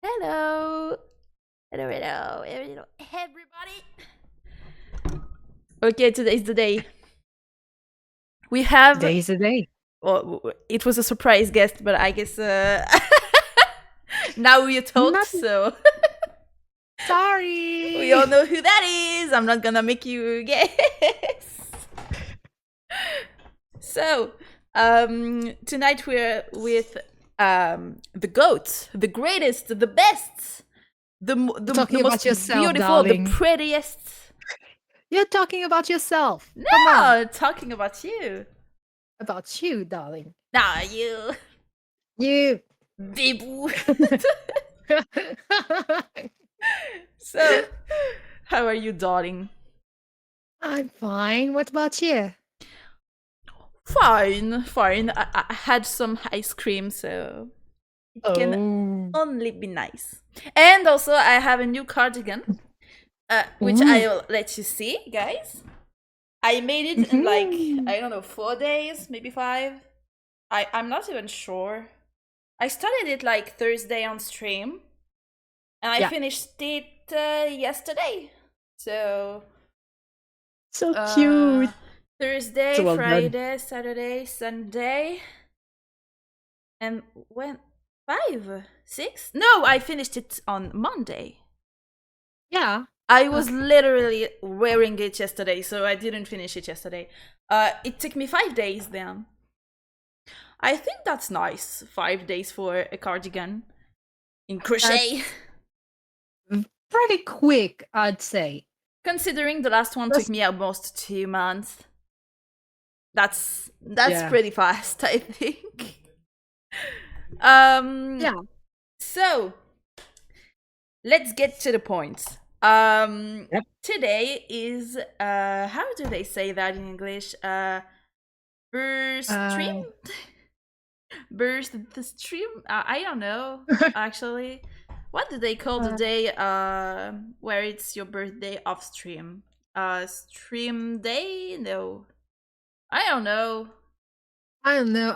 Hello. Hello, everybody. Okay, today's the day. We have. Today's the day. Well, it was a surprise guest, but I guess now we talked, Not so we sorry. all know who that is. I'm not gonna make you guess. So, tonight we're with the goat, the greatest, the best, the Talking about most yourself, beautiful, the darling. prettiest. You're talking about yourself. Come on. No, talking about you. About you, darling. Nah, you, You. biboo. So, how are you, darling? I'm fine. What about you? Fine, fine. I had some ice cream, so it can Oh. only be nice. And also, I have a new cardigan, which Ooh. I'll let you see, guys. I made it in like, Mhm. I don't know, 4 days, maybe 5. I'm not even sure. I started it like Thursday on stream, and I Yeah. finished it yesterday. So So cute. So Thursday, well done. Friday, Saturday, Sunday, and when 5, 6? No, I finished it on Monday. Yeah. I was literally wearing it yesterday, so I didn't finish it yesterday. It took me 5 days then. I think that's nice. 5 days for a cardigan in crochet. Pretty quick, I'd say. Considering the last one took Just, me almost 2 months. That's yeah. pretty fast, I think. Yeah. So let's get to the point. Yep. Today is how do they say that in English? Burst stream? Uh, Burst the stream? I don't know actually. What do they call the day where it's your birthday off stream? Stream day? No. I don't know. I don't know.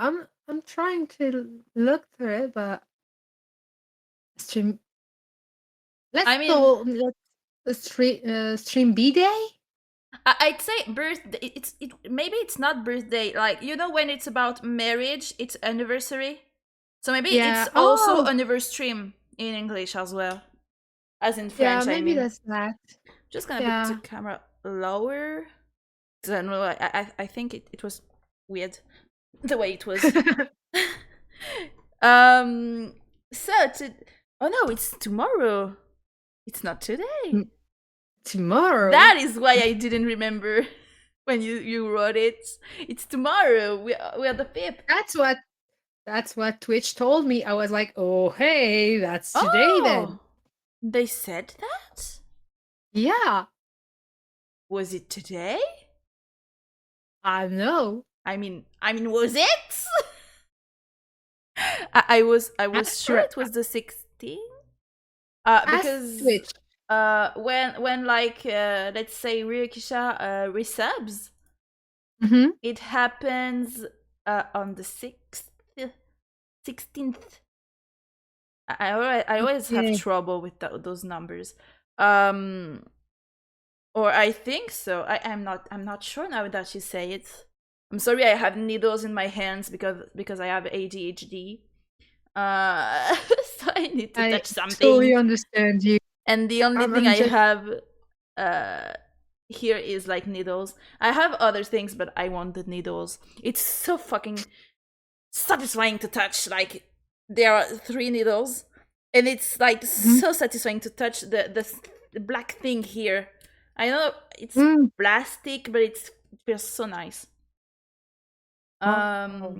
I'm trying to look through it, but stream. I mean, Let's stream B day. I'd say birthday. It maybe it's not birthday. Like when it's about marriage, it's anniversary. So maybe it's Yeah. also Oh, anniversary in English as well, as in yeah. French. I Maybe mean, that's that. just gonna put the Yeah. camera lower. I don't know. I think it was weird the way it was. um. So oh no, it's tomorrow. It's not today. M- Tomorrow. That is why I didn't remember when you wrote it. It's tomorrow. We are the 5th. That's what Twitch told me. I was like, oh hey, that's today then. Oh, they said that. Yeah. Was it today? I know. Was it? I was sure Ask, it was the 16th. ask Because Twitch. when like let's say Ryukisha resubs, Mm-hmm. it happens on the 16th. I always have Okay. trouble with those numbers. Um, or I think so. I'm not sure now that you say it. I'm sorry. I have needles in my hands because I have ADHD. So I need to I touch totally something. understand you. And the only thing I'm I just have uh here is like needles. I have other things, but I want the needles. It's so fucking satisfying to touch. Like there are 3 needles, and it's like Mhm. so satisfying to touch the black thing here. I know it's Mm. plastic, but it feels so nice. Oh.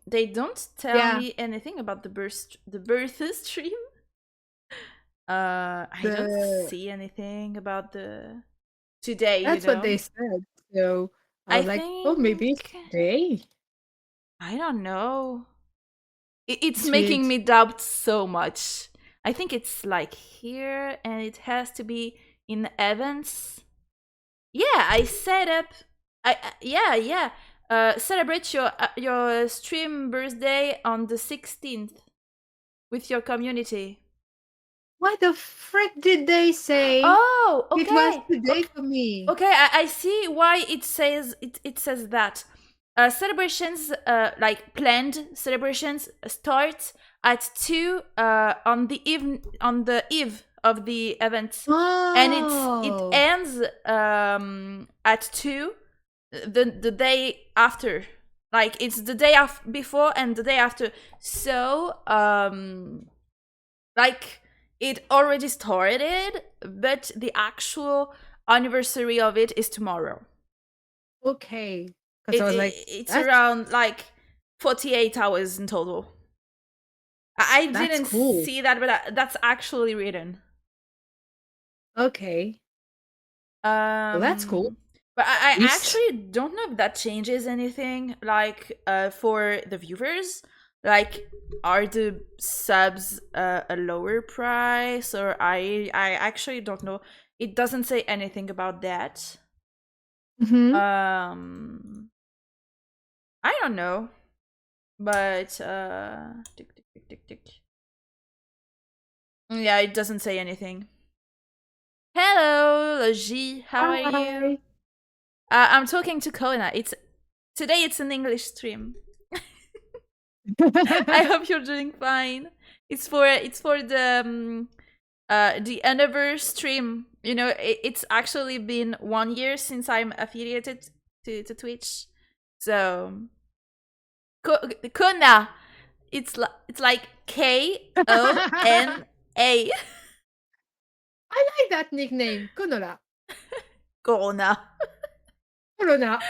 They don't tell Yeah. me anything about the birth stream. I don't The see anything about the today. That's what they said. So I I was like, oh, maybe it's think today. I don't know. It's It's making weird. me doubt so much. I think it's like here, and it has to be in events. Yeah, I set up. Yeah, yeah. Celebrate your stream birthday on the 16th with your community. Why the frick did they say Oh, it was okay. today Okay. for me? Okay, I see why it says that. Celebrations, like planned celebrations, start at 2 on the eve of the event, and it Oh, ends at 2 the day after. Like it's the day before and the day after. So like it already started, but the actual anniversary of it is tomorrow. okay. Because I was like, It's that's around like 48 hours in total. I that's didn't cool. see that, but that's actually written. Okay. Well, that's cool. Um, but At I least. actually don't know if that changes anything. Like, for the viewers, like, are the subs a lower price, or I actually don't know. It doesn't say anything about that. Hmm. Um, I don't know, but tick tick tick tick tick. Yeah, it doesn't say anything. Hello, Logi. How are you? Hi. I'm talking to Kona. It's today. It's an English stream. I hope you're doing fine. It's for the anniversary stream. You know, it's actually been 1 year since I'm affiliated to Twitch. So Kona, it's like Kona. I like that nickname, Konola. Kona. Corona.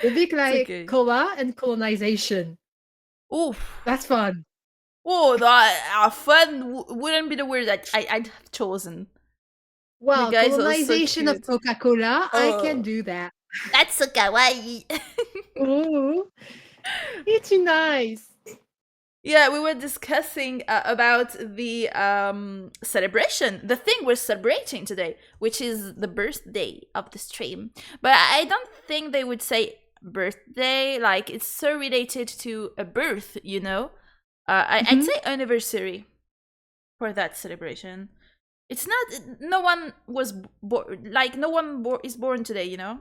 A bit It's like okay. cola and colonization. Oof. That's fun. Oh, that fun wouldn't be the word that I'd have chosen. You Well, guys are so colonization of cute. Coca-Cola, I can Oh, do that. that's so kawaii. Ooh, it's nice. Yeah, we were discussing about the celebration, the thing we're celebrating today, which is the birthday of the stream. But I don't think they would say birthday. Like it's so related to a birth, you know. I'd Hmm. say anniversary for that celebration. It's not. No one was born. Like no one is born today, you know.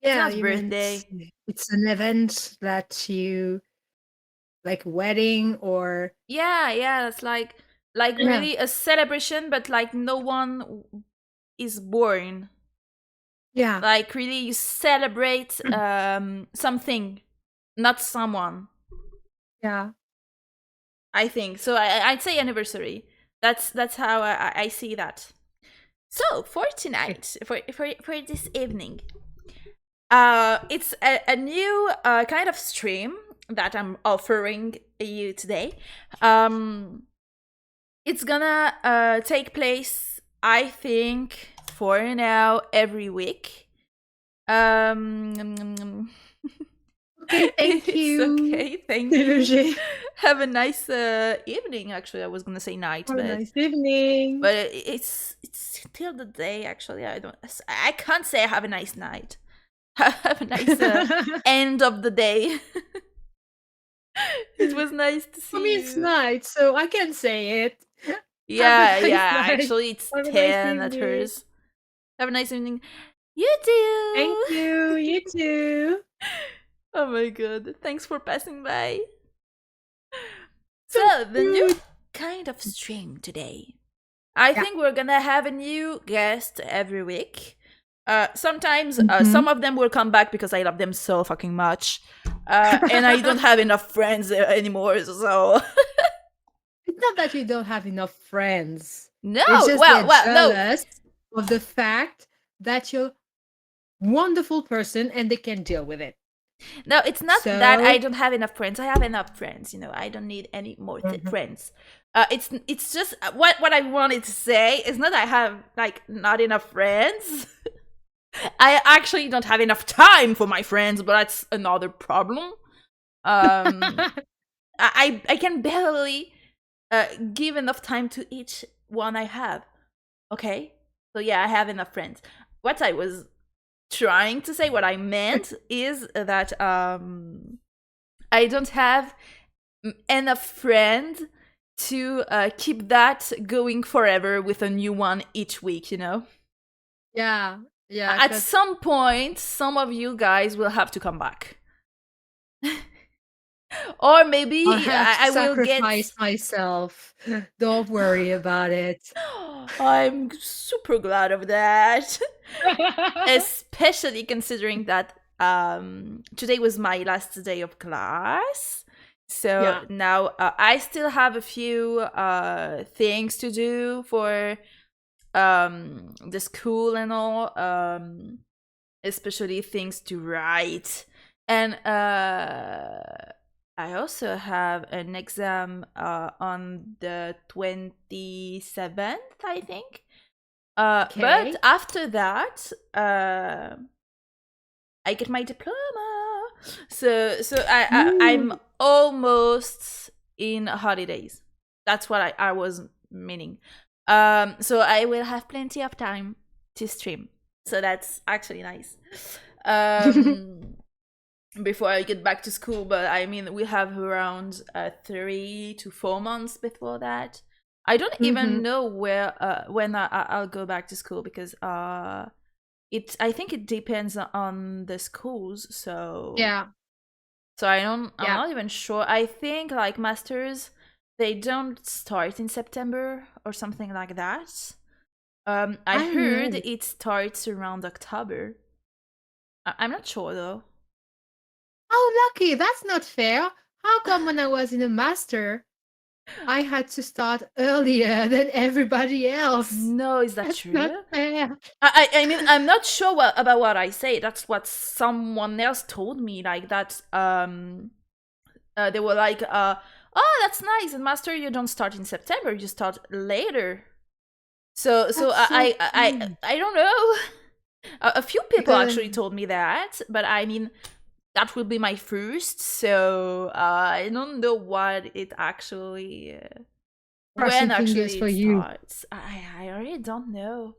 It's Yeah, not you meant birthday. it's an event that you like wedding or Yeah, yeah. It's like yeah, really a celebration, but like no one is born. yeah, Like really, you celebrate something, not someone. yeah. I think so. I'd say anniversary. That's how I see that. So for Okay. tonight, for this evening, it's a new kind of stream that I'm offering you today. Um, it's gonna take place, I think, for now every week. Um, Okay, thank it's you. okay, thank you. Roger. Have a nice evening. Actually, I was gonna say night, Have a but nice evening. it's still the day. Actually, I can't say I have a nice night. Have a nice end of the day. It was nice to For me, see it's you. night, so I can say it. Have a Yeah, nice yeah. night. Actually, it's Have a nice 10 at evening. hers. Have a nice evening. You Thank too. you. You too. Oh my god. Thanks for passing by. So So, the new rude. kind of stream today. I Yeah. think we're gonna have a new guest every week. Sometimes Hmm. some of them will come back because I love them so fucking much. And I don't have enough friends anymore, so. It's not that you don't have enough friends. No! It's just they're Well, no. jealous of the fact that you're a wonderful person and they can deal with it. No, it's not that I So, don't have enough friends. I have enough friends. You know, I don't need any more mhm. friends. It's just what I wanted to say is not I have like not enough friends. I actually don't have enough time for my friends, but that's another problem. Um, I can barely give enough time to each one I have. Okay, so yeah, I have enough friends. What I was trying to say, what I meant is that I don't have enough friends to keep that going forever with a new one each week, you know? Yeah, yeah, At because some point, some of you guys will have to come back. Or I'll maybe have to I will get. sacrifice myself. Don't worry about it. I'm super glad of that. Especially considering that today was my last day of class. So Yeah. now I still have a few things to do for the school and all, especially things to write. And I also have an exam on the 27th, I think. But Okay. after that, I get my diploma. I'm Ooh. almost in holidays. That's what I was meaning. So I will have plenty of time to stream. So that's actually nice. Um, before I get back to school, but I mean we have around 3 to 4 months before that. I don't even Mm-hmm. know where when I'll go back to school because I think it depends on the schools, Yeah, so I'm yeah. not even sure. I think like masters they don't start in September or something like that. I I don't heard know. it starts around October. I'm not sure though. Oh, lucky. That's not fair. How come when I was in a master, I had to start earlier than everybody else? No, is that That's not true? fair. I mean I'm not sure about what I say. That's what someone else told me. Like that they were like oh that's nice. And master you don't start in September. You start later. So That's so funny. I don't know. A few people Because actually told me that, but I mean that will be my first. So I don't know what it actually when crossing fingers actually for it you. starts. I really don't know,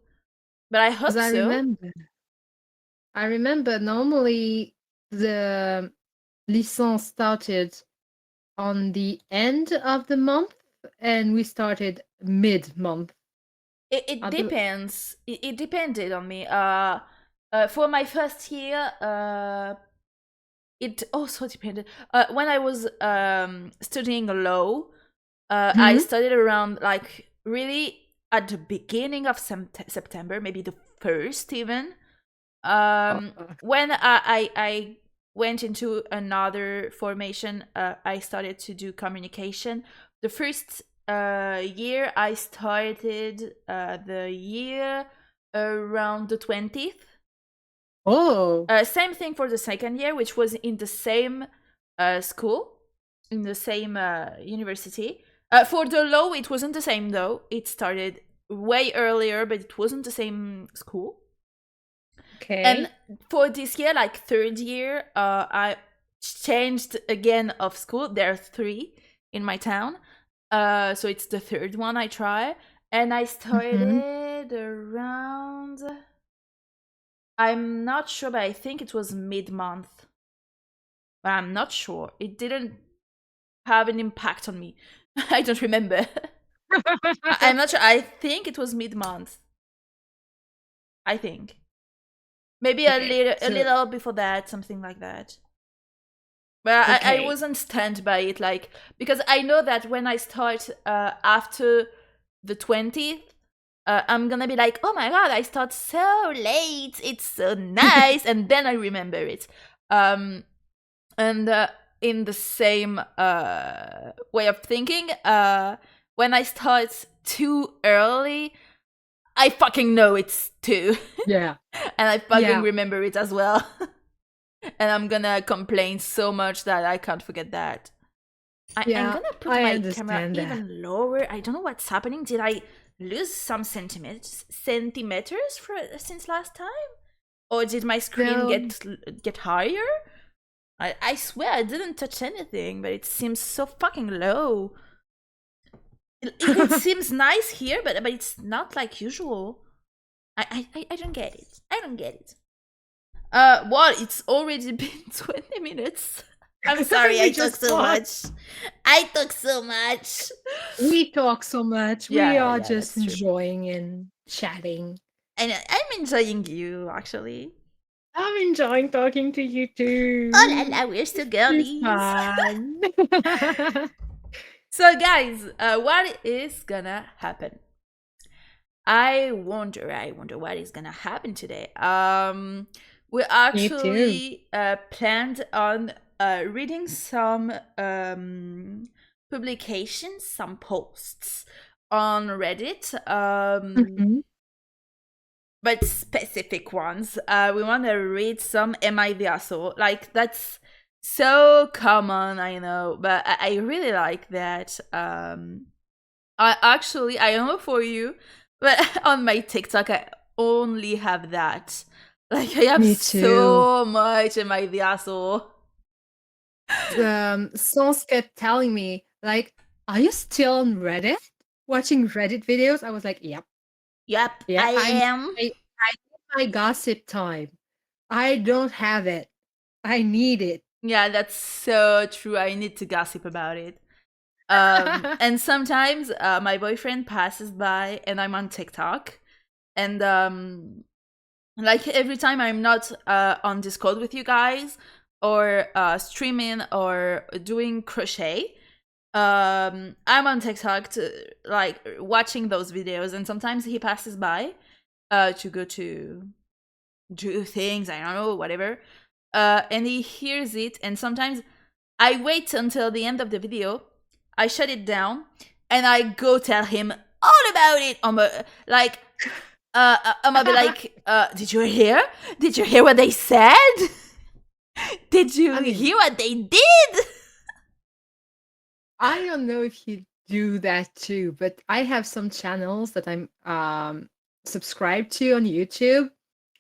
but I Because hope so. I remember normally the licence started on the end of the month and we started mid-month. It Other depends. It depended on me. For my first year, it also depended. When I was studying law, I hmm? studied around like really at the beginning of September, maybe the first even. Uh, When I went into another formation, I started to do communication. The first year, I started the year around the 20th. oh, Same thing for the second year, which was in the same school, in the same university. For the law, it wasn't the same though. It started way earlier, but it wasn't the same school. And okay. for this year, like third year, I changed again of school. There are three in my town. So it's the third one I try. And I Hmm. started around, I'm not sure, but I think it was mid-month. But I'm not sure. It didn't have an impact on me. I don't remember. I'm not sure. I think it was mid-month. I think. Maybe Okay, a so little before that, something like that. But I okay. wasn't stunned by it, like because I know that when I start after the 20th, I'm gonna be like, oh my god, I start so late. It's so nice, and then I remember it. Um, and in the same way of thinking, when I start too early, I fucking know it's two, Yeah, and I fucking yeah, remember it as well. And I'm gonna complain so much that I can't forget that. I'm yeah. gonna put I my camera understand that. even lower. I don't know what's happening. Did I lose some centimeters since last time, or did my screen No, get higher? I swear I didn't touch anything, but it seems so fucking low. It seems nice here, but it's not like usual. I don't get it. I don't get it. Well, it's already been 20 minutes. I'm sorry, I We talk just so talk. much. I talk so much. We talk so much. We Yeah, are yeah, just that's true. enjoying and chatting. And I'm enjoying you, actually. I'm enjoying talking to you Oh la too. la, we're so It's girlies. fun. So, guys, what is gonna happen? I wonder what is gonna happen today. We Me too. actually planned on reading some publications, some posts on Reddit, Mhm. but specific ones. We want to read some Am I the Asshole? Like, that's so common, I know, but I really like that. I don't know for you, but on my TikTok I only have that. Like I have Me too. so much. Am I the asshole? Sons kept telling me, like, "Are you still on Reddit? Watching Reddit videos?" I was like, "Yep, Yep, yeah, I am. I need my gossip time. I don't have it. I need it." Yeah, that's so true. I need to gossip about it. And sometimes my boyfriend passes by and I'm on TikTok, and like every time I'm not on Discord with you guys or streaming or doing crochet, I'm on TikTok to like watching those videos, and sometimes he passes by to go to do things, I don't know, whatever, and he hears it, and sometimes I wait until the end of the video, I shut it down, and I go tell him all about it. Like I'm gonna be like, did you hear? Did you hear what they said? Did you I mean, hear what they did? I don't know if you do that too, but I have some channels that I'm subscribed to on YouTube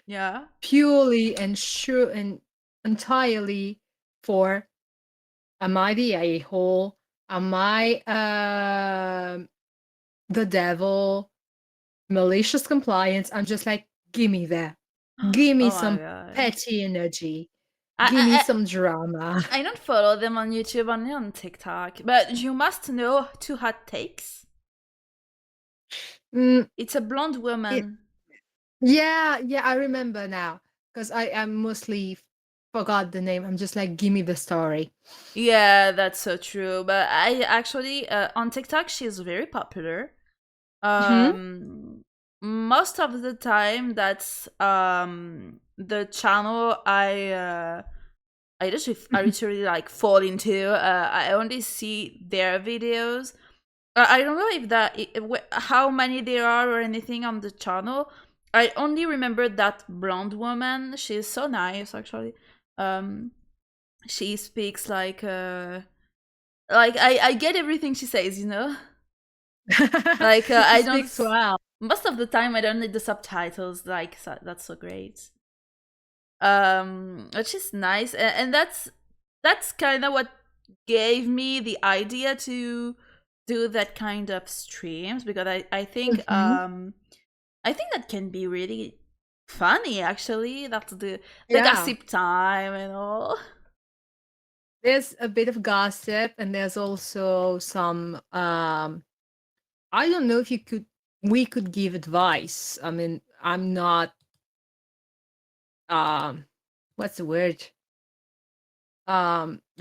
Yeah. purely and sure and entirely for am I the a-hole? Am I the devil? Malicious compliance? I'm just like, give me that. Give me Oh my some god. petty energy. I, Give me I some drama. I don't follow them on YouTube, only on TikTok. But you must know Two Hot Takes. Mm, It's a blonde it, woman. yeah, yeah, I remember now. Because I mostly forgot the name. I'm just like, give me the story. Yeah, that's so true. But I actually on TikTok she's very popular. Hmm. Most of the time that's the channel I literally like fall into. I only see their videos. I don't know if how many there are or anything on the channel. I only remember that blonde woman. She's so nice, actually. Um, she speaks like I get everything she says. Like She I don't. speaks well. Most of the time, I don't need the subtitles. Like that's so great. Which is nice, and that's kind of what gave me the idea to do that kind of streams, because Hmm. I think that can be really funny, actually. That's the Yeah. gossip time and all. There's a bit of gossip, and there's also some I don't know if we could give advice. I mean, I'm not um what's the word?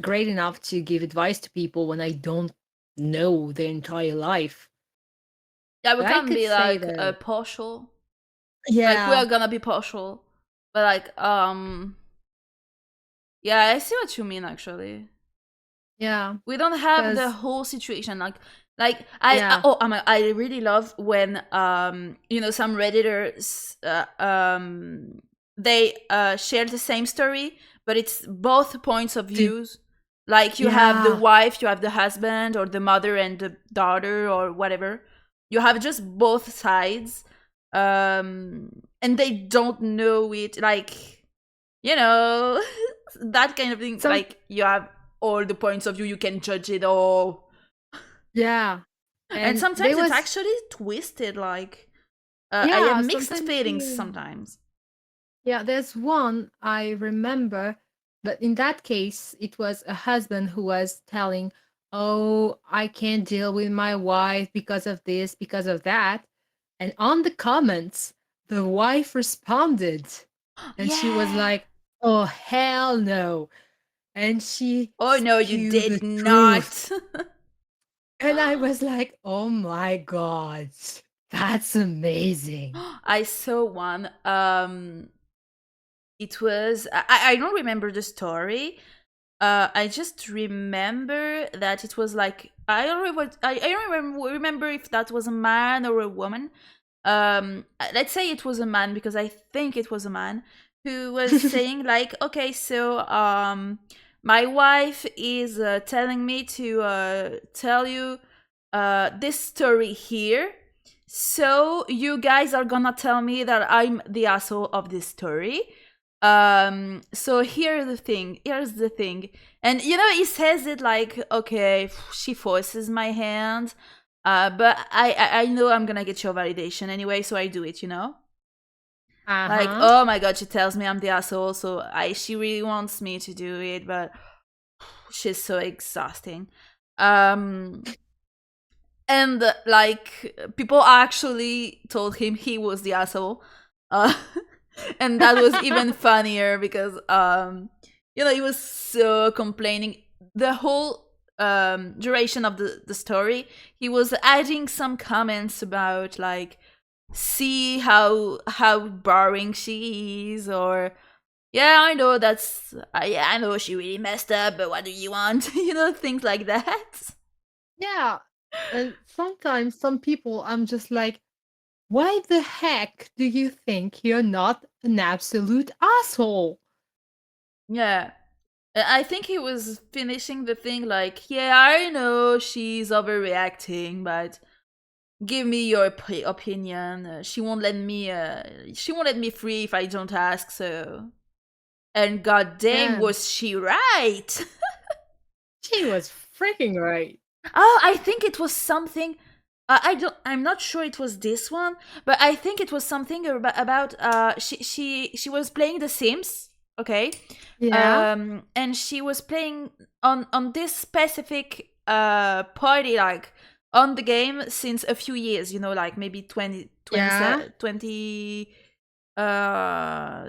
Great enough to give advice to people when I don't know their entire life. Yeah, we But I can could be say like that partial. Like we yeah, are gonna be partial, but like yeah, I see what you mean, actually. yeah, We don't have the because whole situation. Like yeah, I really love when some redditors they share the same story, but it's both points of the views. Like you have the yeah, wife, you have the husband, or the mother and the daughter, or whatever. You have just both sides, and they don't know it. Like, you know that kind of thing. some Like you have all the points of view, you can judge it all, yeah, and and sometimes there it's was actually twisted. Like I have yeah, mixed sometimes feelings you sometimes. yeah, there's one I remember. But in that case, it was a husband who was telling, "Oh, I can't deal with my wife because of this, because of that." And on the comments, the wife responded and she was Yeah. like, "Oh, hell no." And she Oh no, you spewed the did truth. not. And I was like, "Oh my God, that's amazing." I saw one. It was I don't remember the story. I just remember that it was like I don't remember. I don't remember if that was a man or a woman. Let's say it was a man because I think it was a man who was saying like, okay, so my wife is telling me to tell you this story here. So you guys are gonna tell me that I'm the asshole of this story. So here's the thing. And you know, he says it like, okay, she forces my hand. But I know I'm gonna get your validation anyway, so I do it, you know? Like, Uh-huh. oh my god, she tells me I'm the asshole, so she really wants me to do it, but she's so exhausting. Um and like people actually told him he was the asshole. Uh and that was even funnier because you know, he was so complaining the whole duration of the story. He was adding some comments about like, see how boring she is, or yeah, I know that's I know she really messed up, but what do you want? You know, things like that. Yeah. And sometimes some people, I'm just like, why the heck do you think you're not an absolute asshole? Yeah. I think he was finishing the thing like, yeah, I know she's overreacting, but give me your opinion. She won't let me free if I don't ask. So, and goddamn, Yeah, was she right? she was freaking right. Oh, I think it was something. I don't. I'm not sure it was this one, but I think it was something about. She was playing The Sims. Okay, Yeah, and she was playing on this specific party, like on the game since a few years. You know, like maybe 20 yeah.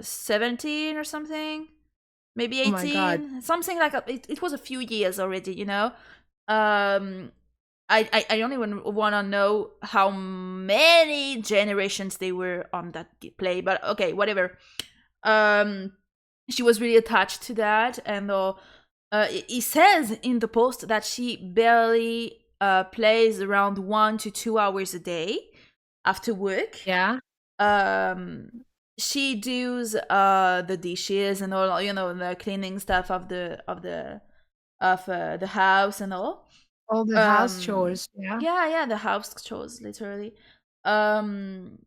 17 or something, maybe Oh my God. 18, something like that. It was a few years already, you know. um I don't even want to know how many generations they were on that play, but okay, whatever. um she was really attached to that, and he says in the post that she barely plays around 1 to 2 hours a day after work. Yeah, um she does the dishes and all, you know, the cleaning stuff of the house and all. all the house um chores. Yeah. yeah, the house chores, literally. um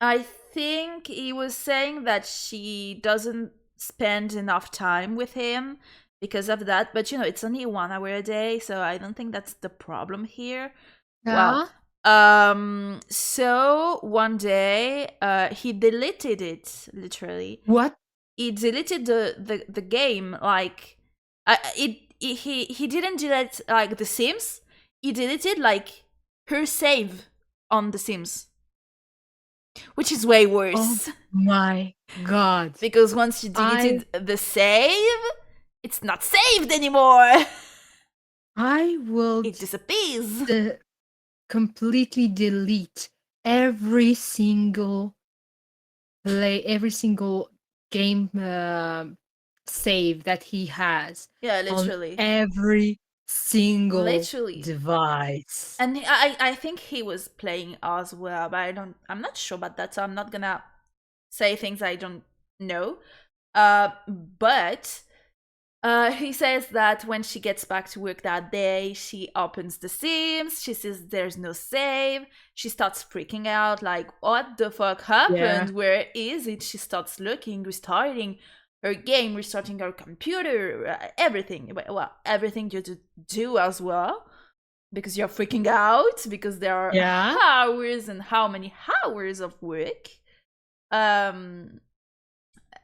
I think he was saying that she doesn't spend enough time with him because of that, but you know, it's only 1 hour a day, so I don't think that's the problem here. Well, Yeah. so one day he deleted it, literally. What? He deleted the game, like he didn't delete like The Sims. He deleted like her save on The Sims, which is way Oh worse. my God. Because once you I deleted the save, it's not saved anymore. I will It disappears. uh, completely delete every single every single game save that he has Yeah, on literally. every single Literally. device. And I think he was playing as well, but I'm not sure about that, so I'm not gonna say things I don't know. But he says that when she gets back to work that day, she opens The Sims. She says there's no save. She starts freaking out, like, what the fuck Yeah. happened? Where is it? She starts looking, restarting her game, restarting her computer, everything. Well, everything you do as well, because you're freaking out, because there are Yeah. hours and how many hours of work. Um,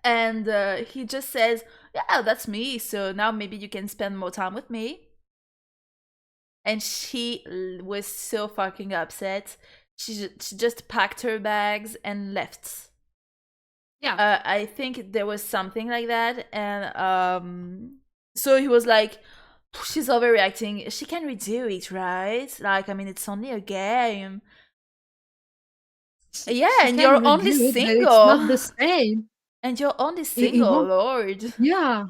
And he just says, "Yeah, that's me. So now maybe you can spend more time with me." And she was so fucking upset. She just packed her bags and left. Yeah. I think there was something like that, and so he was like, "She's overreacting. She can redo it, right? Like, I mean, it's only a game." Yeah, She and can you're only redo it, but it's not single. the same. And you're only He single, won't. Lord. Yeah.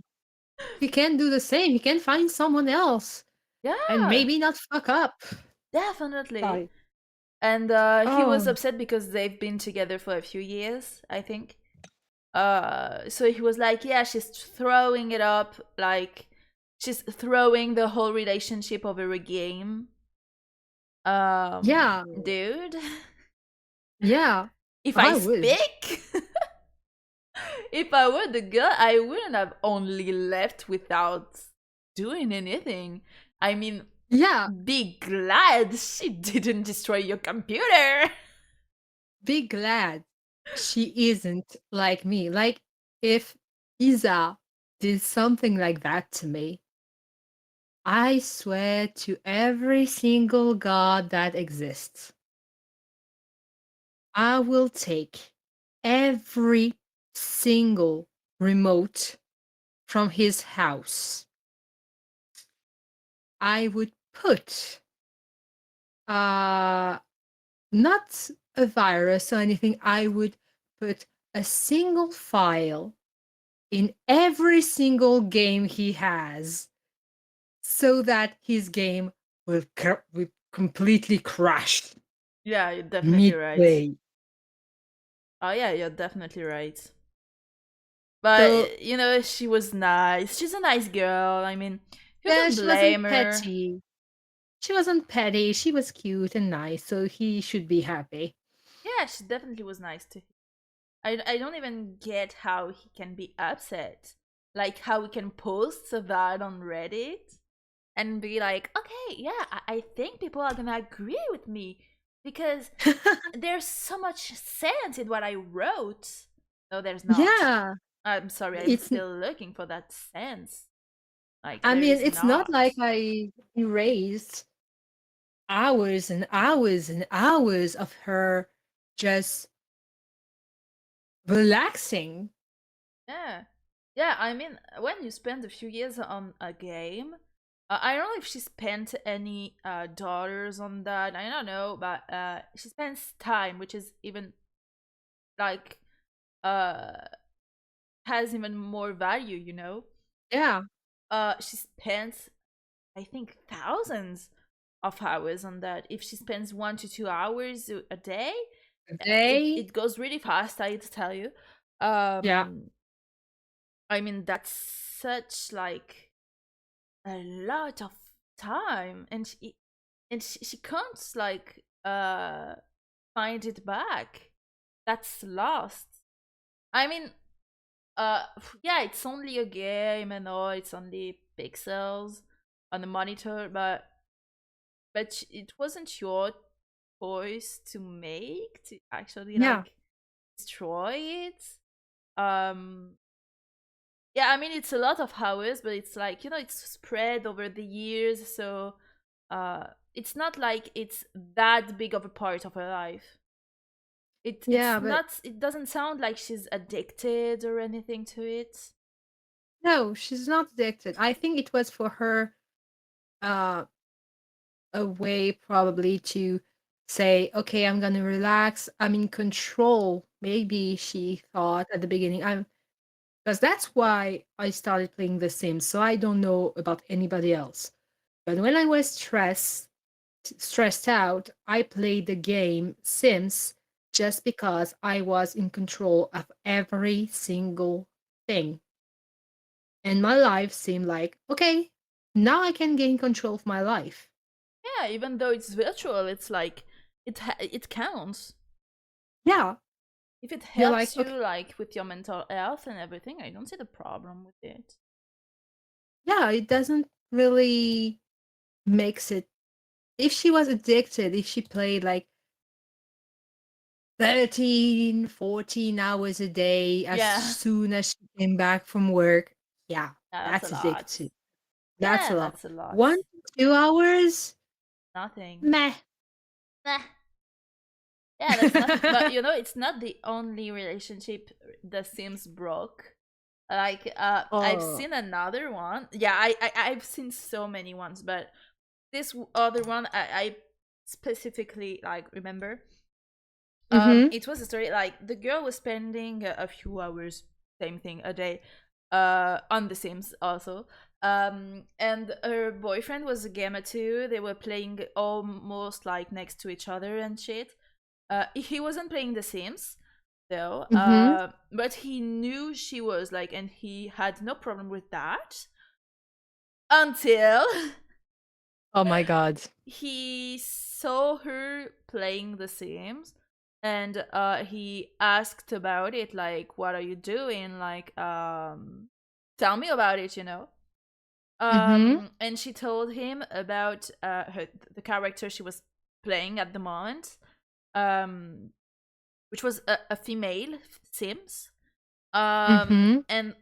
He can do the same. He can find someone else and Yeah, maybe not fuck up. definitely. Sorry. And he was Oh, upset because they've been together for a few years, I think. So he was like, yeah, she's throwing it up, like she's throwing the whole relationship over a game. yeah. Dude, Yeah. if I I would. speak, if I were the girl, I wouldn't have only left without doing anything. I mean, Yeah. be glad she didn't destroy your computer. Be glad she isn't like me. Like, if Isa did something like that to me, I swear to every single god that exists, I will take every single remote from his house. I would put uh not a virus or anything. I would put a single file in every single game he has so that his game will completely crash Yeah, you're definitely right. mid-play. Oh yeah, you're definitely right. But So she was nice. She's a nice girl. I mean, who yeah, can she wasn't blame her? petty. She wasn't petty. She was cute and nice, so he should be happy. Yeah, she definitely was nice to him. I don't even get how he can be upset. Like how we can post that on Reddit and be like, okay, yeah, I think people are gonna agree with me because there's so much sense in what I wrote. No, there's not. Yeah, I'm sorry, I'm it's. still looking for that sense. Like I there mean, is it's not not. like I erased hours and hours and hours of her just relaxing. Yeah. Yeah, I mean, when you spend a few years on a game, I don't know if she spent any dollars on that. I don't know, but she spends time, which is even like uh has even more value. Yeah, She spent, I think, thousands of hours on that. If she spends 1 to 2 hours a day, it they. it goes really fast, I tell you. Yeah, Um I mean, that's such like a lot of time, and she can't like find it back. That's lost. I mean, uh yeah, it's only a game and all, it's only pixels on the monitor, but it wasn't your choice to make, to actually yeah, like destroy it. um Yeah, I mean, it's a lot of hours, but it's like, it's spread over the years, so it's not like it's that big of a part of her life. It's yeah, but not, it doesn't sound like she's addicted or anything to it. no, she's not addicted. I think it was for her uh a way probably to say, okay, I'm gonna relax. I'm in control. Maybe she thought at the beginning, I'm because that's why I started playing The Sims. So I don't know about anybody else. But when I was stressed out, I played the game Sims just because I was in control of every single thing. And my life seemed like, okay, now I can gain control of my life. Yeah, even though it's virtual, it's like it counts. Yeah, If it you're like, helps you okay, like with your mental health and everything, I don't see the problem with it. yeah, it doesn't really makes it. If she was addicted, if she played like 13, 14 hours a day as Yeah. soon as she came back from work. Yeah, Yeah, that's a that's lot. addictive. That's Yeah, a lot. that's a lot. 1 to 2 hours? Nothing. Meh. Nah. Yeah, that's nothing. But you know, it's not the only relationship The Sims broke. Like, I've Oh. seen another one. Yeah, I've seen so many ones, but this other one I specifically like remember. Mhm. It was a story like the girl was spending a few hours, same thing, a day, on The Sims also. And her boyfriend was a gamer too. They were playing almost like next to each other and shit. He wasn't playing The Sims though, Mhm. but he knew she was like, and he had no problem with that until Oh my god. he saw her playing The Sims, and he asked about it, like, what are you doing, like, tell me about it, you know. Mhm. And she told him about the character she was playing at the moment, um which was a female Sims. Mhm. And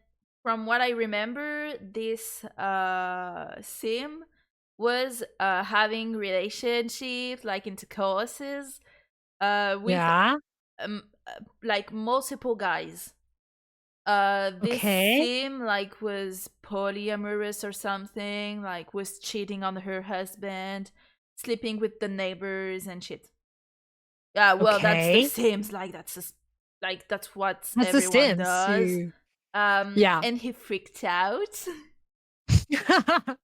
from what I remember, this Sim was having relationships, like intercourses, with Yeah. like multiple guys. This Okay. Sim like was polyamorous or something, like was cheating on her husband, sleeping with the neighbors and shit. Yeah, well, that's The Okay. Sims. Like like that's what That's The everyone Sims. does. You Yeah. And he freaked out.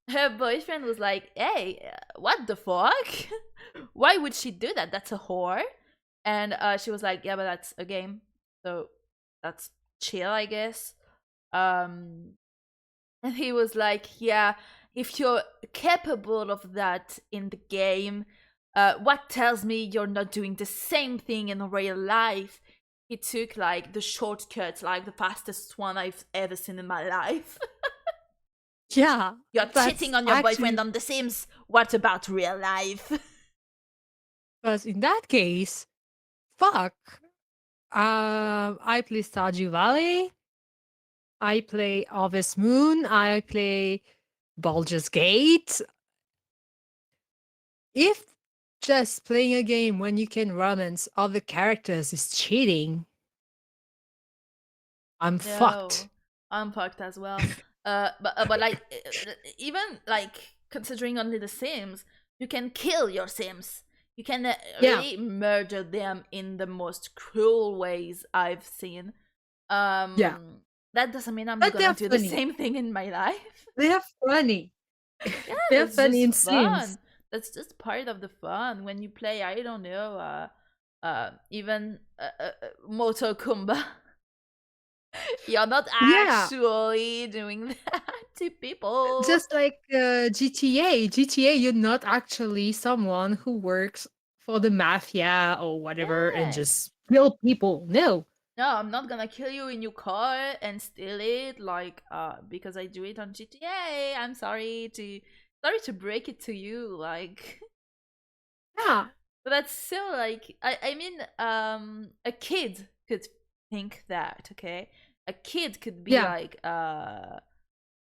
Her boyfriend was like, "Hey, what the fuck? Why would she do that? That's a whore." And she was like, "Yeah, but that's a game, so that's chill, I guess." Um, and he was like, "Yeah, if you're capable of that in the game, what tells me you're not doing the same thing in real life?" He took like the shortcut, like the fastest one I've ever seen in my life. Yeah, You're that's cheating on your boyfriend actually on The Sims. What about real life? because in that case, fuck. I play Stardew Valley. I play Harvest Moon. I play Baldur's Gate. If just playing a game when you can romance other characters is cheating, I'm fucked. No, I'm fucked as well. But like, even like considering only The Sims, you can kill your Sims. You can Yeah, really murder them in the most cruel ways I've seen. yeah. That doesn't mean I'm But gonna they're do the funny. same thing in my life. They're funny. Yeah, They're that's funny just in Sims. fun. That's just part of the fun when you play. I don't know. Even Moto Kumba. You're not Yeah, actually doing that to people. just like GTA. GTA, you're not actually someone who works for the mafia or whatever and Yes. just kill people. No. No, I'm not gonna kill you in your car and steal it, like, because I do it on GTA. I'm sorry to break it to you, like, Yeah, but that's so like, I mean, a kid could think that, okay? A kid could be yeah, like,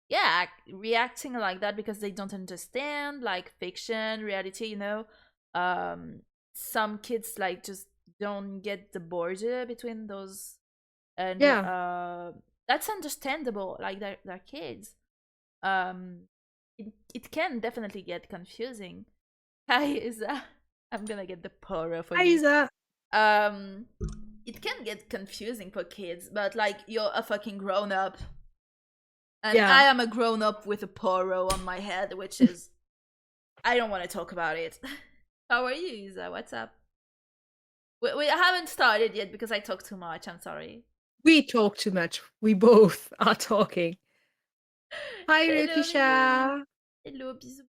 yeah, reacting like that because they don't understand like fiction, reality, you know. Um, some kids like just don't get the border between those, and yeah. that's understandable. Like they're kids. Um, it can definitely get confusing. Hi, Isa. I'm gonna get the poro for you. Isa. Um, it can get confusing for kids, but like you're a fucking grown up, and Yeah. I am a grown up with a poro on my head, which is I don't want to talk about it. How are you, Isa? What's up? We haven't started yet because I talk too much. I'm sorry. We talk too much. We both are talking. Hi, Hello, bisous. Rikisha. Hello, bisous.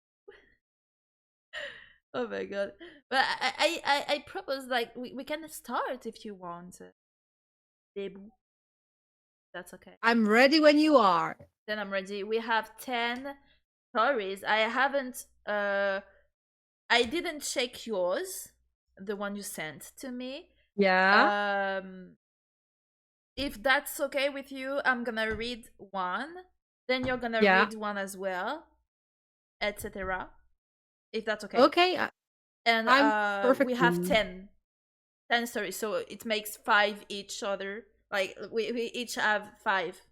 Oh my god. But I propose like we can start if you want. Debut. That's okay. I'm ready when you are. Then I'm ready. We have 10 stories. I didn't check yours, the one you sent to me. Yeah. Um, if that's okay with you, I'm gonna read one. Then you're gonna Yeah. read one as well, etc. If that's okay. Okay. And I'm we have perfectly 10 stories, so it makes five each other. Like we each have five.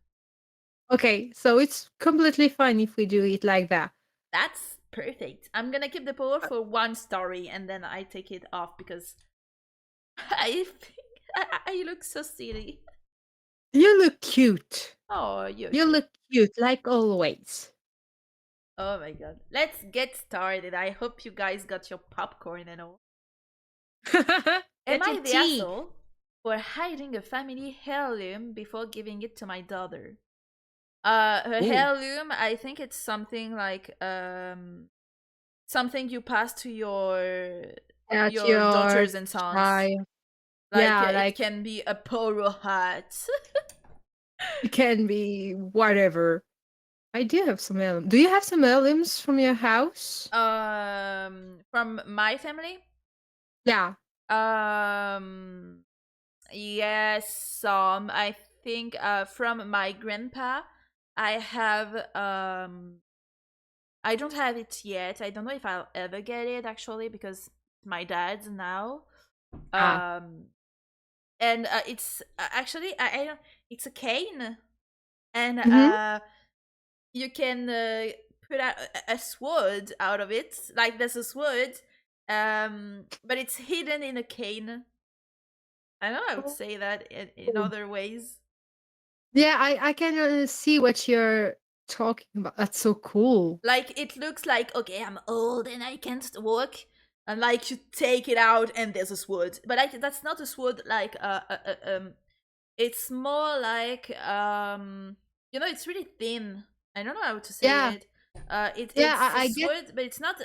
okay. So it's completely fine if we do it like that. That's perfect. I'm gonna keep the poll Uh, for one story and then I take it off because I think I look so silly. You look cute. Oh, you're You cute. look cute, like always. Oh my god. Let's get started. I hope you guys got your popcorn and all. Am Get your I the tea. asshole for hiding a family heirloom before giving it to my daughter? Her Ooh. heirloom, I think it's something like something you pass to At your your daughters and sons. child. Like Yeah, it like can be a polo hat. it can be whatever. I do have some heirlooms. Do you have some heirlooms from your house? From my family. Yeah. Um, yes, some. I think from my grandpa, I have I don't have it yet. I don't know if I'll ever get it actually because my dad's now. Ah. Um, and it's actually I don't. It's a cane, and Mm-hmm. you can put a sword out of it. Like there's a sword, but it's hidden in a cane. I know I would say that in Oh. other ways. Yeah, I can see what you're talking about. That's so cool. Like it looks like okay, I'm old and I can't walk, and like you take it out and there's a sword, but like that's not a sword. Like it's more like it's really thin. I don't know how to say Yeah. it. Yeah, It's a I get. sword, but it's not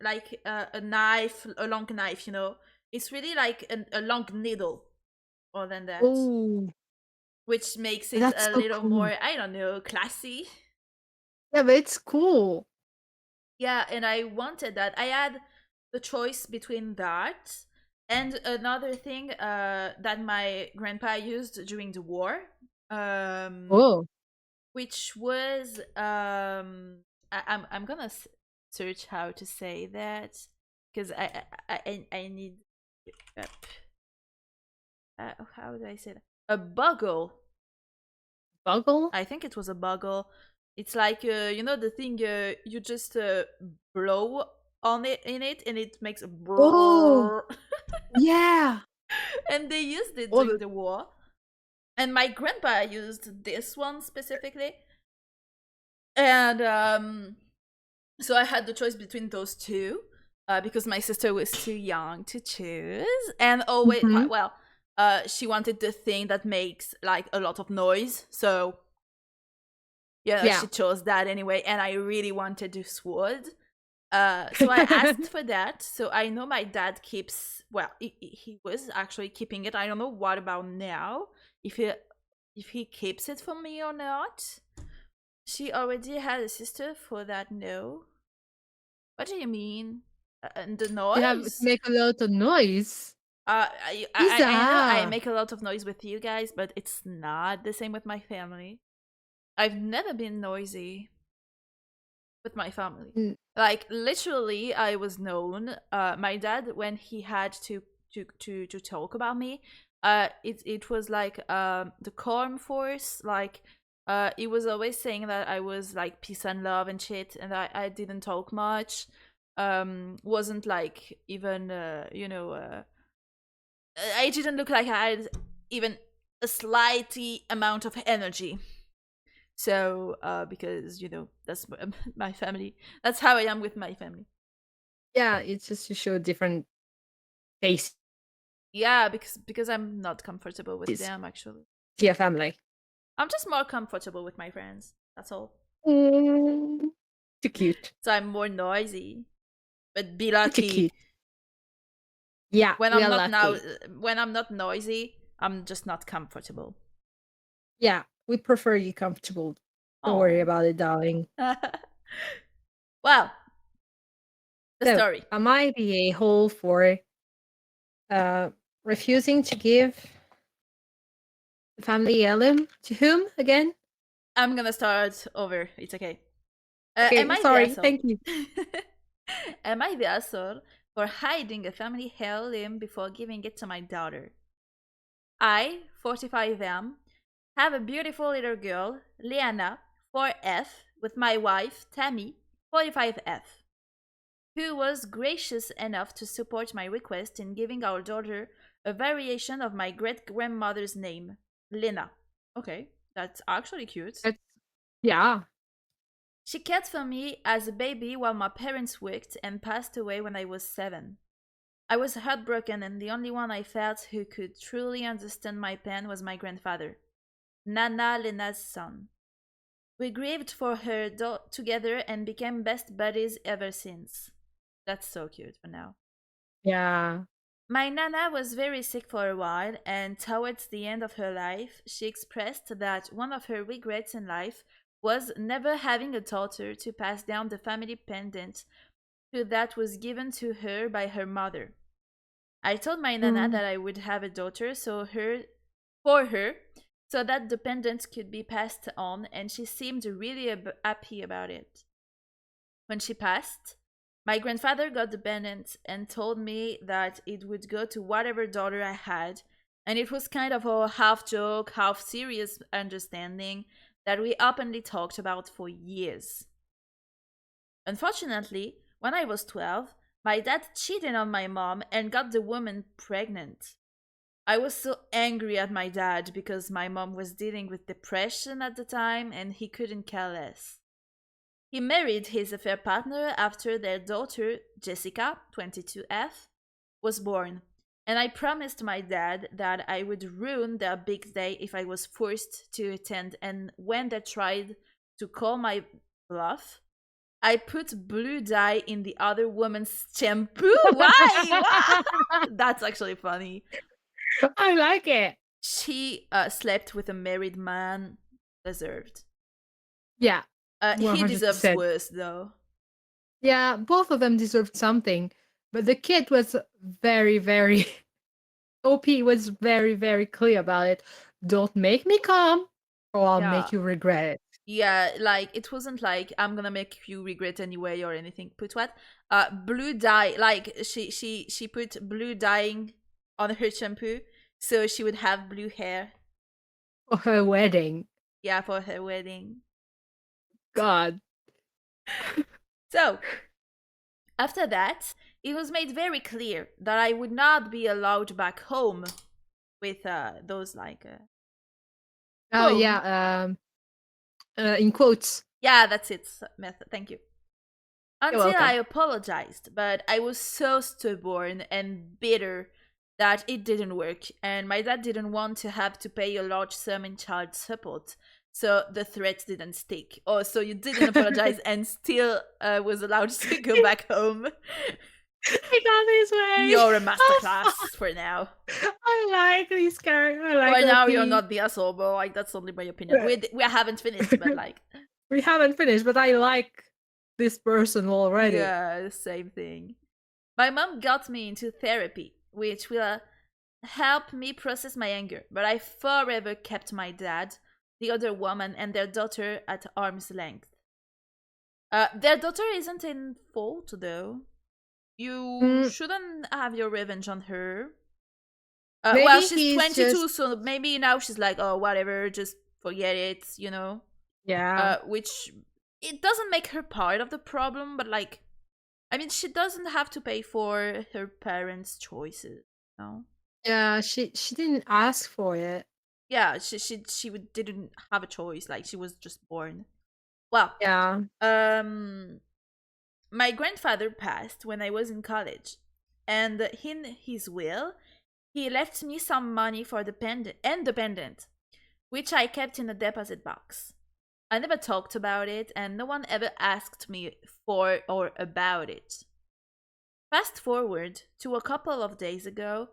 like a knife, a long knife. It's really like a long needle, more than that, Oh, which makes it that's a so little cool. more, I don't know, classy. Yeah, but it's cool. Yeah, and I wanted that. I had the choice between that and another thing that my grandpa used during the war. Um, Oh. which was I'm gonna search how to say that because I need uh, how do I say that, a bugle. Buggle? I think it was a bugle. It's like the thing you just blow on it in it and it makes a Oh, brrrr. yeah. And they used it Oh, during the war, and my grandpa used this one specifically, and so I had the choice between those two because my sister was too young to choose, and always mhm. well, she wanted the thing that makes like a lot of noise. So she Yeah. chose that anyway, and I really wanted the sword. So I asked for that. So I know my dad keeps. Well, he was actually keeping it. I don't know what about now. If he keeps it for me or not. She already had a sister for that. No. What do you mean? And the You have to noise? make a lot of noise. I know I Isa. make a lot of noise with you guys, but it's not the same with my family. I've never been noisy with my family. Mm, Like literally, I was known. My dad, when he had to talk about me, it was like the calm force. Like he was always saying that I was like peace and love and shit, and I didn't talk much. Wasn't like even I didn't look like I had even a slightly amount of energy. So, because that's my family. That's how I am with my family. yeah, it's just to show different faces Yeah, because I'm not comfortable with to them actually. your family. I'm just more comfortable with my friends. That's all. Mm, too cute. So I'm more noisy, but be Too lucky. cute. Yeah, When we I'm are not now, lucky. when I'm not noisy, I'm just not comfortable. Yeah, we prefer you comfortable. Don't worry Oh. about it, darling. Well, the So, story. am I the a-hole for refusing to give the family heirloom to whom again? I'm gonna start over. It's okay. Am Okay, I the sorry. asshole? Thank you. Am I the asshole for hiding a family heirloom before giving it to my daughter? I, 45 am, have a beautiful little girl, Liana, 4F, with my wife, Tammy, 45F, who was gracious enough to support my request in giving our daughter a variation of my great grandmother's name, Lena. Okay, that's actually cute. That's, yeah. She cared for me as a baby while my parents worked and passed away when I was 7. I was heartbroken, and the only one I felt who could truly understand my pain was my grandfather, Nana Lena's son. We grieved for her together and became best buddies ever since. That's so cute for now. Yeah. My Nana was very sick for a while, and towards the end of her life, she expressed that one of her regrets in life was never having a daughter to pass down the family pendant to that was given to her by her mother. I told my Nana Mm. that I would have a daughter for her so that the pendant could be passed on, and she seemed really happy about it. When she passed, my grandfather got the pendant and told me that it would go to whatever daughter I had, and it was kind of a half joke, half serious understanding that we openly talked about for years. Unfortunately, when I was 12, my dad cheated on my mom and got the woman pregnant. I was so angry at my dad because my mom was dealing with depression at the time and he couldn't care less. He married his affair partner after their daughter, Jessica, 22F, was born, and I promised my dad that I would ruin their big day if I was forced to attend, and when they tried to call my bluff, I put blue dye in the other woman's shampoo. Why? Why? That's actually funny. I like it. She slept with a married man. Deserved. Yeah. He deserves 100%. worse, though. Yeah, both of them deserved something. But the kid was very, very OP was very, very clear about it. Don't make me come or I'll Yeah. make you regret it. Yeah, like it wasn't like I'm gonna make you regret anyway or anything. Put what? Blue dye. Like she put blue dyeing on her shampoo so she would have blue hair. For her wedding. Yeah, for her wedding. God. So after that, it was made very clear that I would not be allowed back home with those like Oh home. yeah, in quotes. Yeah, that's it. Method. Thank you. You're Until I welcome. apologized, but I was so stubborn and bitter that it didn't work, and my dad didn't want to have to pay a large sum in child support, so the threat didn't stick. Oh, so you didn't apologize and still was allowed to go back home. I got this You're a way. masterclass for now. I like this character. I like For now, you're OP. not the asshole, but like that's only my opinion. We haven't finished, but like We haven't finished, but I like this person already. yeah, same thing. My mom got me into therapy, which will help me process my anger, but I forever kept my dad, the other woman, and their daughter at arm's length. Their daughter isn't in fault, though. You Mm, shouldn't have your revenge on her. Well, maybe she's he's 22, just, so maybe now she's like, oh, whatever, just forget it. yeah. Which it doesn't make her part of the problem, but like, I mean, she doesn't have to pay for her parents' choices, no? Yeah, she didn't ask for it. Yeah, didn't have a choice. Like she was just born. Well, Yeah. um, my grandfather passed when I was in college, and in his will, he left me some money for the pendant, which I kept in a deposit box. I never talked about it, and no one ever asked me for or about it. Fast forward to a couple of days ago,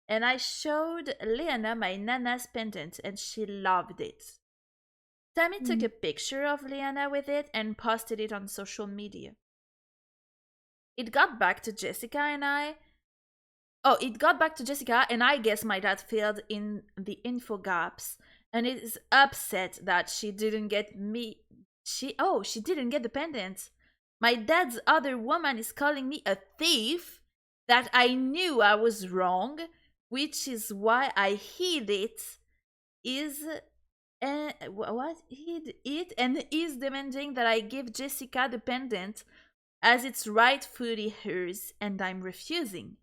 and I showed Leona my Nana's pendant, and she loved it. Tammy took Mm. a picture of Leona with it and posted it on social media. It got back to Jessica and I, Oh, it got back to Jessica, and I guess my dad filled in the info gaps, and is upset that she didn't get me. She didn't get the pendant. My dad's other woman is calling me a thief. That I knew I was wrong, which is why I hid it. Is what hid it and is demanding that I give Jessica the pendant as it's rightfully hers, and I'm refusing.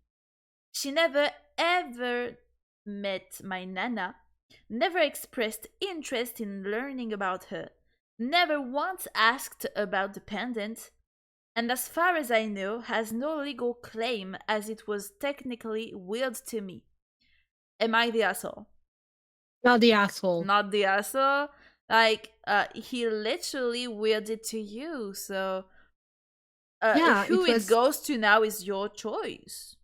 She never ever met my Nana, never expressed interest in learning about her, never once asked about the pendant, and as far as I know, has no legal claim as it was technically willed to me. Am I the asshole? Not the asshole. Not the asshole. Like, he literally willed it to you, so Yeah, who it it was. goes to now is your choice.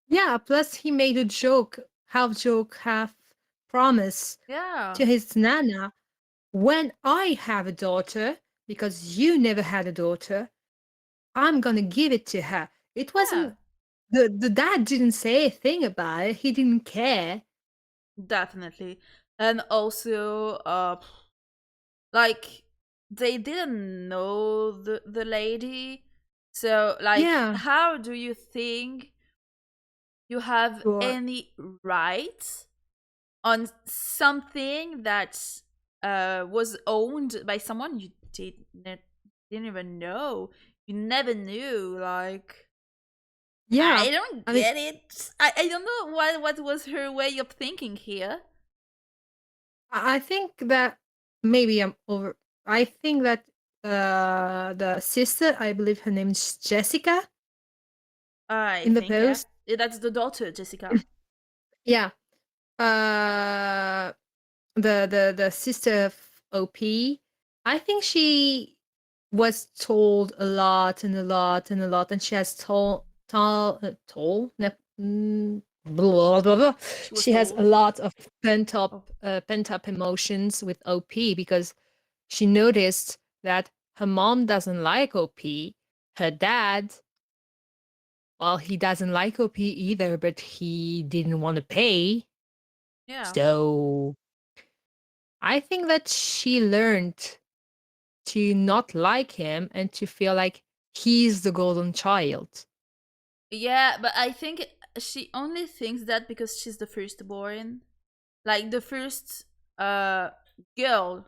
Yeah, plus he made a joke, half promise Yeah, to his Nana. When I have a daughter, because you never had a daughter, I'm gonna give it to her. It yeah, wasn't the dad didn't say a thing about it. He didn't care. definitely. And also, like, they didn't know the lady, so like, Yeah, how do you think you have sure. any right on something that was owned by someone you didn't even know? You never knew. Like, Yeah, I don't I mean, get it. I don't know what was her way of thinking here. I think that maybe I'm over. I think that the sister, I believe her name is Jessica I in the think, yeah. post. That's the daughter, Jessica. Yeah, uh, the sister of OP. I think she was told a lot and a lot and a lot, and she has blah, blah, blah. She was She has a told. lot of pent up Oh, pent up emotions with OP because she noticed that her mom doesn't like OP. Her dad, well, he doesn't like OP either, but he didn't want to pay. yeah. So I think that she learned to not like him and to feel like he's the golden child. Yeah, but I think she only thinks that because she's the firstborn. Like, the first uh girl,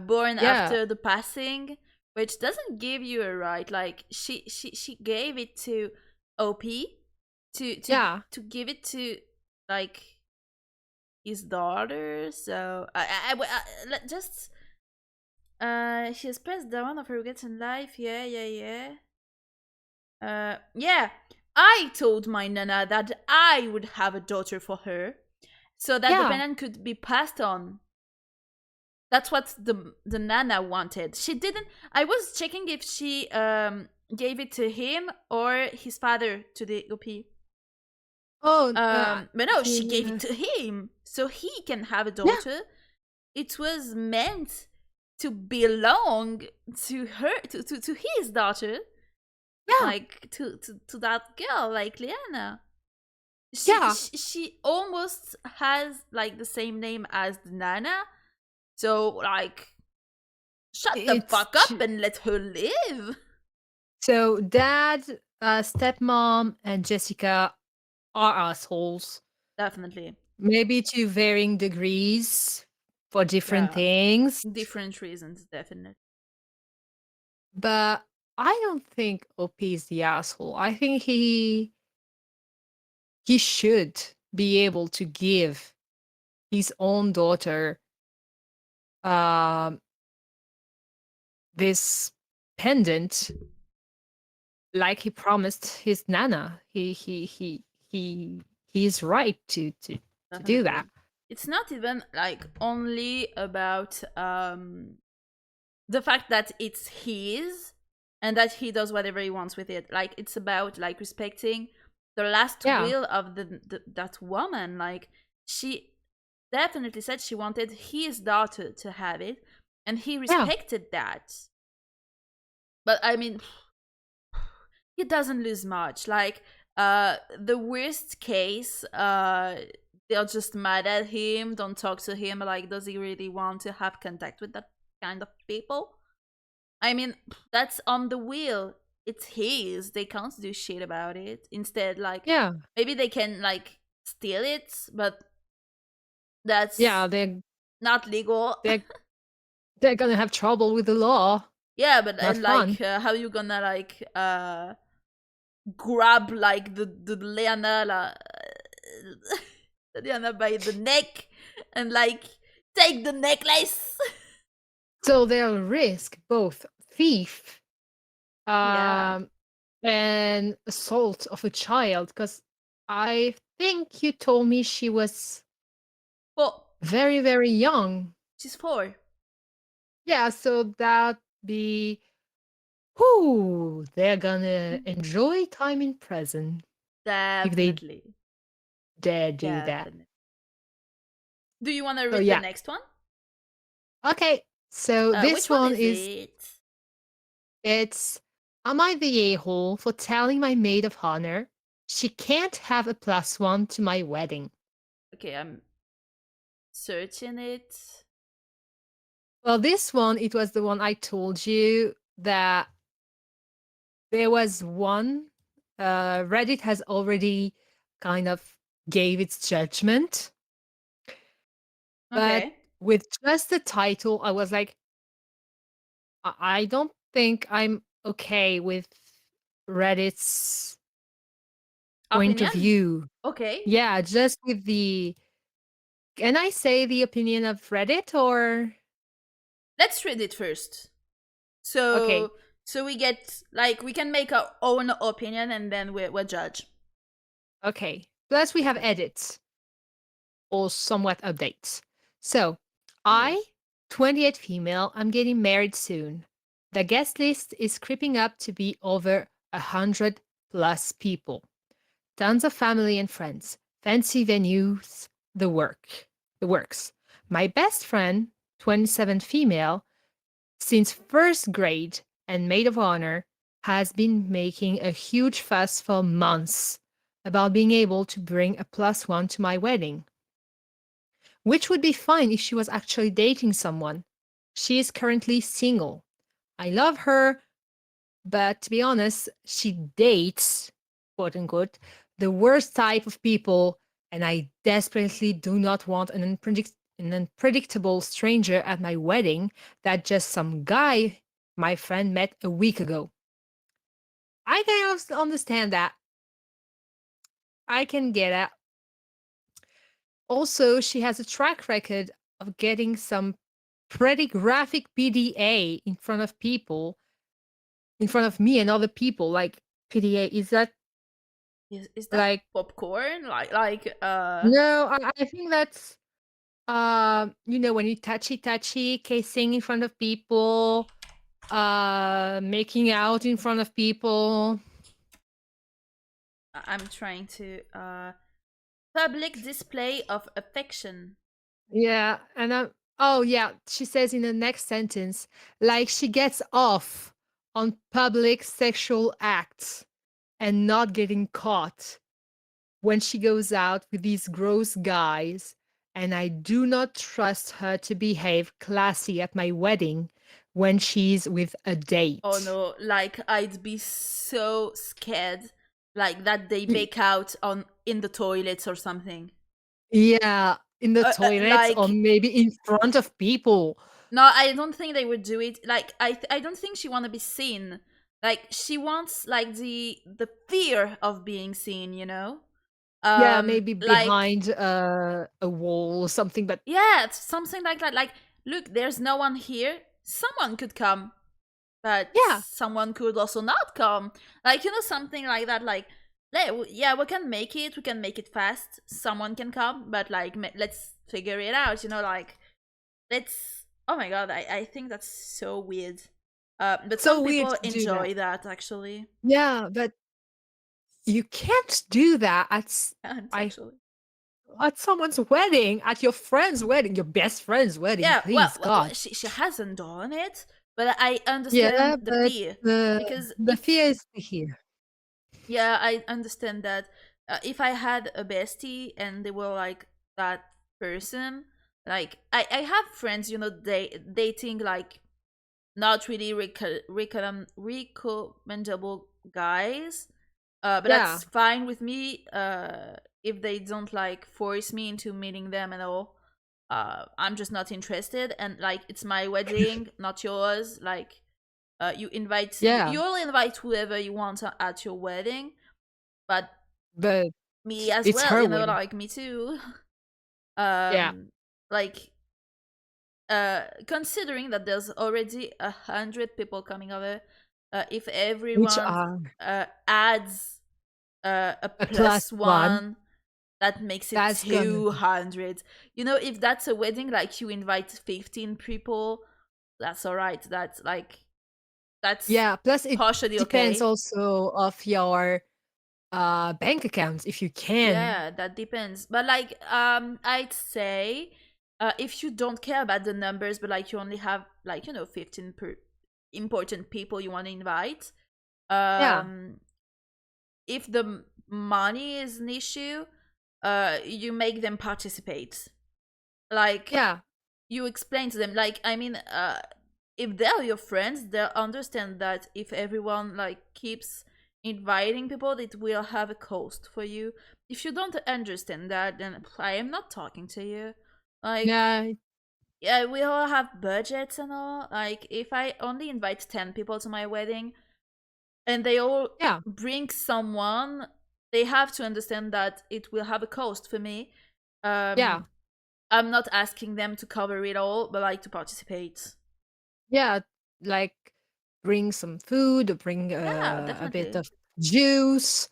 born Yeah, after the passing, which doesn't give you a right. Like, she gave it to OP to to yeah. to give it to, like, his daughter. So just she has pressed down one of her regrets in life. Yeah, yeah, yeah. Yeah. I told my Nana that I would have a daughter for her, so that the Yeah, pendant could be passed on. That's what the Nana wanted. She didn't. I was checking if she gave it to him or his father to the OP. oh, But no, she gave it he, to him so he can have a yeah, daughter. It was meant to belong to her, to his daughter, yeah, like to that girl, like Liana. yeah. She almost has like the same name as the Nana, so like, shut the It's fuck up and let her live. so dad, stepmom, and Jessica are assholes. Definitely. Maybe to varying degrees for different Yeah, things, different reasons, definitely. but I don't think OP is the asshole. I think he should be able to give his own daughter um this pendant like he promised his nana. He's right to do that. Definitely. It's not even like only about the fact that it's his and that he does whatever he wants with it. Like, it's about like respecting the last Yeah, will of that woman. Like, she definitely said she wanted his daughter to have it, and he yeah, respected that. But I mean, he doesn't lose much. Like, The worst case, they're just mad at him, don't talk to him. Like, does he really want to have contact with that kind of people? I mean, that's on the wheel. It's his. They can't do shit about it. Instead, like, Yeah. maybe they can like steal it, but Yeah, that's not legal. they're they're gonna have trouble with the law. Yeah, but Not fun. like, how you gonna like grab like the Leona Diana by the neck and like take the necklace. So they'll risk both thief Yeah. um and assault of a child, because I think you told me she was Well, very, very young. she's 4. Yeah, so that be whoo, they're gonna enjoy time in prison if they Definitely. dare do that. Definitely. Do you want to So read the yeah. next one? Okay. So Which this one one is is it? it's am I the a-hole for telling my maid of honor she can't have a +1 to my wedding? Okay, I'm searching it. Well, this one, it was the one I told you that there was one. Reddit has already kind of gave its judgment, but Okay. with just the title, I was like, I don't think I'm okay with Reddit's point of Opinion? view. Okay. Yeah, just with the. Can I say the opinion of Reddit or? Let's read it first. Okay, So we get like we can make our own opinion and then we'll judge. okay. Plus, we have edits or somewhat updates. So, I, Yes. 28 female, I'm getting married soon. The guest list is creeping up to be over 100 plus people. Tons of family and friends, fancy venues, the works. My best friend, 27 female, since first grade and maid of honor, has been making a huge fuss for months about being able to bring a +1 to my wedding, which would be fine if she was actually dating someone. She is currently single. I love her, but to be honest, she dates, quote unquote, the worst type of people, and I desperately do not want an unpredictable stranger at my wedding that just some guy my friend met a week ago. I can understand that. I can get it. Also, she has a track record of getting some pretty graphic PDA in front of people, in front of me and other people. Like, PDA, is that Is that like, popcorn? no, I think that's, when you touchy, kissing in front of people, making out in front of people. I'm trying to public display of affection. Yeah, and oh yeah, she says in the next sentence, like she gets off on public sexual acts and not getting caught when she goes out with these gross guys, and I do not trust her to behave classy at my wedding when she's with a Oh date. no, like I'd be so scared like that they Y- make out on in the toilets or something. Yeah, in the toilets or Like maybe in front of people. no, I don't think they would do it. Like I don't think she want to be seen. Like she wants like the fear of being seen, you know? Yeah, maybe Like behind a wall or something, but yeah, it's something like that. Like look, there's no one here. Someone could come, but yeah. someone could also not come. Like, you know, something like that. Like, yeah, we can make it. We can make it fast. Someone can come, but like, let's figure it out. You know, like, let's. Oh my god, I think that's so weird. But So some weird people to do that. enjoy that actually. Yeah, but you can't do that And I actually, at someone's wedding, at your friend's wedding, your best friend's wedding, yeah. Well, please God. she hasn't done it, but I Yeah, understand the but fear the because the it's fear is here. Yeah, I understand that. If I had a bestie and they were like that person, like I have friends, dating like not really recommendable guys. But Yeah, that's fine with me. If they don't like force me into meeting them at all. I'm just not interested, and like it's my wedding, not yours. Like, yeah, you'll invite whoever you want at your wedding, but but me as it's well, her wedding. like me too. Yeah, um like considering that there's already 100 people coming over, if which everyone are adds a a plus plus one. one, that makes it That's gonna be 200. If that's a wedding, like you invite 15 people, that's all right. That's yeah. Plus, it partially depends okay. also of your bank accounts if you can. Yeah, that depends. But like, I'd say, if you don't care about the numbers, but like you only have like 15 important people you want to invite, Yeah, um, if the money is an issue, you make them participate. Like, yeah, you explain to them, like, I mean, if they're your friends, they'll understand that if everyone like keeps inviting people, it will have a cost for you. If you don't understand that, then I am not talking to you. Like, yeah, yeah, we all have budgets and all. Like, if I only invite 10 people to my wedding and they all yeah, bring someone, they have to understand that it will have a cost for me. yeah, um I'm not asking them to cover it all, but like to participate. yeah. Like bring some food, or bring Yeah, a bit definitely. of juice,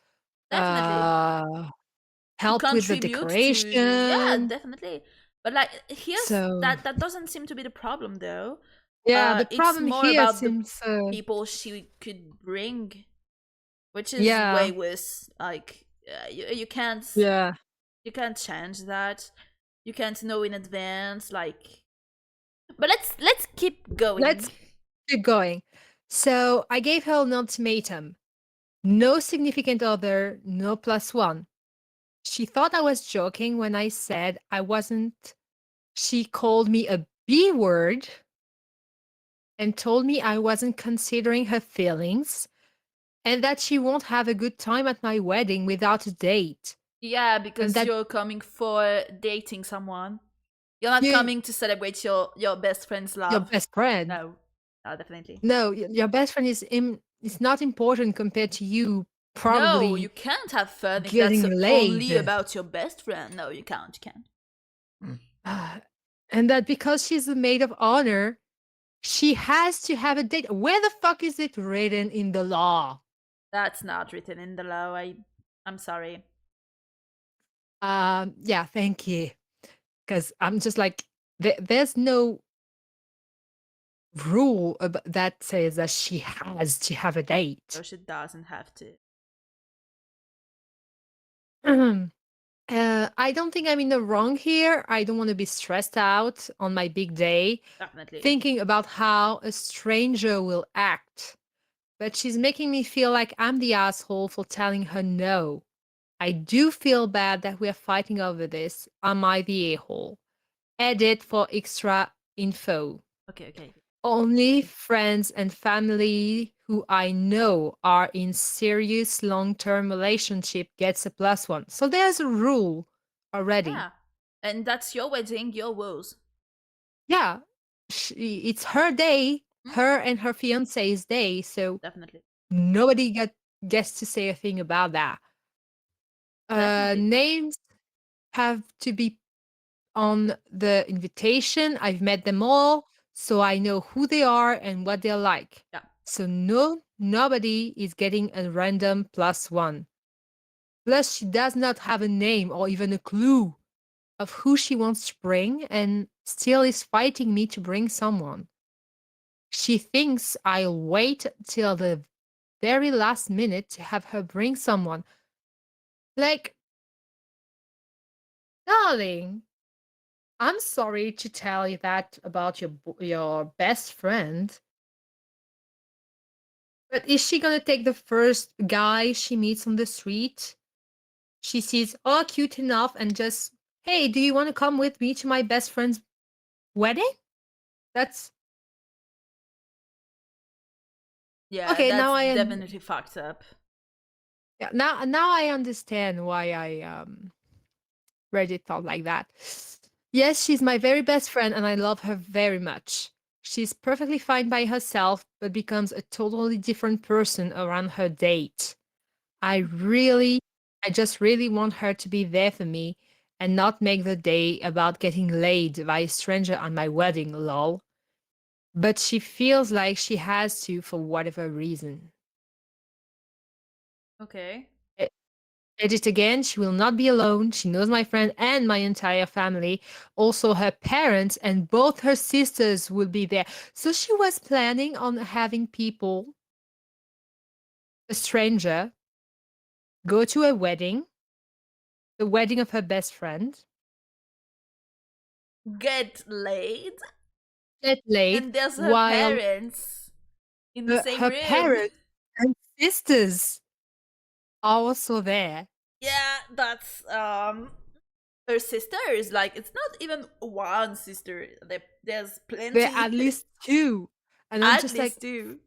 Definitely. uh, To help with the contribute to, yeah, decoration. definitely. But like, here's So that doesn't seem to be the problem though. yeah, the It's problem more here about the seems people she could bring, which is way yeah, worse. Like, yeah. you can't change that. You can't know in advance. Like, but let's keep Let's going. keep going. So I gave her an ultimatum. No significant other, no plus one. She thought I was joking when I said I wasn't. She called me a B word and told me I wasn't considering her feelings and that she won't have a good time at my wedding without a date. Yeah, And because that you're coming for dating someone. You're not you, coming to celebrate your best friend's your love. best friend, No, no, definitely. no, your best friend is not important compared to you No, you probably can't have fun if that's getting laid. only about your best friend. No, you can't. You can't. Ah, and that because she's the maid of honor, she has to have a date. Where the fuck is it written in the law? That's not written in the law. I'm sorry. Yeah, thank you. Because I'm just like, there's no rule that says that she has to have a So date. she doesn't have to. I don't think I'm in the wrong here. I don't want to be stressed out on my big day, Definitely. thinking about how a stranger will act. But she's making me feel like I'm the asshole for telling her no. I do feel bad that we're fighting over this. Am I the a-hole? Edit for extra info. Okay, okay. Only friends and family who I know are in serious long-term relationship gets a plus one. So there's a rule already. Yeah. And that's your wedding, your woes. Yeah, it's her day, Hmm? her and her fiance's day. So Definitely. nobody gets to say a thing about that. Definitely. Names have to be on the invitation. I've met them all, so I know who they are and what they're like. Yeah. So nobody is getting a random plus one. Plus, she does not have a name or even a clue of who she wants to bring and still is fighting me to bring someone. She thinks I'll wait till the very last minute to have her bring someone. Like, darling, I'm sorry to tell you that about your best friend, But is she gonna take the first guy she meets on the street? She sees, oh, cute enough, and just, hey, do you want to come with me to my best friend's wedding? That's Yeah, okay. that's definitely fucked up. Yeah, now I understand why I read it thought like that. Yes, she's my very best friend, and I love her very much. She's perfectly fine by herself, but becomes a totally different person around her date. I really, I just really want her to be there for me and not make the day about getting laid by a stranger on my wedding, lol. But she feels like she has to for whatever reason. Okay. E- Edit again, she will not be alone. She knows my friend and my entire family. Also, her parents and both her sisters will be there. So she was planning on having people, a stranger, go to a wedding, the wedding of her best friend, Get laid, get laid, and there's her while parents in the same her room. parents and sisters are also there. Yeah, that's her sisters. Like, it's not even one sister. There's There are plenty. at least two. And I'm At just like, least two.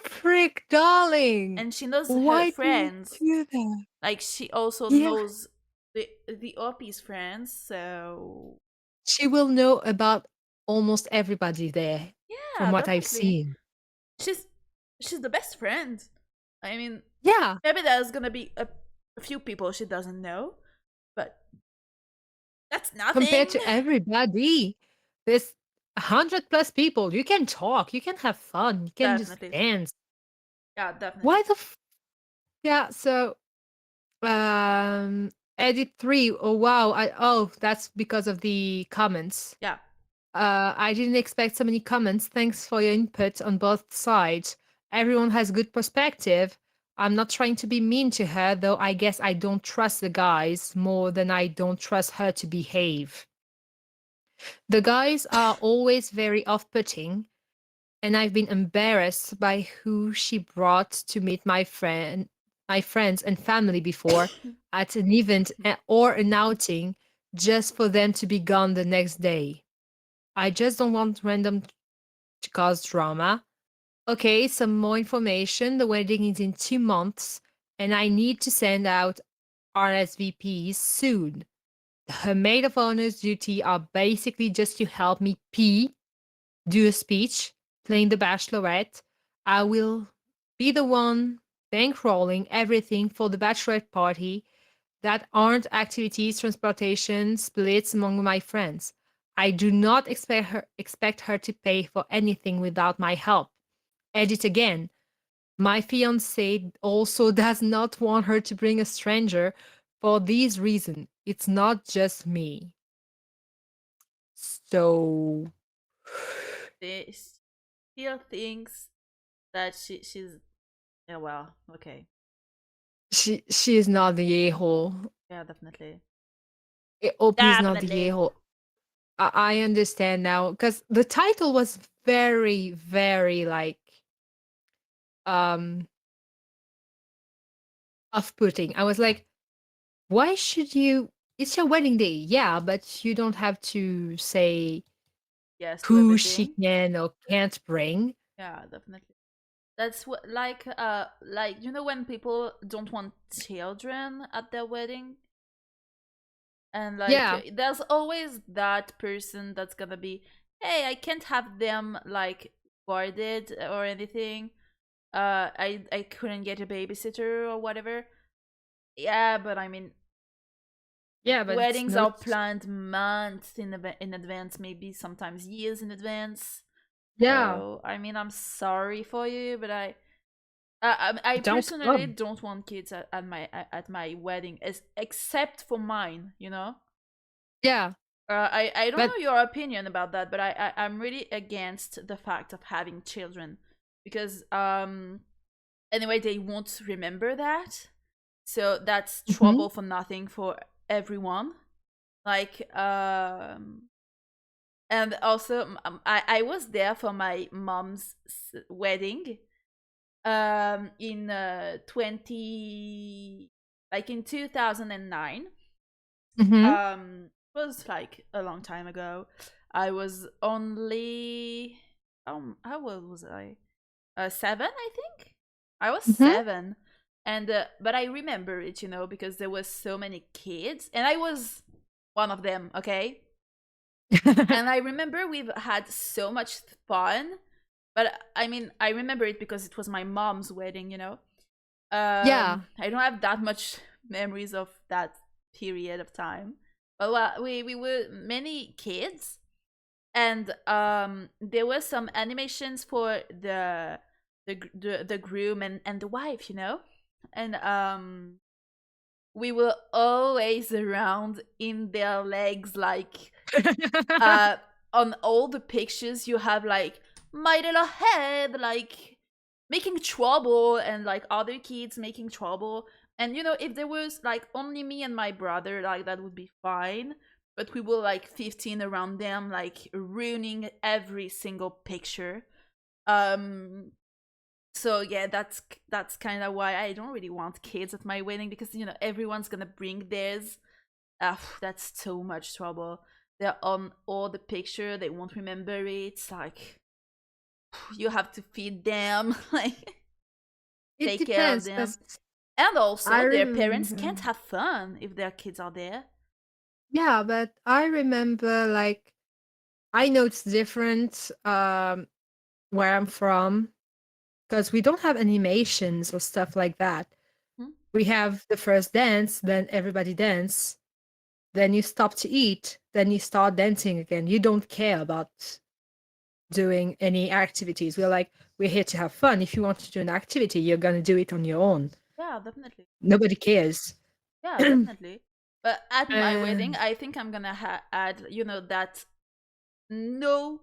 frick, darling. And she knows her Why do you friends. do that? Like, she also Yeah. knows the OP's friends. So She will know about almost everybody there from yeah, what I've definitely. seen. She's she's the best friend. I mean, Yeah, maybe there's gonna be a few people she doesn't know, but that's compared nothing. to everybody. There's 100 plus people. You can talk, you can have fun, you can just Definitely. dance. Yeah, Why definitely. the yeah, so edit 3. Oh wow, that's because of the comments. Yeah. I didn't expect so many comments. Thanks for your input on both sides. Everyone has good perspective. I'm not trying to be mean to her, though I guess I don't trust the guys more than I don't trust her to behave. The guys are always very off putting, and I've been embarrassed by who she brought to meet my friends and family before at an event or an outing just for them to be gone the next day. I just don't want random to cause drama. Okay, some more information. The wedding is in 2 months, and I need to send out RSVPs soon. Her maid of honor's duty are basically just to help me do a speech, playing the bachelorette. I will be the one bankrolling everything for the bachelorette party that aren't activities, transportation, splits among my friends. I do not expect her to pay for anything without my help. Edit again. My fiance also does not want her to bring a stranger for these reasons. It's not just me. So They still thinks that she's yeah, well, okay. she is not the a-hole. Yeah, definitely. OP is not the Definitely. a-hole. I understand now because the title was very, very like um off-putting. I was like, why should you? It's your wedding day, yeah, but you don't have to say Yes to who she everything. can or can't bring. Yeah, definitely. That's what, like, you know, when people don't want children at their wedding, and like Yeah, there's always that person that's gonna be, hey, I can't have them like guarded or anything. I couldn't get a babysitter or whatever. Yeah, but I mean, yeah, but it's weddings not. are planned months in advance, maybe sometimes years in advance. Yeah, So I mean, I'm sorry for you, but I don't personally come. don't want kids at my wedding, except for mine. You know, Yeah, I don't but know your opinion about that, but I'm really against the fact of having children because anyway they won't remember that, so that's mhm. trouble for nothing for everyone. Like and also I was there for my mom's wedding, in 20, like in 2009. Mhm. It was like a long time ago. I was only, how old was I? 7, I think. I was Mhm. 7, and but I remember it, because there was so many kids, and I was one of them. Okay, and I remember we've had so much fun. But I mean, I remember it because it was my mom's wedding. Yeah. I don't have that much memories of that period of time. But well, we were many kids, and there were some animations for the groom and the wife. And we were always around in their legs, like uh on all the pictures you have like my little head like making trouble, and like other kids making trouble. And if there was like only me and my brother, like that would be fine. But we were like 15 around them, like ruining every single picture. um so yeah, that's kind of why I don't really want kids at my wedding, because everyone's gonna bring theirs. That's so much trouble. They're on all the picture, they won't remember it. It's like you have to feed them, like It take care of depends, them. because And I also their parents can't remember. have fun if their kids are there. Yeah, but I remember, like, I know it's different, where I'm from, because we don't have animations or stuff like that. Hmm? We have the first dance, then everybody dance, then you stop to eat, then you start dancing again. You don't care about doing any activities. We're here to have fun. If you want to do an activity, you're gonna do it on your own. Yeah, definitely. Nobody cares. Yeah, definitely. But at my wedding, And I think I'm gonna add, that no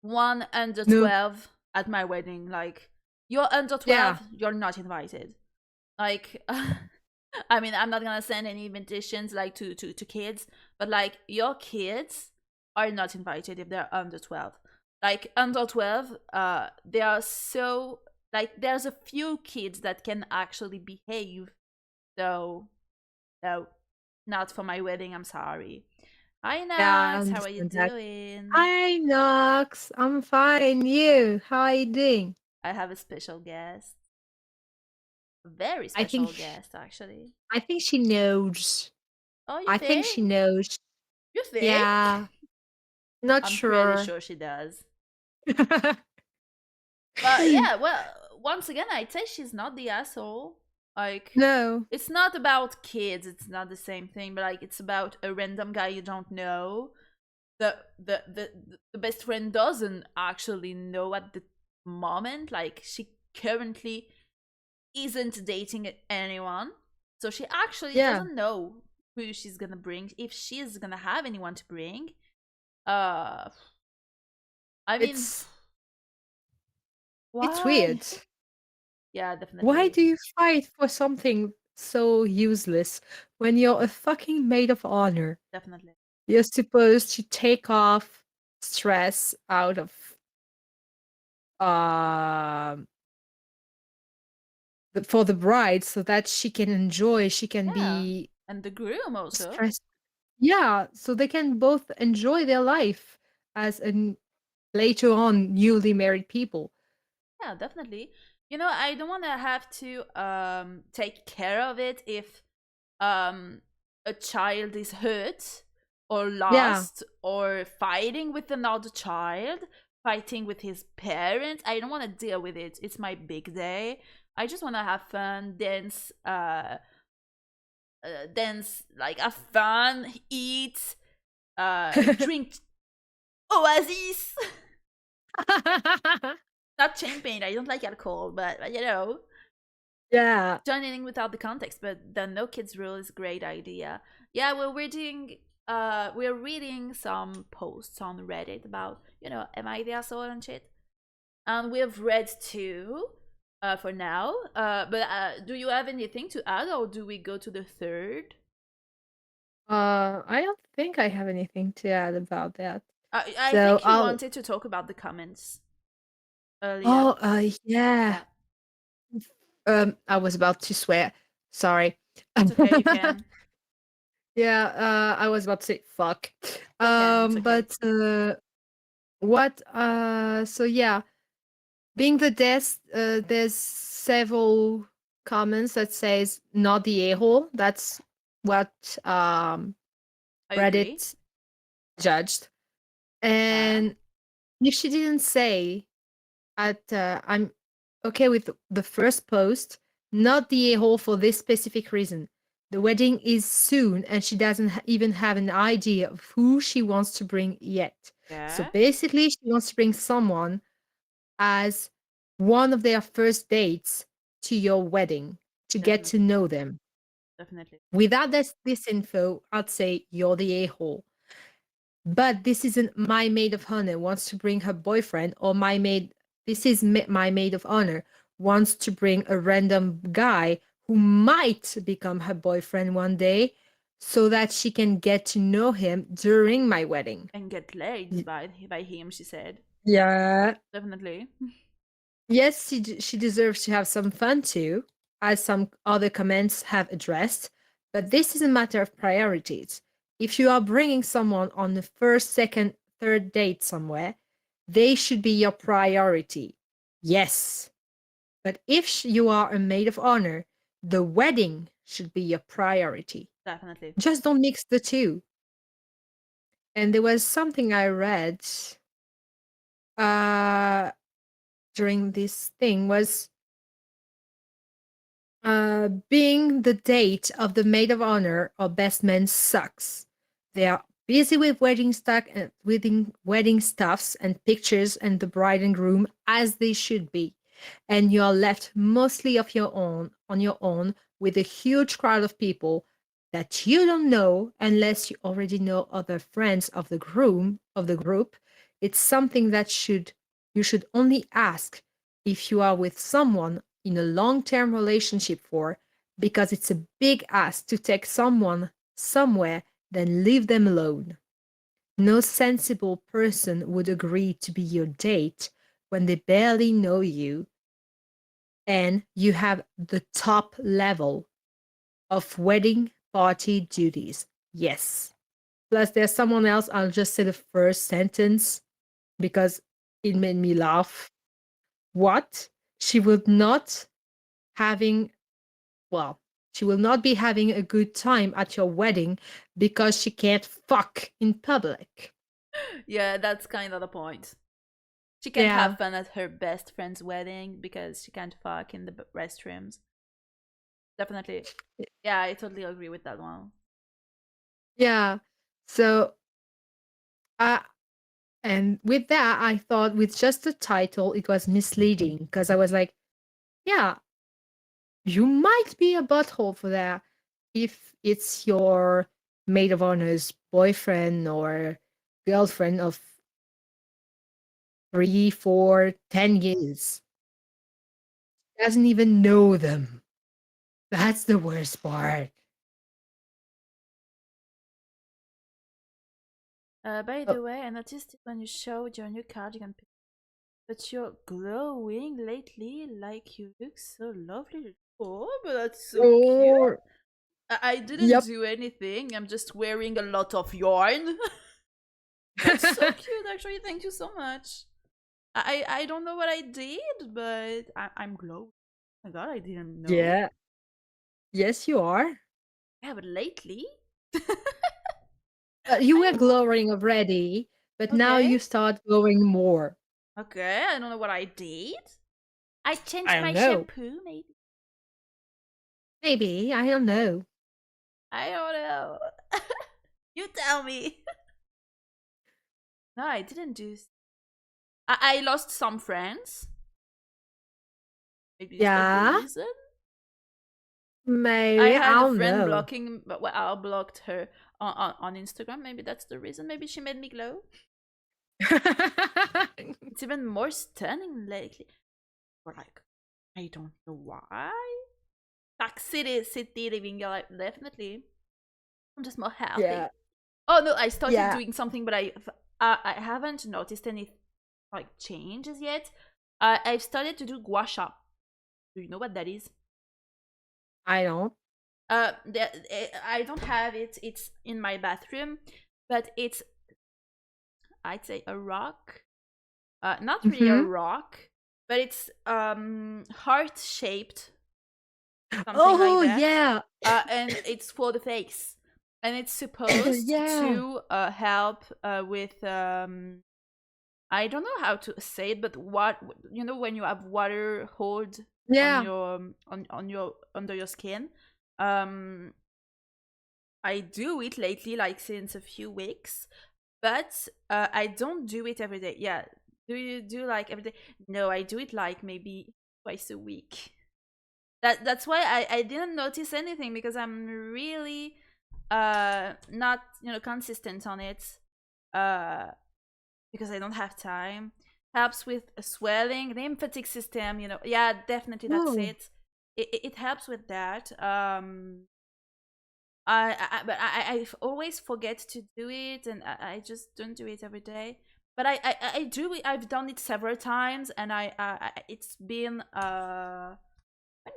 one under no, 12 at my wedding. Like, you're under yeah, 12, you're not invited. Like, I mean, I'm not gonna send any invitations like to kids, but like your kids are not invited if they're under 12. Like under 12, they are so, like, there's a few kids that can actually behave. So no, not for my wedding. I'm sorry. Hi yeah, I Nax, how are you understand that. doing? Hi, Nox. I'm fine. You? How are you doing? I have a special guest, a very I think special guest actually. I think she knows. Oh, you I think she think? knows. You think? Yeah, not I'm pretty sure. sure she does. But yeah, well, once again, I'd say she's not the asshole. Like, No. it's not about kids. It's not the same thing. But like, it's about a random guy you don't know. The best friend doesn't actually know at the moment. Like, she currently isn't dating anyone, so she actually Yeah, doesn't know who she's gonna bring, if she's gonna have anyone to bring. Uh, I mean, it's it's why? weird. Yeah, Why definitely, do you fight for something so useless when you're a fucking maid of honor? definitely. You're supposed to take off stress out of um for the bride so that she can enjoy, she can Yeah, be and the groom also. stress. Yeah, so they can both enjoy their life as an later on newly married people. Yeah, definitely. I don't want to have to take care of it if um a child is hurt or Yeah, lost or fighting with another child, fighting with his parents. I don't want to deal with it. It's my big day. I just want to have fun, dance, like have fun, eat, drink Oasis. Not champagne. I don't like alcohol, but yeah. joining without the context. But the no kids rule is a great idea. Yeah, we're reading some posts on Reddit about, am I the asshole and shit? And we've read two for now. But do you have anything to add, or do we go to the third? I don't think I have anything to add about that. I So think you I'll wanted to talk about the comments earlier. Oh, yeah. Yeah. I was about to swear. Sorry. It's okay, you can. Yeah, I was about to say fuck. You can, it's okay. But what so yeah, being the desk, there's several comments that says not the a-hole. That's what I agree. Reddit judged. Yeah, And if she didn't say I'm okay with the first post, not the a-hole for this specific reason. The wedding is soon and she doesn't even have an idea of who she wants to bring yet. So yeah, basically, she wants to bring someone as one of their first dates to your wedding to get to definitely, know them. definitely. Without this info, I'd say you're the a-hole. But this isn't my maid of honor wants to bring her boyfriend, or this is my maid of honor wants to bring a random guy who might become her boyfriend one day so that she can get to know him during my wedding. And get laid by him, she said. Yeah. Definitely. Yes, she deserves to have some fun too, as some other comments have addressed, but this is a matter of priorities. If you are bringing someone on the first, second, third date somewhere, they should be your priority. Yes, but if you are a maid of honor, the wedding should be your priority. Definitely. Just don't mix the two. And there was something I read uh, during this thing was being the date of the maid of honor or best man sucks. They are busy with wedding stuffs and pictures and the bride and groom as they should be, and you are left mostly of your own on your own with a huge crowd of people that you don't know unless you already know other friends of the group. It's something that should you should only ask if you are with someone in a long-term relationship for, because it's a big ask to take someone somewhere then leave them alone. No sensible person would agree to be your date when they barely know you and you have the top level of wedding party duties. Yes. Plus, there's someone else. I'll just say the first sentence because it made me laugh. What? She would not having well, she will not be having a good time at your wedding because she can't fuck in public. Yeah, that's kind of the point. She can't have Yeah. fun at her best friend's wedding because she can't fuck in the restrooms. Definitely. Yeah, I totally agree with that one. Yeah. So, uh, and with that, I thought with just the title, it was misleading because I was like, yeah, you might be a butthole for that if it's your maid of honor's boyfriend or girlfriend of 3, 4, 10 years. Doesn't even know them. That's the worst part. By Oh, the way, I noticed it when you showed your new cardigan pic, but you're glowing lately, like you look so lovely. Oh, but that's so cute. oh, I didn't yep, do anything. I'm just wearing a lot of yarn. That's so cute, actually. Thank you so much. I don't know what I did, but I'm glowing. Oh my god, I didn't know. yeah, yes, you are. Yeah, but lately, You I were don't glowing already, but know. now Okay, you start glowing more. okay. I don't know what I did. I I changed don't my know. shampoo, maybe. Maybe I don't know. I don't know. You tell me. No, I didn't do. I lost some friends. Maybe is that the Yeah, reason? I maybe I had a don't friend know. blocking, but well, I blocked her on Instagram. Maybe that's the reason. Maybe she made me glow. It's even more stunning lately. Or like, I don't know why. City living your life. Definitely. I'm just more healthy. Yeah, Oh no, I started yeah. doing something, but I haven't noticed any like changes yet. I've started to do gua sha. Do you know what that is? I don't. I don't have it. It's in my bathroom, but it's, I'd say, a rock. Not really a Mhm. rock, but it's heart shaped, something like Oh, that. yeah. And it's for the face, and it's supposed Yeah. to help with I don't know how to say it, but what, when you have water hold on Yeah. your on your under your skin. Um, I do it lately, like since a few weeks, but I don't do it every day. Yeah, do you do like every day? No, I do it like maybe twice a week. That's why I didn't notice anything, because I'm really not consistent on it. Uh, because I don't have time. Helps with swelling, the lymphatic system. Yeah, definitely that's Oh, it. It helps with that. But I always forget to do it, and I just don't do it every day. But I do it. I've done it several times, and it's been when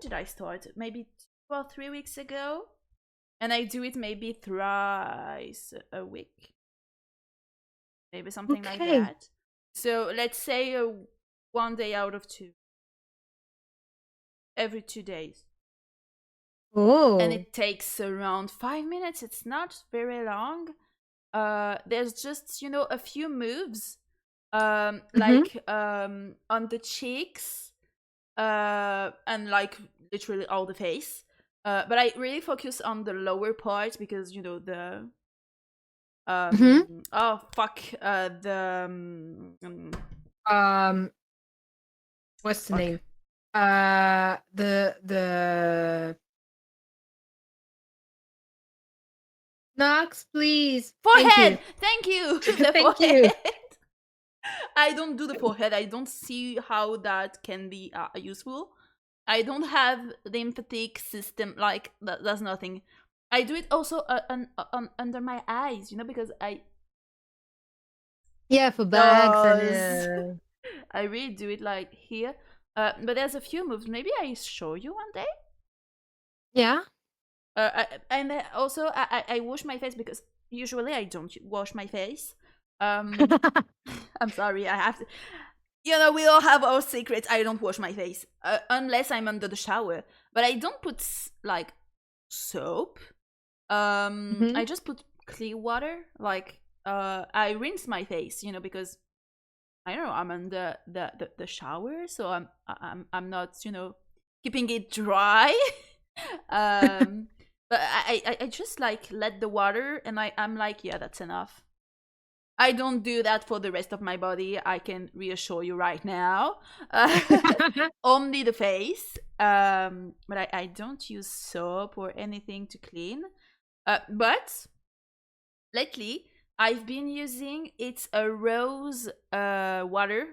did I start? Maybe 2 or 3 weeks ago, and I do it maybe thrice a week, maybe something like okay. that. So let's say 1 day out of two, every 2 days. And Oh. it takes around 5 minutes. It's not very long. There's just a few moves, Mhm. like on the cheeks, and like literally all the face. But I really focus on the lower part, because the Mhm. oh fuck, the Um, what's the fuck, name? The Knox, please. Thank forehead. you. Thank you. The Thank you. forehead. I don't do the forehead. I don't see how that can be useful. I don't have the lymphatic system, like that. That's nothing. I do it also under my eyes, because I Yeah, for bags and does. I really do it like here. But there's a few moves. Maybe I show you one day. yeah. And also I wash my face, because usually I don't wash my face. I'm sorry. I have to. We all have our secrets. I don't wash my face unless I'm under the shower. But I don't put like soap. Mhm. I just put clear water. Like I rinse my face. Because I don't know. I'm under the shower, so I'm not keeping it dry. um, but I just like let the water, and I'm like, yeah, that's enough. I don't do that for the rest of my body. I can reassure you right now. Only the face. But I don't use soap or anything to clean. But lately, I've been using, it's a rose water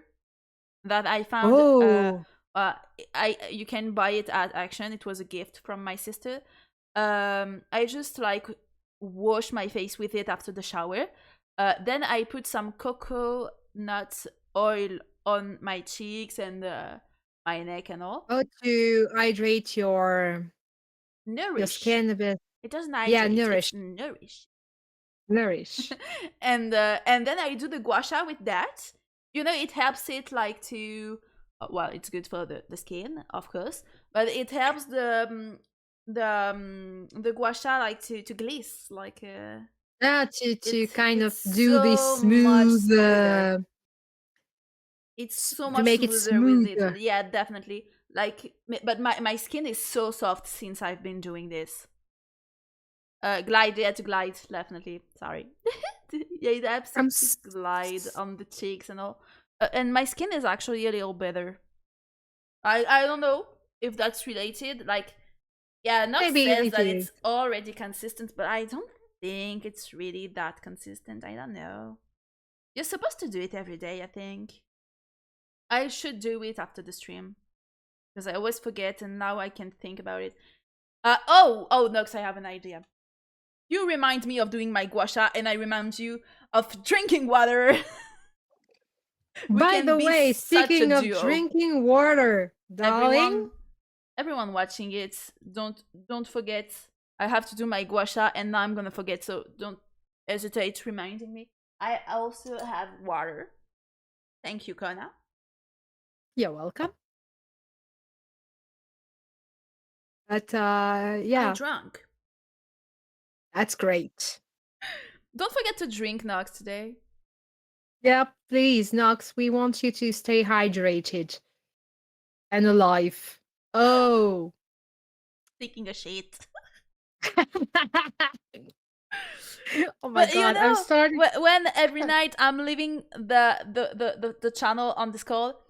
that I found. Oh. Uh, you can buy it at Action. It was a gift from my sister. I just like wash my face with it after the shower. Then I put some cocoa nut oil on my cheeks and my neck and all. Oh, to hydrate your Nourish. skin a bit. It doesn't Yeah, hydrate. It's nourish. nourish. Nourish. And then I do the gua sha with that. It helps it like to. Well, it's good for the skin, of course, but it helps the gua sha like to gliss, like Yeah, to kind it's of do this so much smooth, smoother. It's so to much make it smoother with it. smoother. Yeah, definitely. Like, but my skin is so soft since I've been doing this. Glide, yeah, to glide, definitely. Sorry. Yeah, it helps I'm to glide on the cheeks and all. And my skin is actually a little better. I don't know if that's related. Like, yeah, not maybe says it that is. it's already consistent, but I don't think it's really that consistent. I don't know. You're supposed to do it every day, I think. I should do it after the stream, because I always forget, and now I can think about it. Oh, Nox, I have an idea. You remind me of doing my gua sha, and I remind you of drinking water. We By can the be way, such a speaking of duo. drinking water, darling, Everyone, everyone watching it, don't forget. I have to do my gua sha, and now I'm gonna forget. So don't hesitate reminding me. I also have water. Thank you, Kona. You're welcome. But I yeah, drank. that's great. Don't forget to drink Nox today. Yeah, please, Nox, we want you to stay hydrated and alive. Oh. Taking a shit. Oh my But you god, I'm know, starting. when every night I'm leaving the channel on this call,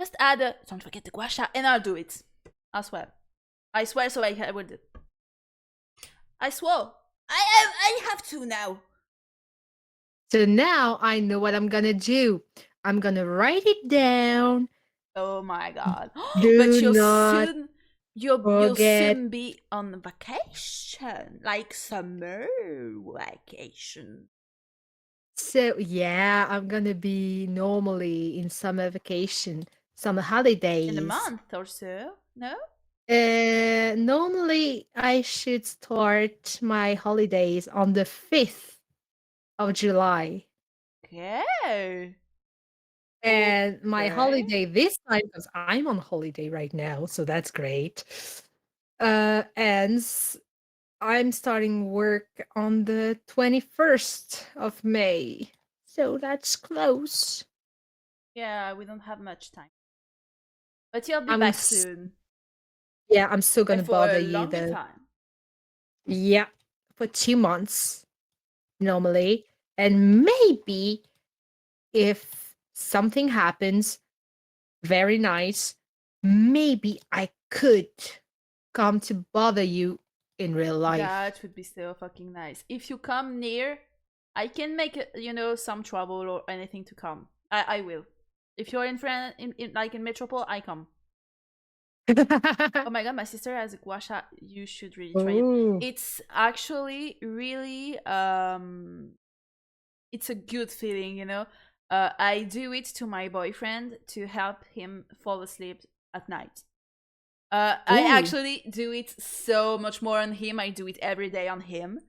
just add a don't forget the gua sha, and I'll do it. I swear. I swear, so I will do. I swore. I have to now. So now I know what I'm gonna do. I'm gonna write it down. Oh my god. But Do not you'll forget. soon be on vacation. Like summer vacation. So yeah, I'm gonna be normally in summer vacation, summer In a holidays. month or so. No? Normally I should start my holidays on the 5th of July. Okay. And my Okay. holiday this time, because I'm on holiday right now, so that's great. Ends I'm starting work on the 21st of May. So that's close. Yeah, we don't have much time. But you'll be I'm back s- soon. yeah, I'm still And gonna for bother a you longer though. time. Yeah, for 2 months normally. And maybe if something happens very nice, maybe I could come to bother you in real life. That would be so fucking nice. If you come near, I can make some trouble or anything to come. I will. If you're in France, in like in Metropole, I come. Oh my god, my sister has a gua sha. You should really try it. Oh. It's actually really it's a good feeling, I do it to my boyfriend to help him fall asleep at night. I Ooh. actually do it so much more on him. I do it every day on him.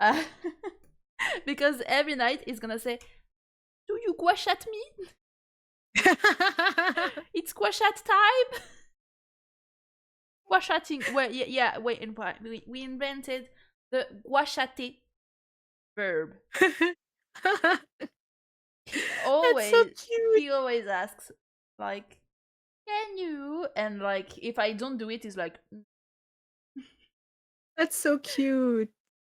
Uh, because every night he's gonna say, "Do you gua at me? It's gua at time." Gua-shatting. Well, yeah. Wait, we invented the gua-shate verb. He That's so always cute. he always asks like, "Can you?" And like, if I don't do it, he's like, That's so cute.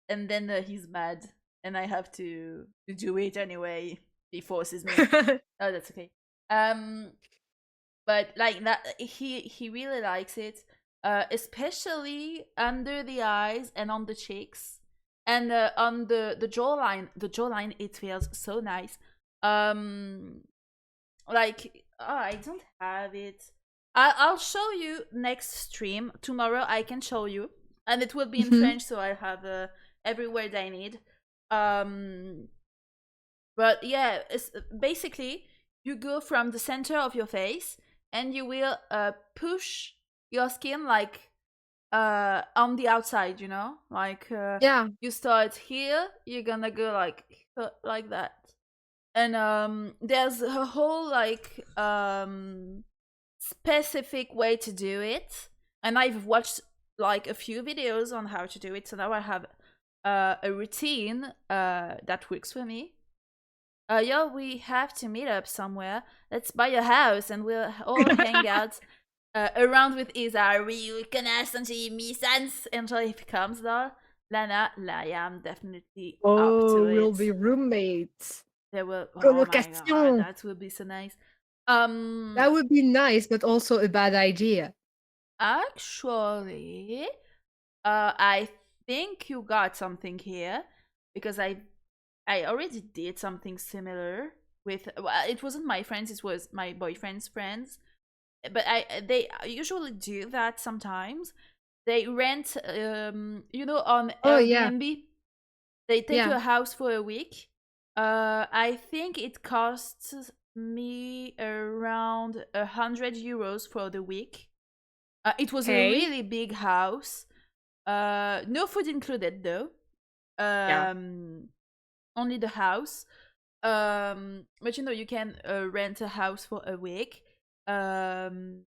and then he's mad, and I have to do it anyway. He forces me. Oh, that's okay. Um, but like that, he really likes it, especially under the eyes and on the cheeks, and on the jawline. The jawline, it feels so nice. Um, like I don't have it. I'll show you next stream tomorrow. I can show you, and it will be in Mhm. French, so I have every word I need. Um, but yeah, it's basically you go from the center of your face, and you will push your skin like on the outside. Like Yeah. you start here, you're gonna go like that, and there's a whole like specific way to do it, and I've watched like a few videos on how to do it, so now I have a routine that works for me. Yeah, we have to meet up somewhere. Let's buy a house and we'll all hang out around with Isa. We can sentir mi sans until he comes though. Lana, I am definitely up to Oh, we'll it. be roommates. There will. Oh my god, Colocation. that would be so nice. That would be nice, but also a bad idea. Actually, I think you got something here because I already did something similar with. Well, it wasn't my friends; it was my boyfriend's friends. But they usually do that sometimes. They rent, on Oh yeah. Airbnb. They take you Yeah. a house for a week. I think it costs me around €100 for the week. It was a Okay. really big house. No food included though. Yeah. Only the house. But you can rent a house for a week. Um,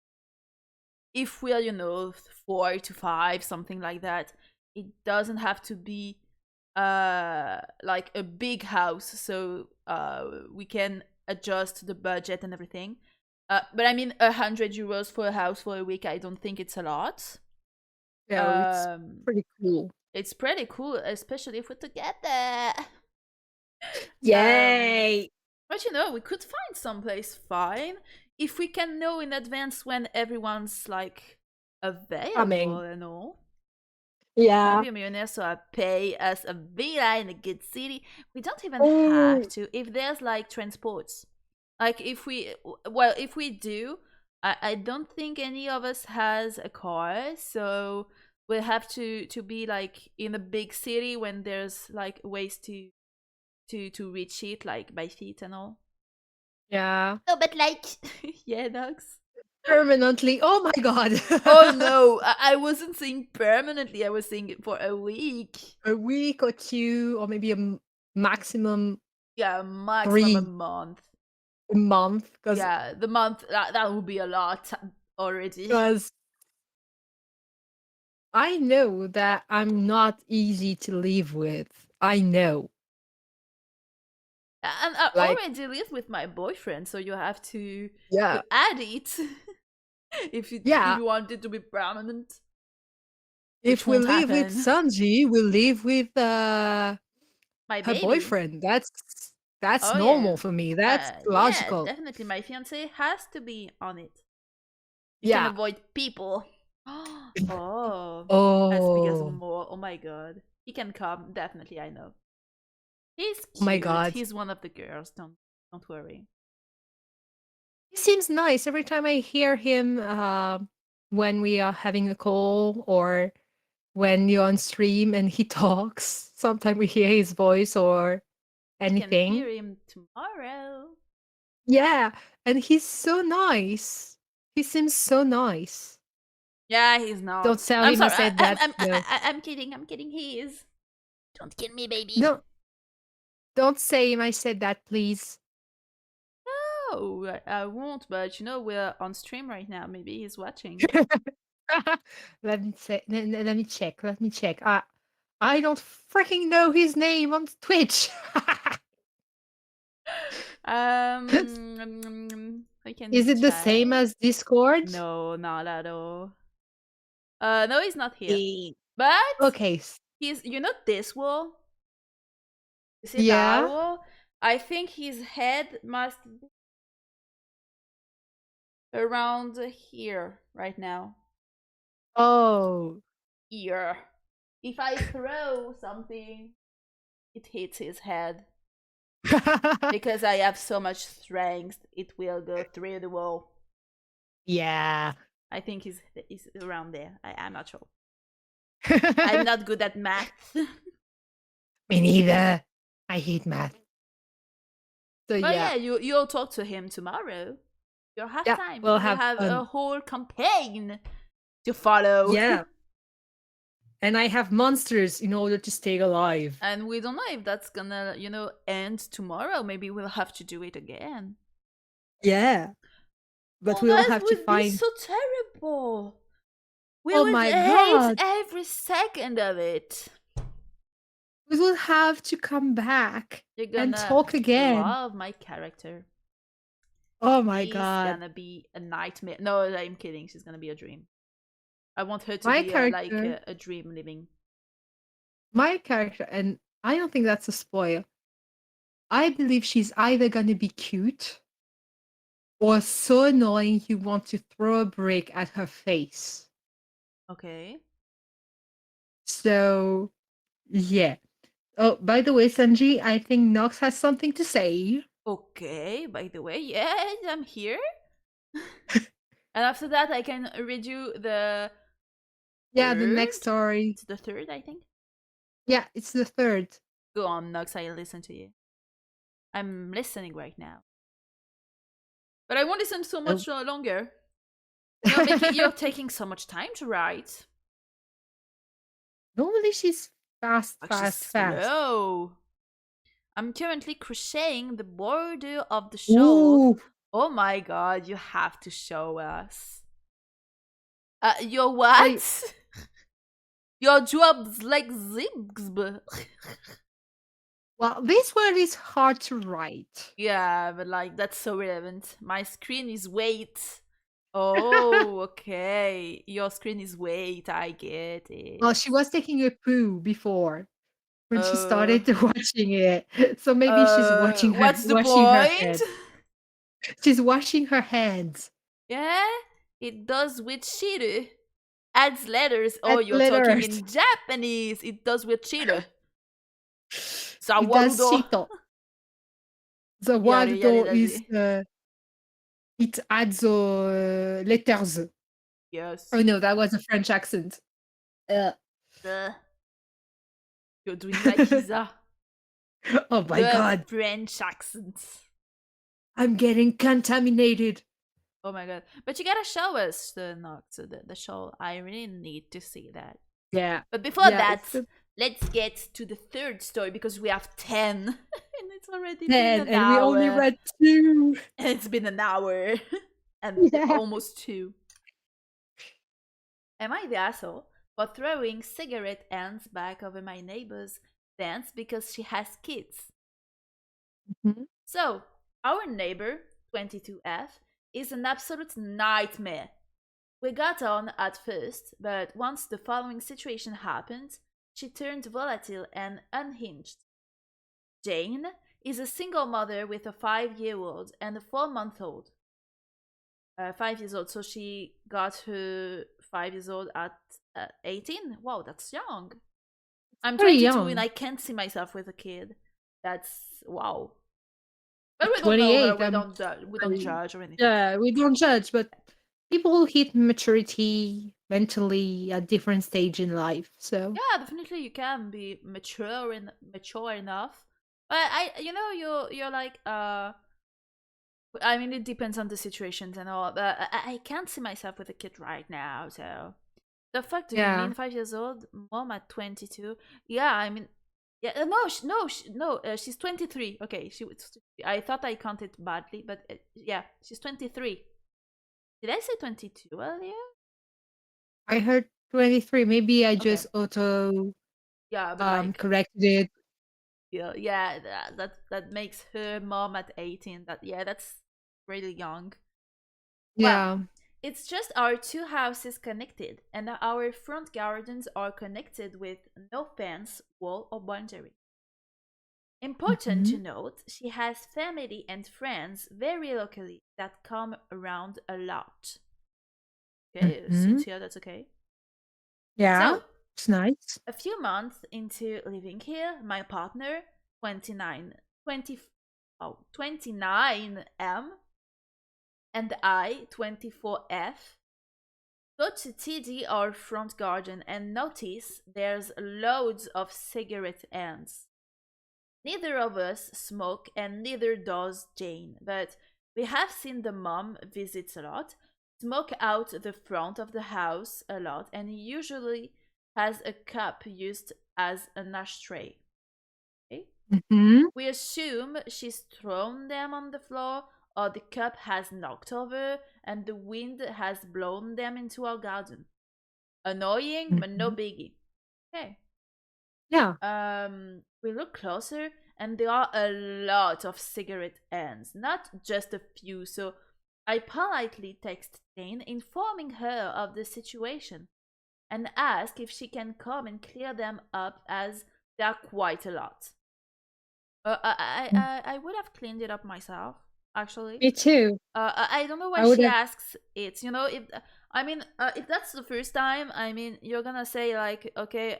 if we're 4 to 5, something like that, it doesn't have to be like a big house, so we can adjust the budget and everything. But I mean, 100 euros for a house for a week, I don't think it's a lot. No, it's um pretty cool. it's pretty cool, especially if we're together. um Yay! but we could find someplace fine if we can know in advance when everyone's like available Coming. and all. I'll Yeah. be a millionaire, so I pay us a villa in a good city. We don't even have Oh, to. If there's like transports, like if we do, I don't think any of us has a car, so we'll have to be like in a big city when there's like ways to reach it, like by feet and all. yeah. No, but like, yeah, dogs. Permanently. Oh my god. Oh no, I wasn't saying permanently. I was saying it for a week. A week or two, or maybe maximum Yeah, maximum a 3 month. month, because Yeah, the month that would be a lot already. I know that I'm not easy to live with. I know. And I Like, already live with my boyfriend, so you have to yeah. add it if Yeah. you want it to be permanent, which If we won't live with happen. Sanji, we live with My her baby. boyfriend. That's Oh yeah. normal for me. That's Yeah, logical. definitely. My fiance has to be on it. You can Yeah. avoid people. Oh, as big as Oh, more. Oh my god. He can come, definitely, I know. He's oh my cute. god. He's one of the girls. Don't worry. He seems nice every time I hear him when we are having a call or when you're on stream and he talks. Sometimes we hear his voice or You can anything. hear him tomorrow. Yeah, and he's so nice. He seems so nice. Yeah, he's Don't not. tell I'm him I sorry. said that. No. I'm kidding. I'm kidding. He is. Don't kill me, baby. No, don't say him I said that, please. No, I won't. But we're on stream right now. Maybe he's watching. Let me say, let me check. Let me check. I don't freaking know his name on Twitch. I can Is it the check. same as Discord? No, not at all. No, he's not here. Eh, But Okay. he's. This wall. You see that Yeah. wall? I think his head must be around here right now. Oh. Here. If I throw something, it hits his head. Because I have so much strength, it will go through the wall. Yeah. I think he's around there. I'm not sure. I'm not good at math. Me neither. I hate math. So But yeah. yeah, you'll talk to him tomorrow. You'll have Yeah, time. we'll We'll have have a fun. whole campaign to follow. Yeah. And I have monsters in order to stay alive. And we don't know if that's gonna, end tomorrow. Maybe we'll have to do it again. Yeah. But Oh, we'll that have to would be find. so terrible. We Oh would my hate god. every second of it. We will have to come back You're and gonna talk again. love my character. Oh my She's god. gonna be a nightmare. No, I'm kidding. She's gonna be a dream. I want her to My be like character, a dream living. and I don't think that's a spoil. I believe she's either gonna be cute or so annoying you want to throw a brick at her face. Okay. So, yeah. Oh, by the way, Sanji, I think Nox has something to say. Okay. By the way, yeah, I'm here. And after that, I can read you the Yeah, the next third. story. It's the third, I think. Yeah, it's the third. Go on, Nox. I'll listen to you. I'm listening right now. But I won't listen so Oh, much longer. You're taking so much time to write. Normally she's fast, Like she's fast, fast. slow. I'm currently crocheting the border of the shawl. Ooh, Oh my god, you have to show us. Your I what? Your job's like zips. well, this word is hard to write. Yeah, but like that's so relevant. My screen is weight. Oh, okay. Your screen is weight. I get Well, she it. was taking a poo before when she Uh, started watching it. So maybe she's what's the washing her point? head. She's washing her hands. Yeah, it does with shiru. Adds letters. Oh, Add you're talking letters. in Japanese. It does with shiru. It does Sawarudo. shito. The Yare word yare though is dashi. it adds letters. Yes. Oh no, that was a French accent. Uh, Uh, you're doing like Isa. oh my The god, French accent. I'm getting contaminated. Oh my god. But you gotta show us the Nox, the show. I really need to see that. Yeah, But before yeah, that, it's the let's get to the third story because we have 10. And it's already been 10, an and we only hour. read 2. And it's been an hour. And Yeah. almost 2. Am I the asshole for throwing cigarette ends back over my neighbor's fence because she has kids? Mhm. So, our neighbor, 22F, is an absolute nightmare. We got on at first, but once the following situation happened, she turned volatile and unhinged. Jane is a single mother with a 5-year-old and a 4-month-old. 5 years old, so she got her 5 years old at 18. Wow, that's young. I'm Very 22 and young. I can't see myself with a kid. That's wow. But At we don't know her. 28, We I'm don't we don't very judge or anything. yeah, we don't judge, but people hit maturity mentally at different stage in life. So, Yeah, definitely you can be mature enough. But you're like I mean it depends on the situations and all. But I can't see myself with a kid right now. So the fuck do you yeah. mean 5 years old? Mom at 22? Yeah, I mean yeah. No, no. She's 23. Okay, she was. I thought I counted badly, but yeah, she's 23. Did I say 22 earlier? I heard 23. Maybe I Okay. just auto Yeah, but like corrected it. yeah, that makes her mom at 18. That's really young. Well, Yeah. it's just our two houses connected, and our front gardens are connected with no fence, wall, or boundary. Important to Mhm. note, she has family and friends very locally that come around a lot. Okay, seems Mhm. here that's okay. Yeah. So, It's nice. a few months into living here, my partner, 29, 20, oh, 29M, and I, 24F, go to TD our front garden and notice there's loads of cigarette ends. Neither of us smoke and neither does Jane, but we have seen the mom visits a lot, smoke out the front of the house a lot, and usually has a cup used as an ashtray. Okay? Mhm. We assume she's thrown them on the floor or the cup has knocked over and the wind has blown them into our garden. Annoying, but no Mhm. biggie. Okay. Yeah. We look closer and there are a lot of cigarette ends, not just a few. So I politely text Jane informing her of the situation and ask if she can come and clear them up as there are quite a lot. Mm. I would have cleaned it up myself, actually. Me too. I don't know why I would she have asks it. If that's the first time, I mean, you're gonna say like, okay,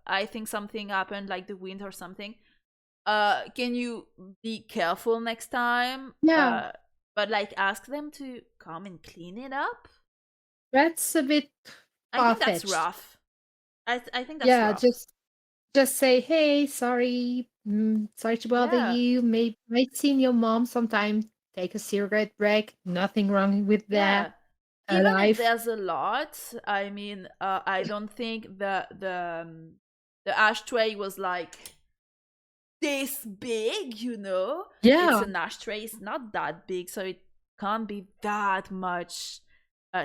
I think something happened, like the wind or something. Can you be careful next time? yeah, But like, ask them to come and clean it up. that's a bit I think that's far-fetched. rough. I think that's Yeah, rough. just say, "Hey, sorry. Sorry to bother Yeah, you. Maybe might seen your mom sometime. Take a cigarette break. Nothing wrong with that." yeah. even if alive. there's a lot, I mean, I don't think the ashtray was like this big, you know? It's Yeah, an ashtray, it's not that big, so it can't be that much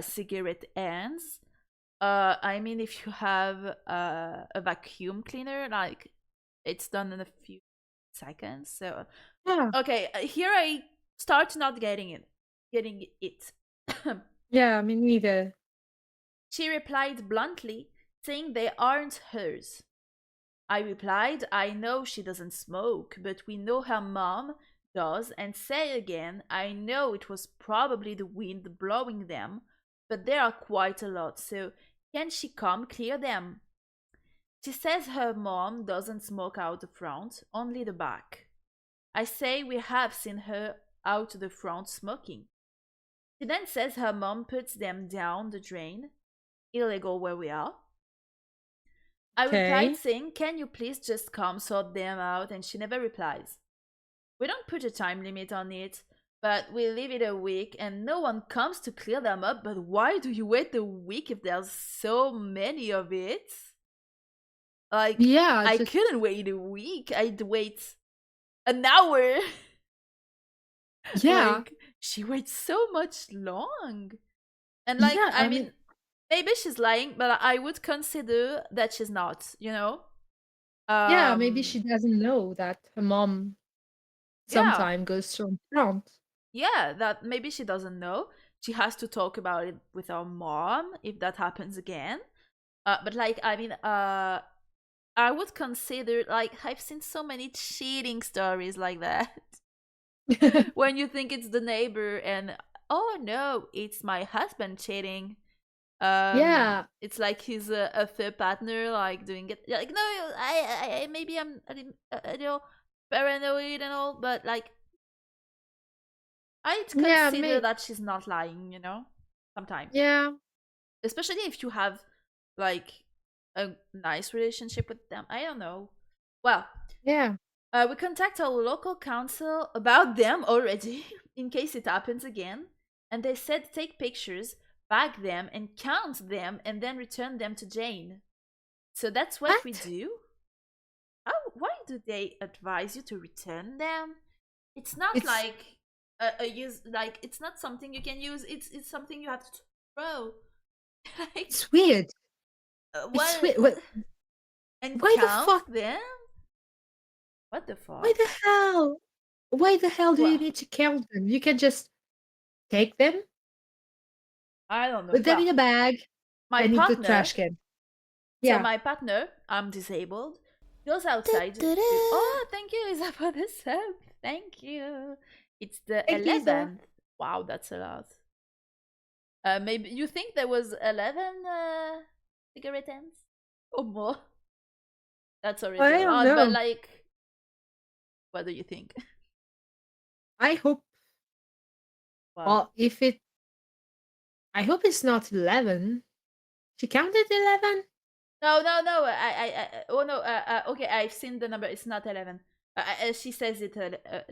cigarette ends. I mean, if you have a vacuum cleaner, like it's done in a few seconds. So, yeah, okay, here I start not getting it. Getting it. yeah. Me neither. She replied bluntly, saying they aren't hers. I replied, I know she doesn't smoke, but we know her mom does, and say again, I know it was probably the wind blowing them, but there are quite a lot, so can she come clear them? She says her mom doesn't smoke out the front, only the back. I say we have seen her out the front smoking. She then says her mom puts them down the drain, illegal where we are. I replied Okay. saying, can you please just come sort them out? And she never replies. We don't put a time limit on it, but we leave it a week and no one comes to clear them up. But why do you wait a week if there's so many of it? Like, Yeah, I just couldn't wait a week. I'd wait an hour. yeah, Like, she waits so much long. And, like, yeah. I mean, maybe she's lying, but I would consider that she's not, you know? Yeah. Maybe Um, she doesn't know that her mom yeah. sometime goes from front. Yeah, that maybe she doesn't know. She has to talk about it with her mom if that happens again. But like, I mean, I would consider, like, I've seen so many cheating stories like that. When you think it's the neighbor and oh no, it's my husband cheating. Yeah, It's like he's a third partner, like doing it. Like, no, maybe I'm a little paranoid and all, but like I'd yeah, consider that she's not lying, you know? Sometimes. yeah, Especially if you have like a nice relationship with them. I don't know. Well, yeah. we contact our local council about them already in case it happens again. And they said take pictures, bag them, and count them, and then return them to Jane. So that's what we What? do. How, why do they advise you to return them? It's not It's like a use, like it's not something you can use. It's something you have to throw. Like, it's weird. It's what? weird. What? And Why the count fuck? them? What the Why fuck? the hell? Why the hell do you Well, need to count them? You can just take them, I don't know. put them Well, in a bag, my and in the partner. trash can. So Yeah. my partner, I'm disabled, goes outside to. Oh, thank you, Isa, for the sub. Thank you. It's the Thank you, Zara. 11th. Wow, that's a lot. Maybe you think there was 11 cigarette ends or more? That's already I a don't lot. But know. like, what do you think? I hope. Well, Well, if it, I hope it's not 11. She counted 11. no, no, no. Oh no. Okay, I've seen the number. It's not 11. She says it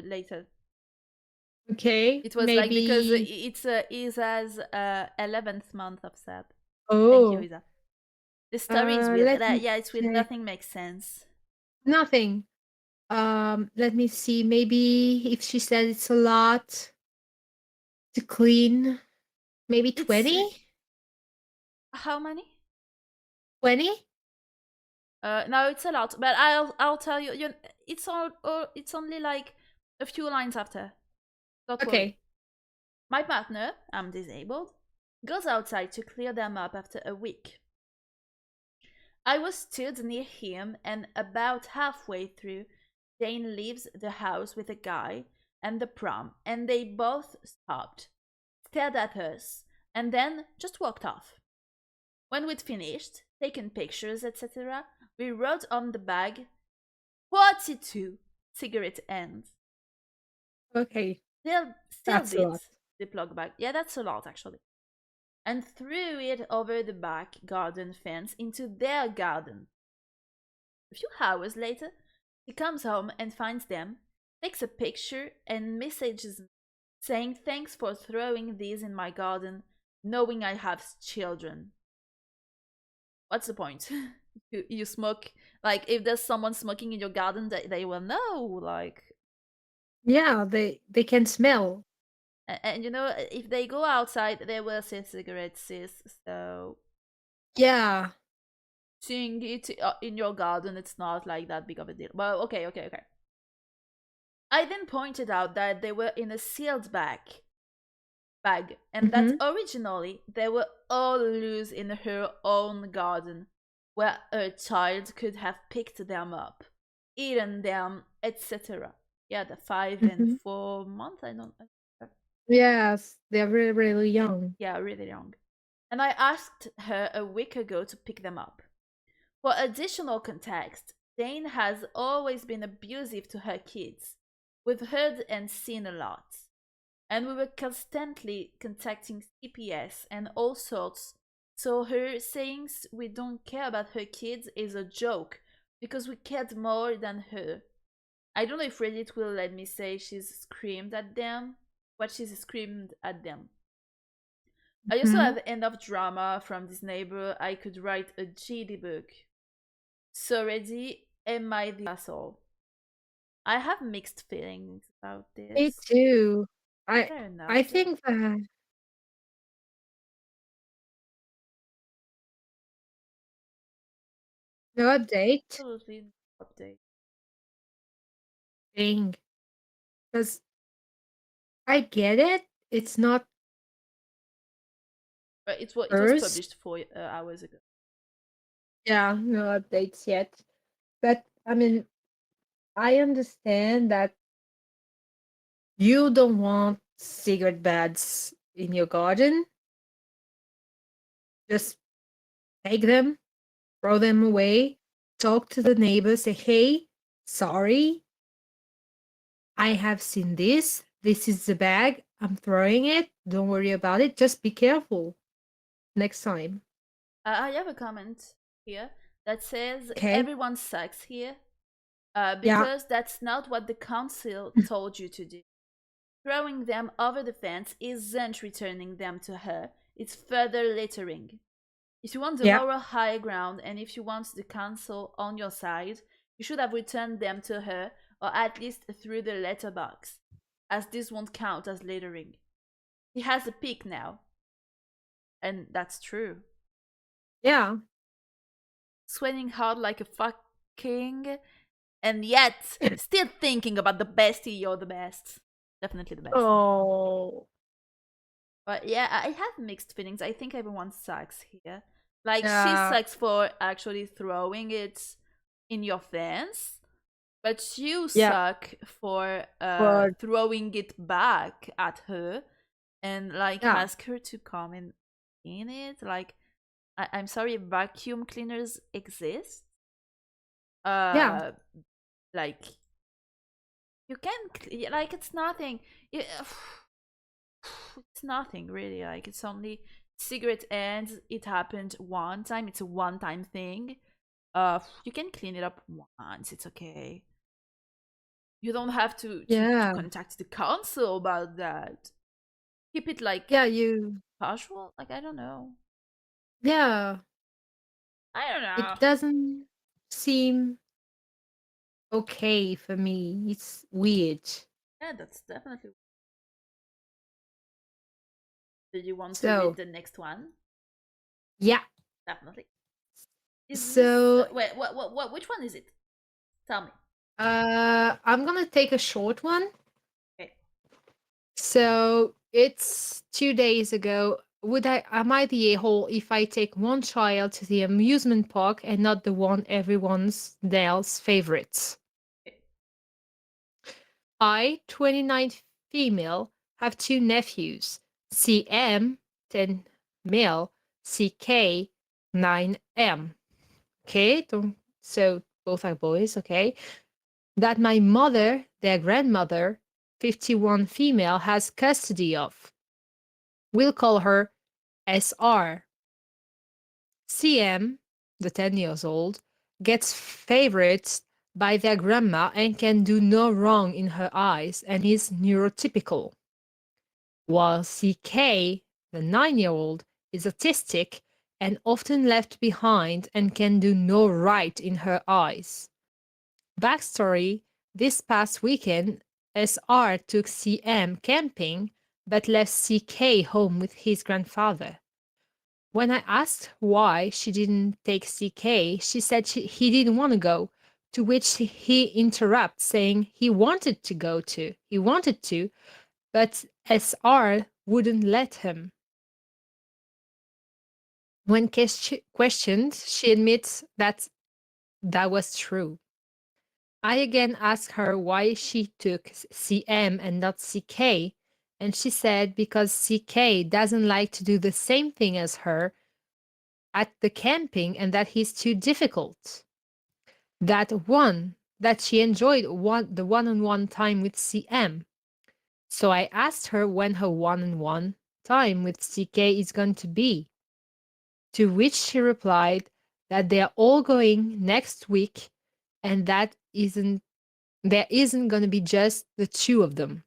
later. Okay, It was like because maybe. it's Isa's 11th month of Seb. Thank you, Oh, Isa. This story is weird. let me Yeah, it's weird. check. Nothing makes sense. Nothing. Let me see. Maybe if she said it's a lot to clean, maybe It's 20? how many? 20? No, it's a lot. But I'll tell you. It's all. It's only like a few lines after. Don't worry. Okay. My partner, I'm disabled, goes outside to clear them up after a week. I was stood near him, and about halfway through, Jane leaves the house with a guy and the prom, and they both stopped, stared at us, and then just walked off. When we'd finished, taken pictures, etc., we wrote on the bag 42 cigarette ends. Okay. Still That's a did lot. the plug bag. Yeah, that's a lot actually. And threw it over the back garden fence into their garden. A few hours later, he comes home and finds them, takes a picture, and messages me saying thanks for throwing these in my garden. knowing I have children. What's the point? You smoke, like if there's someone smoking in your garden, they will know. Like, Yeah, they can smell. and you know, if they go outside, they will see cigarettes. Sis. So Yeah. seeing it in your garden, it's not like that big of a deal. Well, okay, okay, okay. I then pointed out that they were in a sealed bag, and that Mm-hmm. originally they were all loose in her own garden, where a child could have picked them up, eaten them, etc. Yeah, the 5 and 4 months. I don't. Yes, they're really, really young. Yeah, really young. And I asked her a week ago to pick them up. For additional context, Dane has always been abusive to her kids. We've heard and seen a lot. And we were constantly contacting CPS and all sorts. So her saying we don't care about her kids is a joke because we cared more than her. I don't know if Reddit will let me say she's screamed at them, but she's screamed at them. I also Hmm. have enough drama from this neighbor. I could write a GD book. So ready, am I the asshole? I have mixed feelings about Me this. too. Is I there an I update? think that no update Absolutely no update. thing because I get it. It's not But it was hers. published 4 hours ago. Yeah, no updates yet. But I mean, I understand that you don't want cigarette butts in your garden. Just take them, throw them away, talk to the neighbor, say, hey, sorry, I have seen this. This is the bag. I'm throwing it. Don't worry about it. Just be careful next time. I have a comment here that says Okay? everyone sucks here Yeah. because that's not what the council told you to do. Throwing them over the fence isn't returning them to her, it's further littering. If you want the Yeah. moral high ground and if you want the council on your side, you should have returned them to her or at least through the letterbox, as this won't count as littering. He has a pick now, and that's true. Yeah. Sweating hard like a fucking, and yet still thinking about the bestie, you're the best. Definitely the best. Oh. But yeah, I have mixed feelings. I think everyone sucks here. Like, she Yeah. sucks for actually throwing it in your fence, but you Yeah. suck for But throwing it back at her and like yeah. ask her to come in it. Like, I'm sorry, vacuum cleaners exist. Yeah. Uh, like you can like it's nothing. It's nothing really. Like it's only cigarette ends. It happened one time. It's a one-time thing. You can clean it up once. It's okay. You don't have to Yeah. contact the council about that. Keep it like Yeah. You. casual. Like I don't know. Yeah. I don't It know. doesn't seem okay for me. It's weird. Yeah, that's definitely. Do you want to read So, the next one? yeah. Definitely. Is this So, wait? What? Which one is it? Tell me. I'm gonna take a short one. Okay. So it's 2 days ago. Would I am I the a-hole if I take one child to the amusement park and not the one everyone's else favorites? Okay. I, 29 female, have two nephews. CM, 10 male, CK, 9M. Okay, so both are boys, okay? That my mother, their grandmother, 51 female, has custody of. We'll call her SR. CM, the 10 years old, gets favorites by their grandma and can do no wrong in her eyes and is neurotypical. While CK, the 9-year-old, is autistic and often left behind and can do no right in her eyes. Backstory: this past weekend, SR took CM camping but left CK home with his grandfather. When I asked why she didn't take CK, she said he didn't want to go, to which he interrupts saying he wanted to, but SR wouldn't let him. When questioned, she admits that that was true. I again asked her why she took CM and not CK, and she said because CK doesn't like to do the same thing as her at the camping and that he's too difficult. That she enjoyed the one-on-one time with CM. So I asked her when her one-on-one time with CK is going to be, to which she replied that they are all going next week and there isn't going to be just the two of them,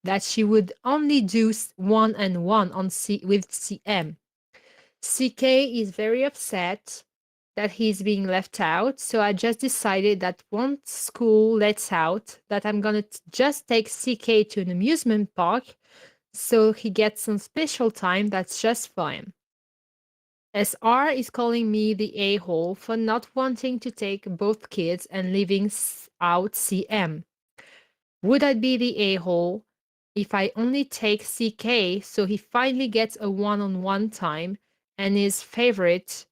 that she would only do one-on-one with CM. CK is very upset that he's being left out, so I just decided that once school lets out, that I'm gonna just take CK to an amusement park so he gets some special time that's just for him. SR is calling me the a-hole for not wanting to take both kids and leaving out CM. Would I be the a-hole if I only take CK so he finally gets a one-on-one time and is favorited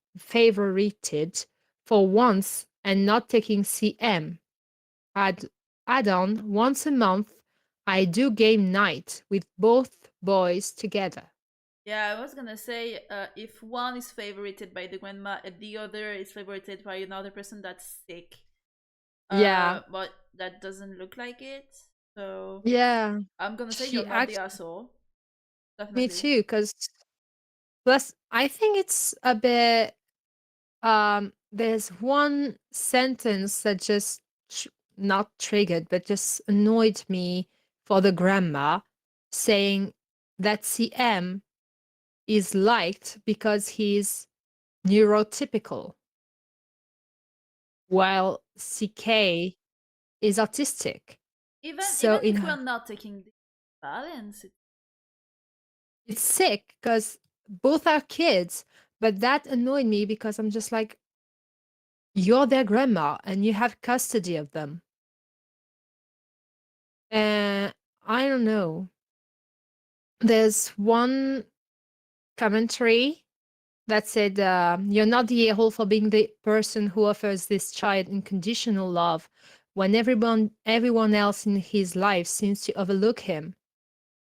for once and not taking CM? Add, add on once a month, I do game night with both boys together. Yeah, I was gonna say, if one is favorited by the grandma and the other is favorited by another person, that's sick. Yeah, But that doesn't look like it. So yeah. I'm gonna say you're She not the actually, asshole. me Definitely. too, because plus I think it's a bit there's one sentence that just not triggered but just annoyed me for the grandma, saying that CM is liked because he's neurotypical while CK is autistic. So Even in if we're her, not taking the balance, it's sick because both are kids, but that annoyed me because I'm just like, you're their grandma and you have custody of them. And I don't know. There's one commentary that said, "You're not the a-hole for being the person who offers this child unconditional love when everyone else in his life seems to overlook him.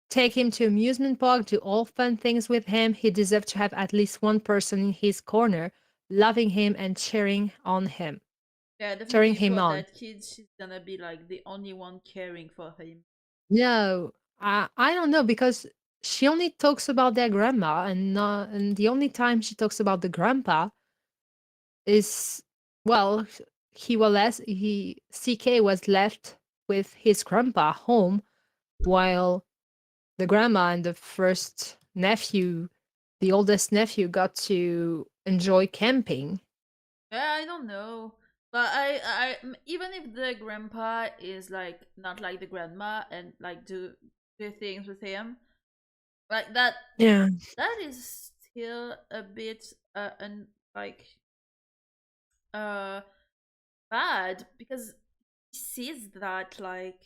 Take him to amusement park, do all fun things with him. He deserves to have at least one person in his corner, loving him and yeah, I definitely cheering him thought on." that kid she's gonna be like the only one caring for him. No, I don't know because she only talks about their grandma, and the only time she talks about the grandpa is, well, he CK was left with his grandpa home while the grandma and the first nephew, the oldest nephew, got to enjoy camping. Yeah, I don't know. But even if the grandpa is like not like the grandma and like do things with him, like Yeah. that is still a bit and like uh bad because he sees that like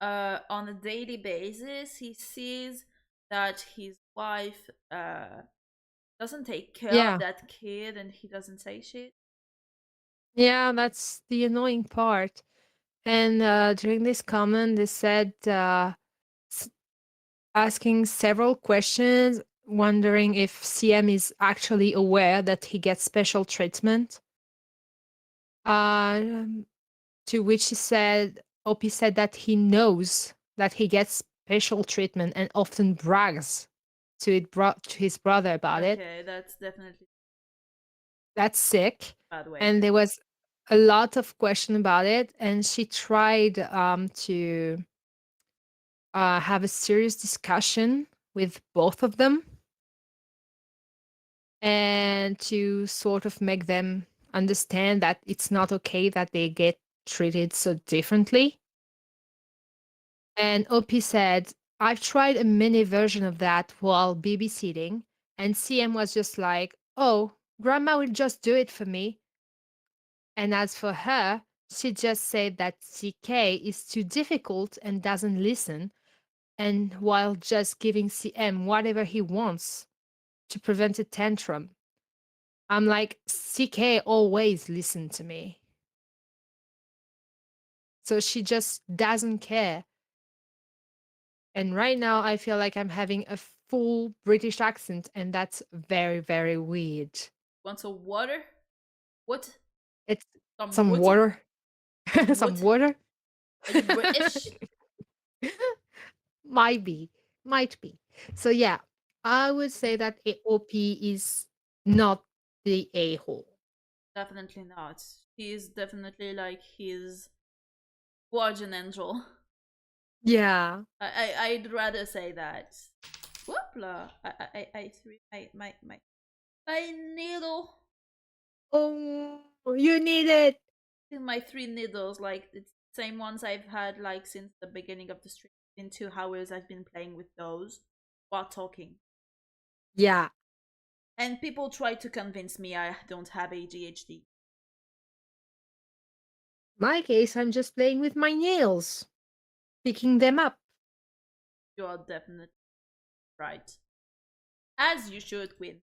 on a daily basis. He sees that his wife doesn't take care of Yeah. that kid and he doesn't say shit. Yeah, that's the annoying part. And during this comment, they said s- asking several questions, wondering if CM is actually aware that he gets special treatment. Um, to which he said, Opie said that he knows that he gets special treatment and often brags to his brother about it. Okay, that's definitely That's sick. a bad way. And there was a lot of question about it, and she tried to have a serious discussion with both of them. and to sort of make them understand that it's not okay that they get treated so differently. And OP said, I've tried a mini version of that while babysitting, and CM was just like, oh, grandma will just do it for me. And as for her, she just said that CK is too difficult and doesn't listen, and while just giving CM whatever he wants to prevent a tantrum. I'm like, CK always listened to me. So she just doesn't care. And right now, I feel like I'm having a full British accent, and that's very, very weird. Want some water? What? It's Some some what? water. Some Some what? water. Are you British? Might be. Might be. So, yeah, I would say that AOP is not the a hole. Definitely not. He is definitely like his guardian angel. Yeah. I'd rather say that. Whoopla! I threw my needle. Oh, you need it. My three needles, like it's the same ones I've had like since the beginning of the stream. In 2 hours, I've been playing with those while talking. Yeah. And people try to convince me I don't have ADHD. My case, I'm just playing with my nails, picking them up. You are definitely right. As you should, Queen.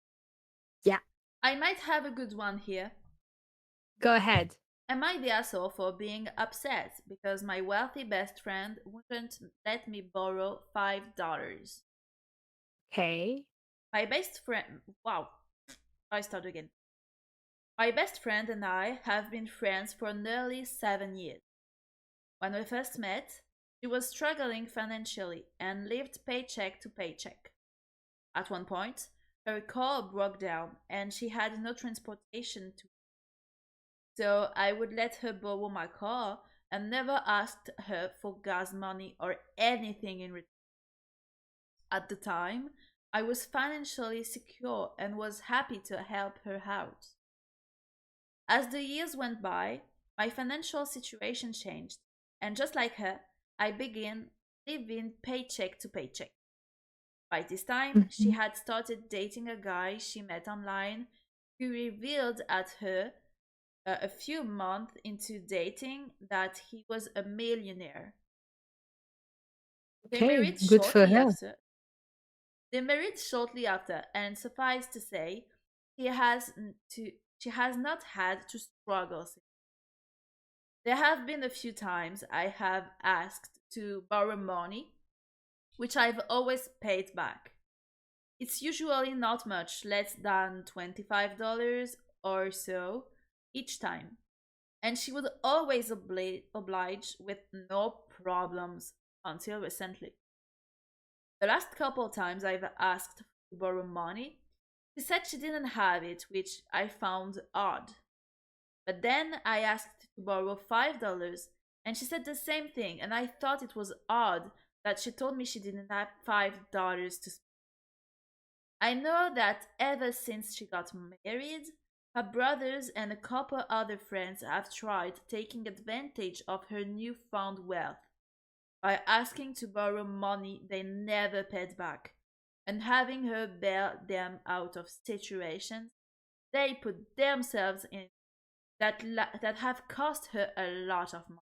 Yeah. I might have a good one here. Go ahead. Am I the asshole for being upset because my wealthy best friend wouldn't let me borrow $5? Okay. My best friend. Wow. I start again. My best friend and I have been friends for nearly 7 years. When we first met, she was struggling financially and lived paycheck to paycheck. At one point, her car broke down and she had no transportation to. So I would let her borrow my car and never asked her for gas money or anything in return. At the time, I was financially secure and was happy to help her out. As the years went by, my financial situation changed, and just like her, I began living paycheck to paycheck. By this time, she Mhm. had started dating a guy she met online who revealed at her a few months into dating that he was a millionaire. They Okay. married Good for shortly her. after. They married shortly after, and suffice to say, he has to she has not had to struggle. There have been a few times I have asked to borrow money, which I've always paid back. It's usually not much less than $25 or so each time, and she would always oblige with no problems until recently. The last couple times I've asked to borrow money, she said she didn't have it, which I found odd. But then I asked to borrow $5 and she said the same thing, and I thought it was odd that she told me she didn't have $5 to spend. I know that ever since she got married, her brothers and a couple other friends have tried taking advantage of her newfound wealth by asking to borrow money they never paid back and having her bail them out of situations they put themselves in that have cost her a lot of money.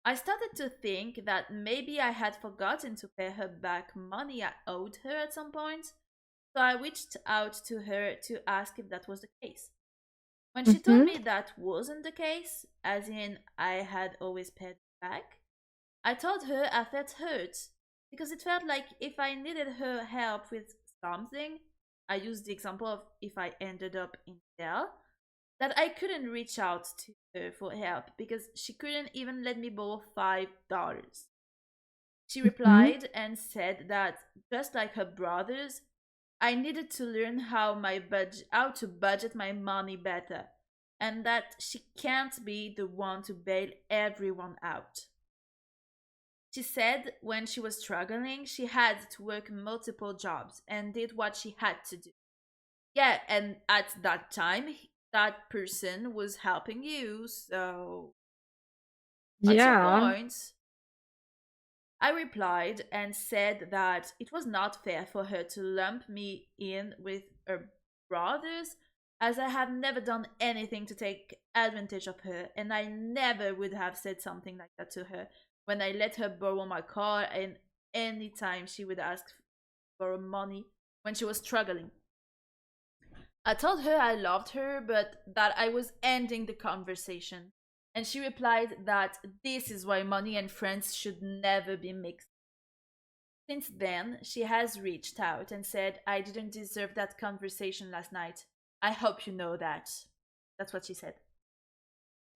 I started to think that maybe I had forgotten to pay her back money I owed her at some point, so I reached out to her to ask if that was the case. When she told Mhm. me that wasn't the case, as in I had always paid back, I told her I felt hurt because it felt like if I needed her help with something, I used the example of if I ended up in jail, that I couldn't reach out to her for help because she couldn't even let me borrow $5. She Mhm. replied and said that just like her brothers, I needed to learn how to budget my money better and that she can't be the one to bail everyone out. She said when she was struggling, she had to work multiple jobs and did what she had to do. Yeah, and at that time, that person was helping you, so what's your Yeah. point? I replied and said that it was not fair for her to lump me in with her brothers, as I have never done anything to take advantage of her, and I never would have said something like that to her when I let her borrow my car and any time she would ask for money when she was struggling. I told her I loved her, but that I was ending the conversation. And she replied that this is why money and friends should never be mixed. Since then, she has reached out and said, I didn't deserve that conversation last night. I hope you know that. That's what she said.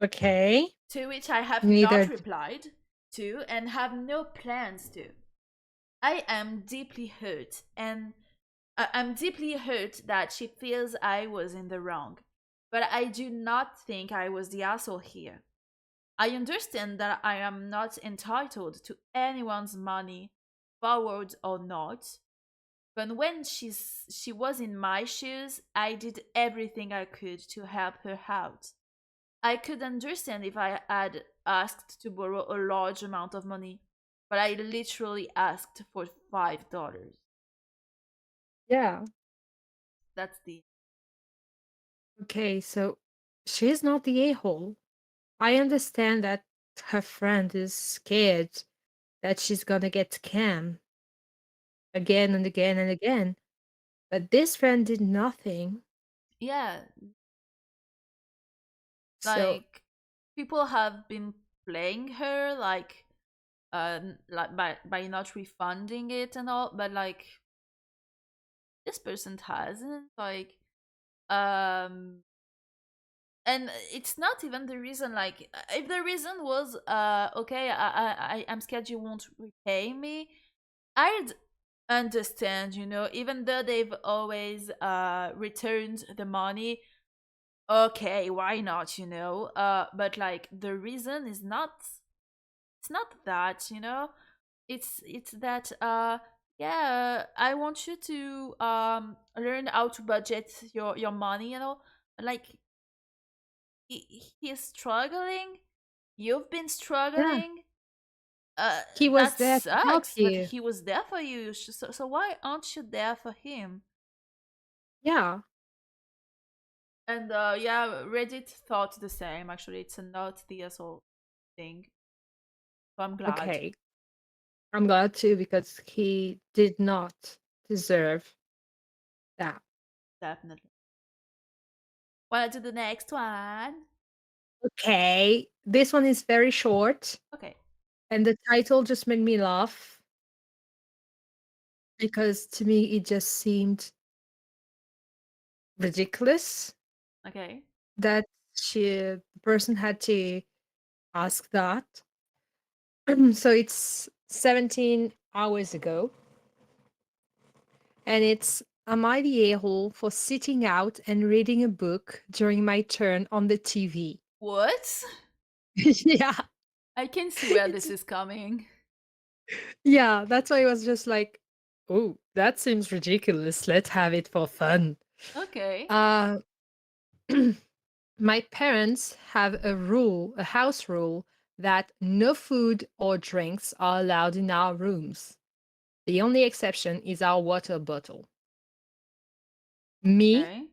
Okay. To which I have not Neither. replied to and have no plans to. I am deeply hurt, and I'm deeply hurt that she feels I was in the wrong. But I do not think I was the asshole here. I understand that I am not entitled to anyone's money, borrowed or not. But when she was in my shoes, I did everything I could to help her out. I could understand if I had asked to borrow a large amount of money, but I literally asked for $5. Yeah. That's the Okay, so she's not the a-hole. I understand that her friend is scared that she's gonna get scammed again and again and again. But this friend did nothing. yeah. So Like people have been playing her like by not refunding it and all, but like this person hasn't um and it's not even the reason. Like if the reason was okay, I'm scared you won't repay me, I'd understand, even though they've always returned the money. Okay, why not, but like the reason is not, it's not that, it's that yeah, I want you to learn how to budget your money, like he is struggling, you've been yeah, struggling, he was that there to help sucks, but you. he was there for you, so why aren't you there for him? Yeah. And yeah, Reddit thought the same. Actually, it's a not the asshole thing, so I'm glad. Okay. I'm glad too because he did not deserve that. Definitely. Wanna do the next one? Okay. This one is very short Okay. and the title just made me laugh because to me it just seemed ridiculous Okay. that the person had to ask that. So it's 17 hours ago, and it's am I the a-hole for sitting out and reading a book during my turn on the TV? What? Yeah, I can see where it's this is coming. yeah. That's why I was just like, oh, that seems ridiculous. Let's have it for fun. Okay. Uh, my parents have a house rule that no food or drinks are allowed in our rooms. The only exception is our water bottle. Me, Okay.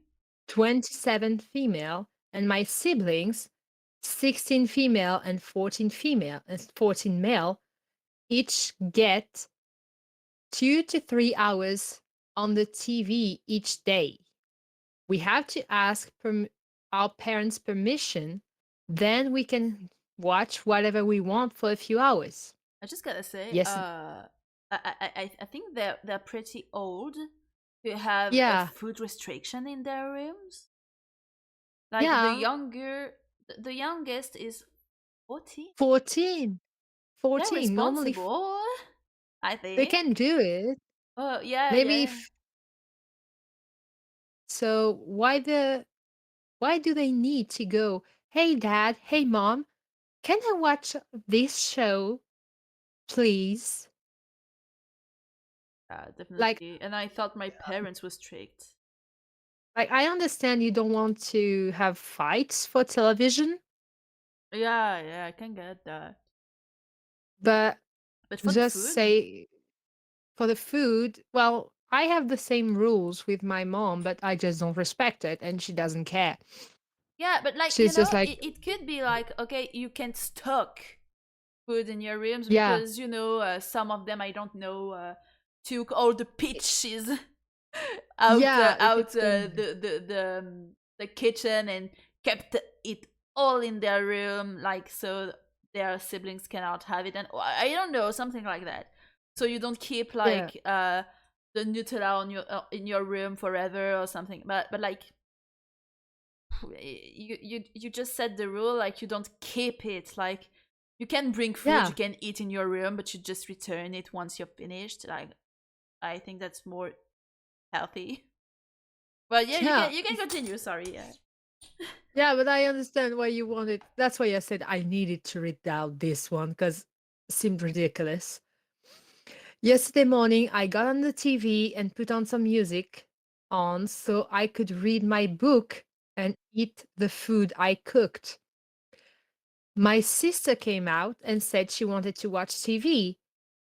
27 female, and my siblings, 16 female and 14 male, each get 2 to 3 hours on the TV each day. We have to ask our parents' permission, then we can watch whatever we want for a few hours. I just gotta say, Yes, I think they're pretty old to have a yeah, food restriction in their rooms. Like yeah, the youngest is 14. 14, They're 14. Normally, responsible, I they think. can do it. Oh yeah, Maybe yeah. if so, why do they need to go, "Hey dad, hey mom, can I watch this show?" please. Yeah, Like, definitely. And I thought my parents were strict. I understand you don't want to have fights for television, Yeah, yeah, I can get that. but But for the just food, say for the food, well, I have the same rules with my mom, but I just don't respect it and she doesn't care. yeah, but like She's just like, it could be like okay, you can stock food in your rooms yeah, because some of them I don't know took all the i- peaches yeah, if out it's gonna, the kitchen and kept it all in their room like so their siblings cannot have it and I don't know something like that so you don't keep yeah, like the Nutella on your in your room forever or something but like you just set the rule like you don't keep it like you can bring food you yeah, can eat in your room but you just return it once you're finished like I think that's more healthy but yeah yeah, you can continue sorry yeah yeah. But I understand why you wanted. That's why I said I needed to read out this one because it seemed ridiculous. Yesterday morning, I got on the TV and put on some music on so I could read my book and eat the food I cooked. My sister came out and said she wanted to watch TV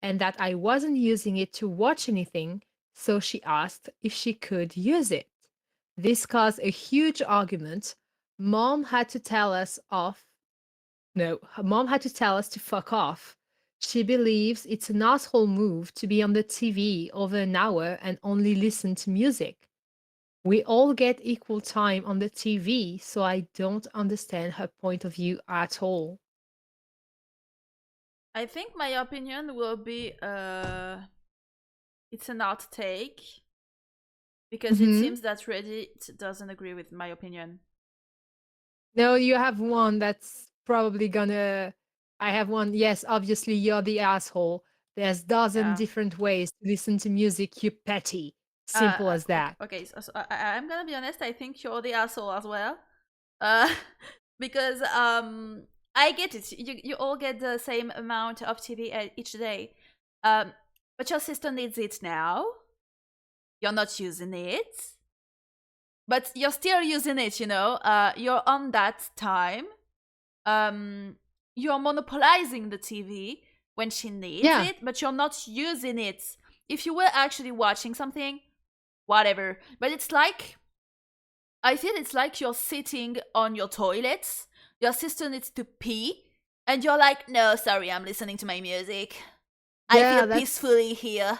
and that I wasn't using it to watch anything, so she asked if she could use it. This caused a huge argument. Mom had to tell us off. No, her mom had to tell us to fuck off. She believes it's an asshole move to be on the TV over an hour and only listen to music. We all get equal time on the TV, so I don't understand her point of view at all. I think my opinion will be it's an hot take because it Hmm. seems that Reddit doesn't agree with my opinion No, you have one that's probably gonna. I have one. Yes, obviously you're the asshole. There's dozen yeah different ways to listen to music, you petty. Simple as okay, that. okay so I'm gonna be honest I think you're the asshole as well uh because I get it you all get the same amount of TV each day but your sister needs it now you're not using it but you're still using it you're on that time um you're monopolizing the TV when she needs Yeah, it but you're not using it if you were actually watching something whatever but it's like I feel it's like you're sitting on your toilet, your sister needs to pee, and you're like, no, sorry, I'm listening to my music. I feel yeah, that's peacefully here.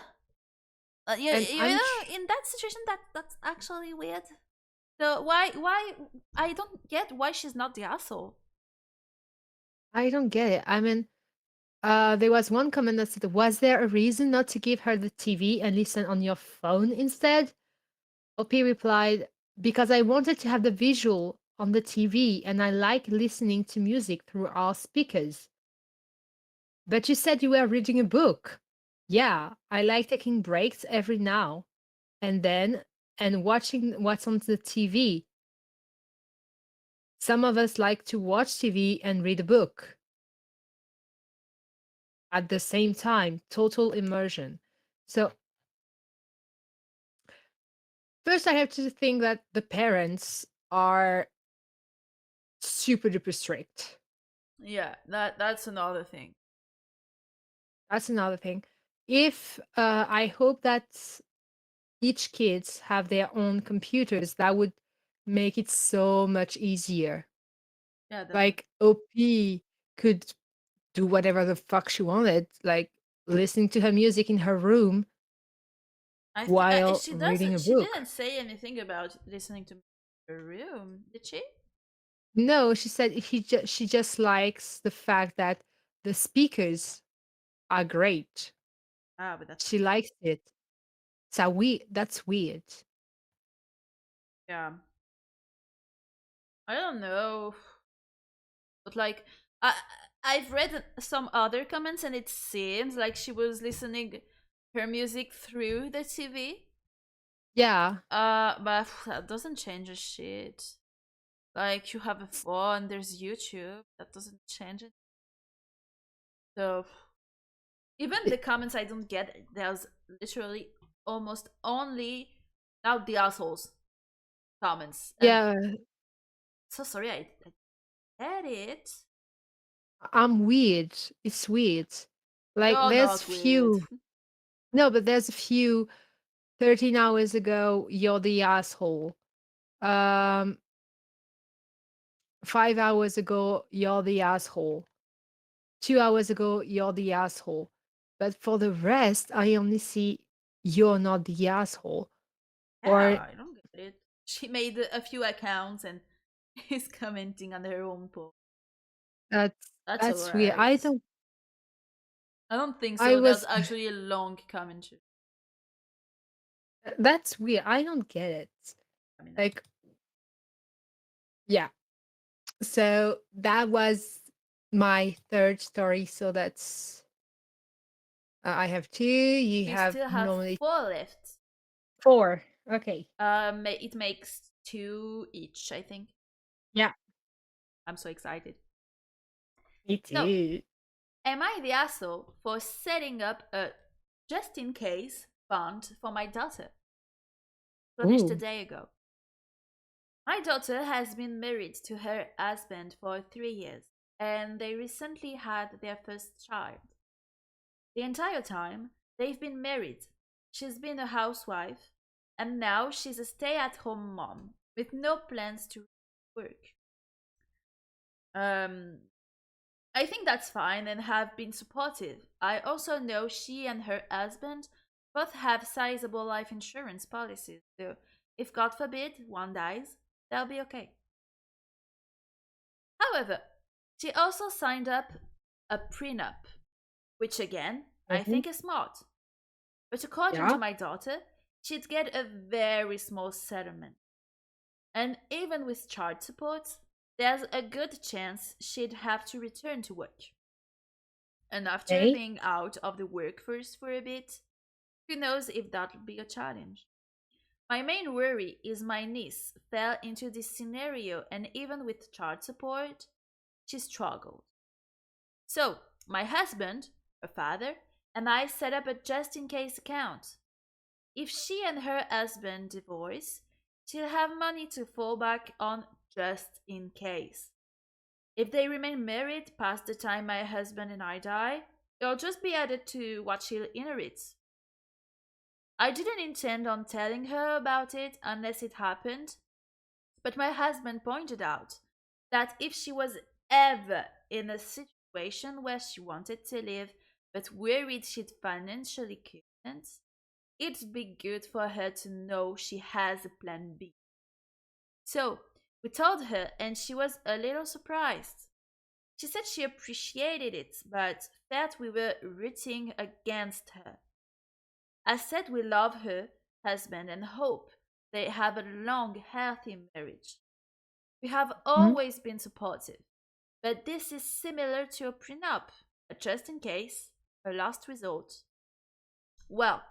and In that situation, that's actually weird. So why, I don't get why she's not the asshole. I don't get it. I mean, there was one comment that said, "Was there a reason not to give her the TV and listen on your phone instead?" OP replied, "Because I wanted to have the visual on the TV and I like listening to music through our speakers." But you said you were reading a book. Yeah, I like taking breaks every now and then and watching what's on the TV. Some of us like to watch TV and read a book at the same time, total immersion. So, first, I have to think that the parents are super duper strict. Yeah, that's another thing. That's another thing. If I hope that each kids have their own computers, that would make it so much easier. Yeah, definitely. Like OP could do whatever the fuck she wanted, like listening to her music in her room I think while she reading doesn't. a She didn't book. say anything about listening to her room, did she? No, she said she just likes the fact that the speakers are great. Ah, but that's She likes it. So that's weird. yeah. I don't know. But like I I've read some other comments and it seems like she was listening her music through the TV. Yeah. But that doesn't change a shit. Like you have a phone, there's YouTube. That doesn't change it. So Even the comments I don't get, there's literally almost only out the assholes comments. And Yeah, so sorry, I get it. I'm weird. It's weird. Like You're there's not weird. few. No, but there's a few. 13 hours ago, you're the asshole. Um, 5 hours ago, you're the asshole. 2 hours ago, you're the asshole. But for the rest, I only see you're not the asshole. Or Yeah, I don't get it. She made a few accounts and is commenting on her own post. That's that's weird. I alright. don't. I don't think I so. There's was. actually a long commentary. That's weird. I don't get it. I mean, Like, yeah. So that was my third story. So that's I have two. You we have still have normally four left. four. Okay. It makes two each, I think. Yeah, I'm so excited. me So, too. am I the asshole for setting up a just in case fund for my daughter? Finished a Ooh. day ago. My daughter has been married to her husband for 3 years, and they recently had their first child. The entire time they've been married, she's been a housewife, and now she's a stay at home mom with no plans to work. Um, I think that's fine and have been supportive. I also know she and her husband both have sizable life insurance policies, so if God forbid one dies, they'll be okay. However, she also signed up a prenup, which again, I Mhm. think is smart. But according to Yeah. my daughter, she'd get a very small settlement. And even with child support, there's a good chance she'd have to return to work. And after Okay. being out of the workforce for a bit, who knows if that'll be a challenge. My main worry is my niece fell into this scenario and even with child support, she struggled. So, my husband, her father, and I set up a just in case account. If she and her husband divorce, she'll have money to fall back on just in case. If they remain married past the time my husband and I die, it'll just be added to what she'll inherit. I didn't intend on telling her about it unless it happened, but my husband pointed out that if she was ever in a situation where she wanted to live but worried she'd financially couldn't, it'd be good for her to know she has a plan B. So we told her, and she was a little surprised. She said she appreciated it, but felt we were rooting against her. I said we love her husband and hope they have a long, healthy marriage. We have Mhm. always been supportive, but this is similar to a prenup, a just in case, a last resort. Well,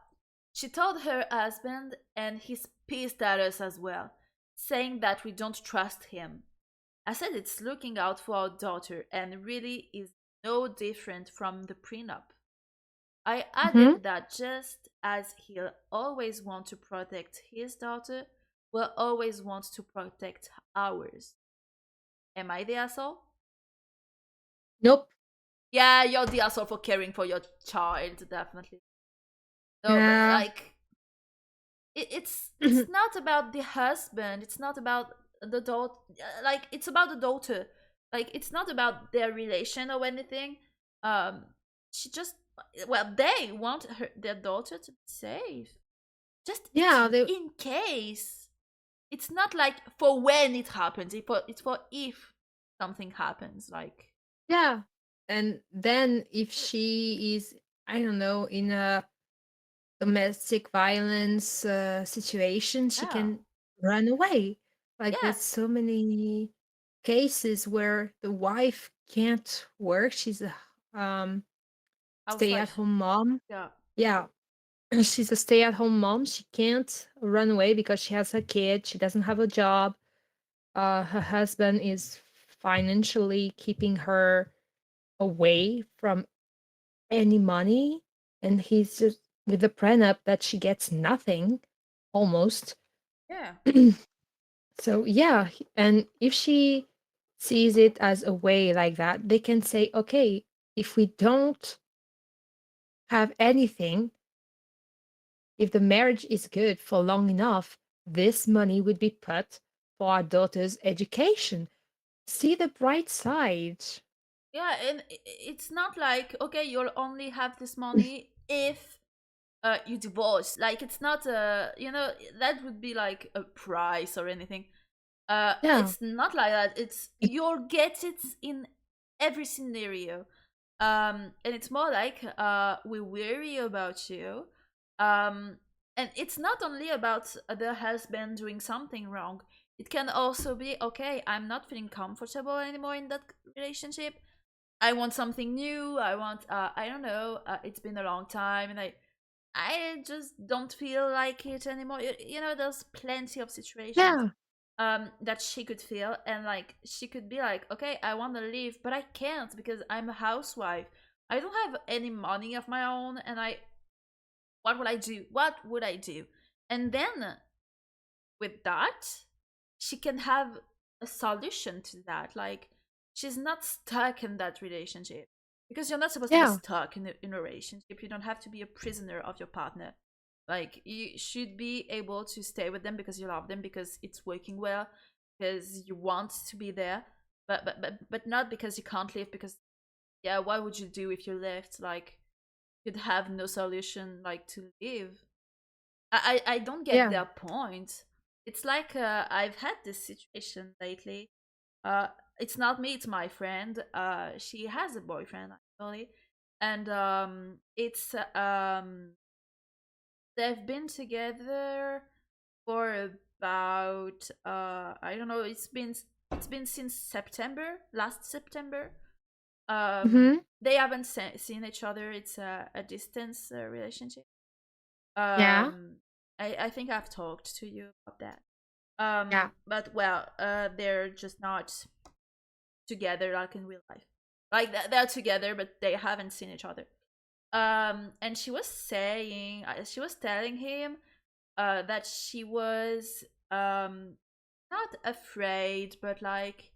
she told her husband, and he's pissed at us as well, saying that we don't trust him. I said it's looking out for our daughter and really is no different from the prenup. I Mhm. added that just as he'll always want to protect his daughter, we'll always want to protect ours. Am I the asshole? Nope. Yeah, you're the asshole for caring for your child, definitely. No, but Yeah. like it's not about the husband. It's not about the daughter. Like it's about the daughter. Like it's not about their relation or anything. Um, she just well, they want their daughter to be safe. Just Yeah. They. in case. It's not like for when it happens. It's for if something happens. Like Yeah. And then if she is, I don't know, in a domestic violence situation, she yeah, can run away. Like there's yes, so many cases where the wife can't work. She's a housewife. stay-at-home mom. Yeah, Yeah, she's a stay-at-home mom. She can't run away because she has a kid. She doesn't have a job. Her husband is financially keeping her away from any money, and he's just with the prenup that she gets nothing, almost. Yeah. So yeah, and if she sees it as a way like that, they can say, okay, if we don't have anything, if the marriage is good for long enough, this money would be put for our daughter's education. See the bright side. Yeah, and it's not like, okay, you'll only have this money if you divorce. Like, it's not that would be like a price or anything. Yeah, It's not like that. It's you'll get it in every scenario. And it's more like we worry about you. um and it's not only about the husband doing something wrong. It can also be, okay, I'm not feeling comfortable anymore in that relationship. I want something new. I want, I don't know, it's been a long time, and I just don't feel like it anymore. There's plenty of situations yeah, that she could feel, and like she could be like, okay, I want to leave, but I can't because I'm a housewife. I don't have any money of my own, and what would I do? What would I do? And then with that, she can have a solution to that. Like, she's not stuck in that relationship, because you're not supposed to be yeah, stuck in a relationship. You don't have to be a prisoner of your partner. Like, you should be able to stay with them because you love them, because it's working well, because you want to be there, but not because you can't live. Because, yeah, what would you do if you left? Like, you'd have no solution like to live. I don't get yeah. their point. It's like, I've had this situation lately. Uh, it's not me, it's my friend. She has a boyfriend actually, and it's they've been together for about, I don't know. It's been since September, last September. Mm-hmm. They haven't seen each other. It's a distance relationship. Yeah, Um, I think I've talked to you about that. yeah, But well, they're just not together like in real life. Like, they're together, but they haven't seen each other. And she was telling him, that she was, not afraid, but like,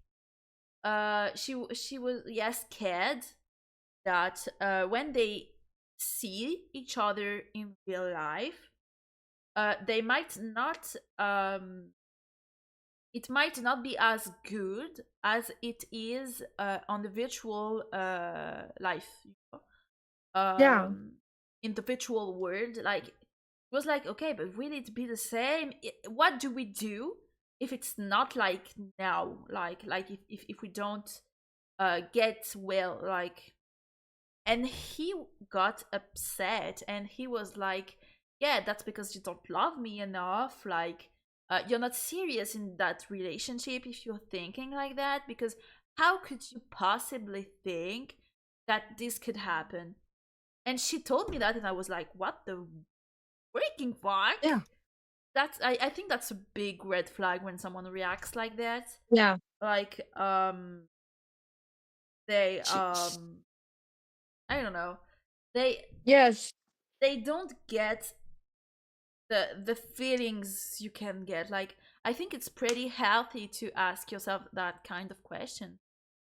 she was, yes, scared that when they see each other in real life, they might not it might not be as good as it is on the virtual life, yeah, um in the virtual world. Like, it was like, okay, but will it be the same? What do we do if it's not like now? Like, if we don't get well, like. And he got upset, and he was like, yeah, that's because you don't love me enough. Like, you're not serious in that relationship if you're thinking like that, because how could you possibly think that this could happen? And she told me that, and I was like, what the freaking fuck? yeah, I think that's a big red flag when someone reacts like that. yeah. Like, they She, I don't know, they yes, they don't get the feelings you can get. Like, I think it's pretty healthy to ask yourself that kind of question.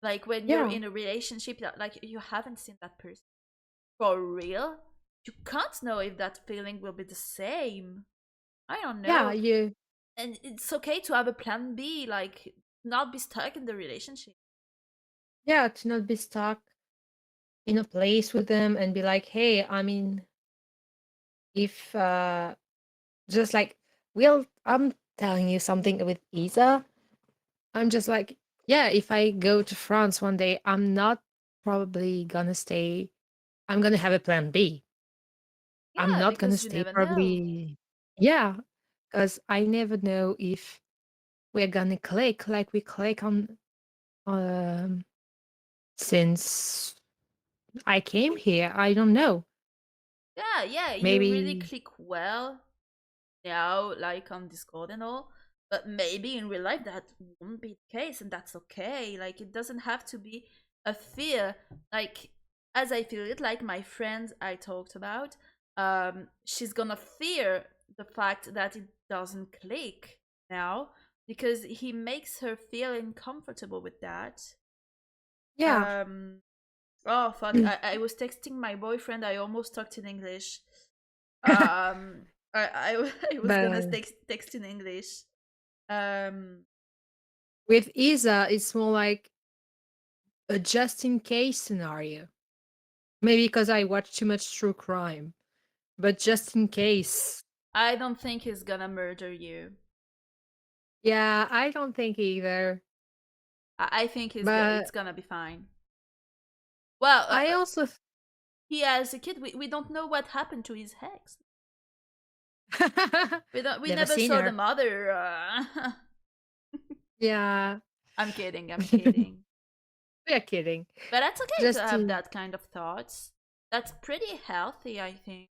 Like, when you're yeah, in a relationship that, like, you haven't seen that person for real, you can't know if that feeling will be the same. I don't yeah. know. You, And it's okay to have a plan B, like, not be stuck in the relationship. yeah, to not be stuck in a place with them and be like, hey, I mean, if just like, well, I'm telling you something with Isa. I'm just like, yeah, if I go to France one day, I'm not probably gonna stay. I'm gonna have a plan B. I'm Yeah, not gonna because you stay never know. probably. Yeah, because I never know if we're gonna click like we click on um since I came here. I don't know. Yeah, yeah, you really Maybe, click well now, like on Discord and all. But maybe in real life that won't be the case, and that's okay. Like, it doesn't have to be a fear. Like, as I feel it, like my friend I talked about, she's gonna fear the fact that it doesn't click now because he makes her feel uncomfortable with that. Yeah. Um, oh fuck! I was texting my boyfriend. I almost talked in English. I was gonna But text in English. Um, with Isa, it's more like a just in case scenario. Maybe because I watch too much true crime, but just in case. I don't think he's gonna murder you. Yeah, I don't think either. I think it's But gonna be fine. Well, I also he as a kid, we don't know what happened to his ex. We never never seen saw the her. mother. Yeah, I'm kidding. I'm kidding. we're kidding. But that's okay to Just have to that kind of thoughts. That's pretty healthy, I think.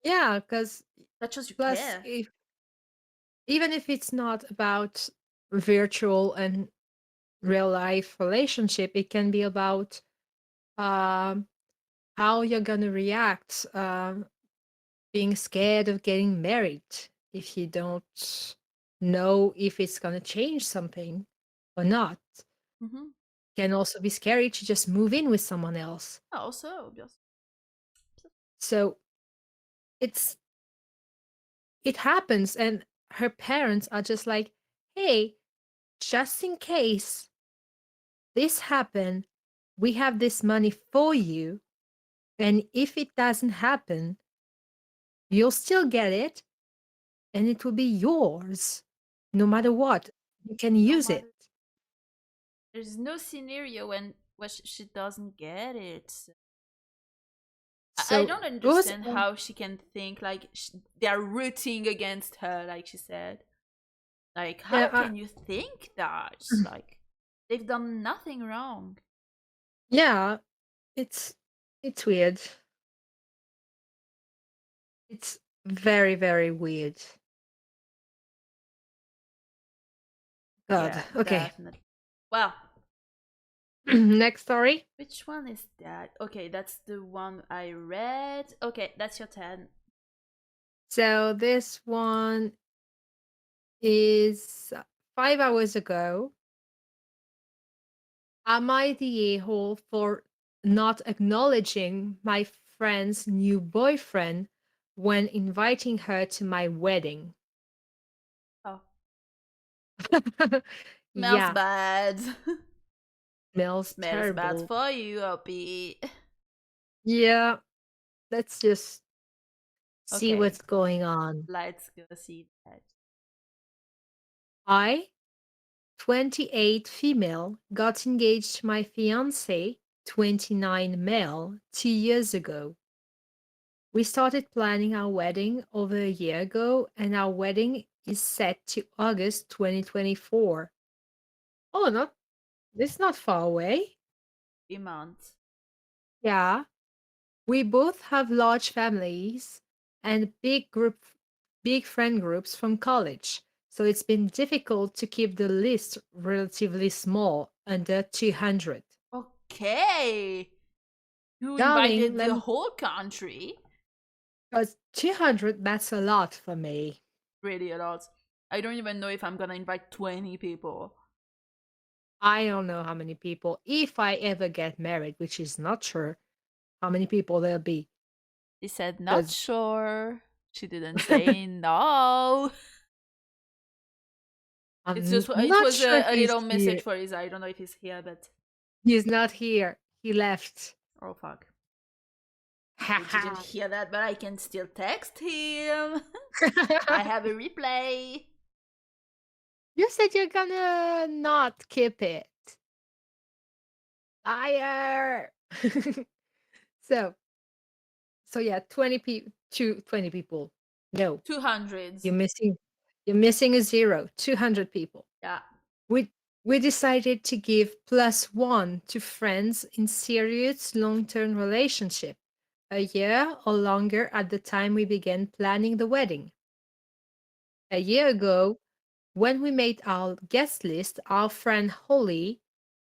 yeah, because That shows you plus care. if even if it's not about virtual and real life relationship, it can be about um how you're gonna react, being scared of getting married if you don't know if it's gonna change something or not. Mm-hmm. Can also be scary to just move in with someone else. Also, just So it's it happens, and her parents are just like, hey, just in case this happen, we have this money for you, and if it doesn't happen, you'll still get it, and it will be yours no matter what. You can no use it. matter. There's no scenario when she doesn't get it. I So don't it was understand how she can think like they're rooting against her, like she said. Like, how yeah, can you think that? Like, they've done nothing wrong. yeah, it's it's weird. It's very, very weird. God. Yeah, Okay. definitely. Well, Next story. which one is that? Okay, that's the one I read. Okay, that's your 10. So this one is 5 hours ago. Am I the a-hole for not acknowledging my friend's new boyfriend when inviting her to my wedding? Oh, smells Yeah, bad. smells Smells bad terrible. for you, Opie. Yeah, let's just see Okay, what's going on. let's go see that. I, 28 female, got engaged to my fiance, 29 male, 2 years ago. We started planning our wedding over a year ago, and our wedding is set to August 2024. Oh, not it's not far away. 3 months. Yeah. We both have large families and big friend groups from college. So it's been difficult to keep the list relatively small, under 200. Okay, you Darling, invited let the me whole country. because 200, that's a lot for me. Really a lot. I don't even know if I'm gonna invite 20 people. I don't know how many people, if I ever get married, which is not sure how many people there'll be. She said not Because sure. She didn't say no. It's I'm just it not was sure a he's little here. message for Isa. I don't know if he's here, but He's not here. He left. oh fuck. Ha He didn't ha. hear that, but I can still text him. I have a replay. You said you're gonna not keep it. Liar. so so yeah, 20 people. No, Two you're hundreds. missing you're missing a zero. 200 people. Yeah. We we decided to give +1 to friends in serious long-term relationship, a year or longer at the time we began planning the wedding. A year ago, when we made our guest list, our friend Holly,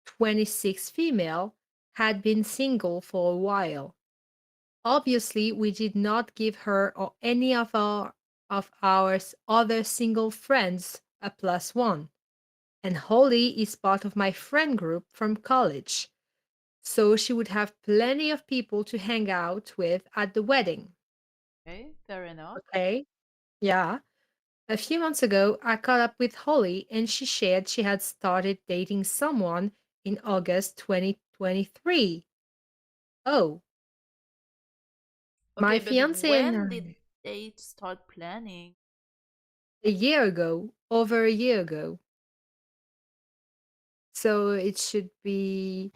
26 female, had been single for a while. Obviously, we did not give her or any of our other single friends a plus one. And Holly is part of my friend group from college, so she would have plenty of people to hang out with at the wedding. Okay, fair enough. Okay? Yeah. A few months ago, I caught up with Holly and she shared she had started dating someone in August 2023. Oh, Okay, my but fiance and when did I, they start planning? a year ago, over a year ago. So it should be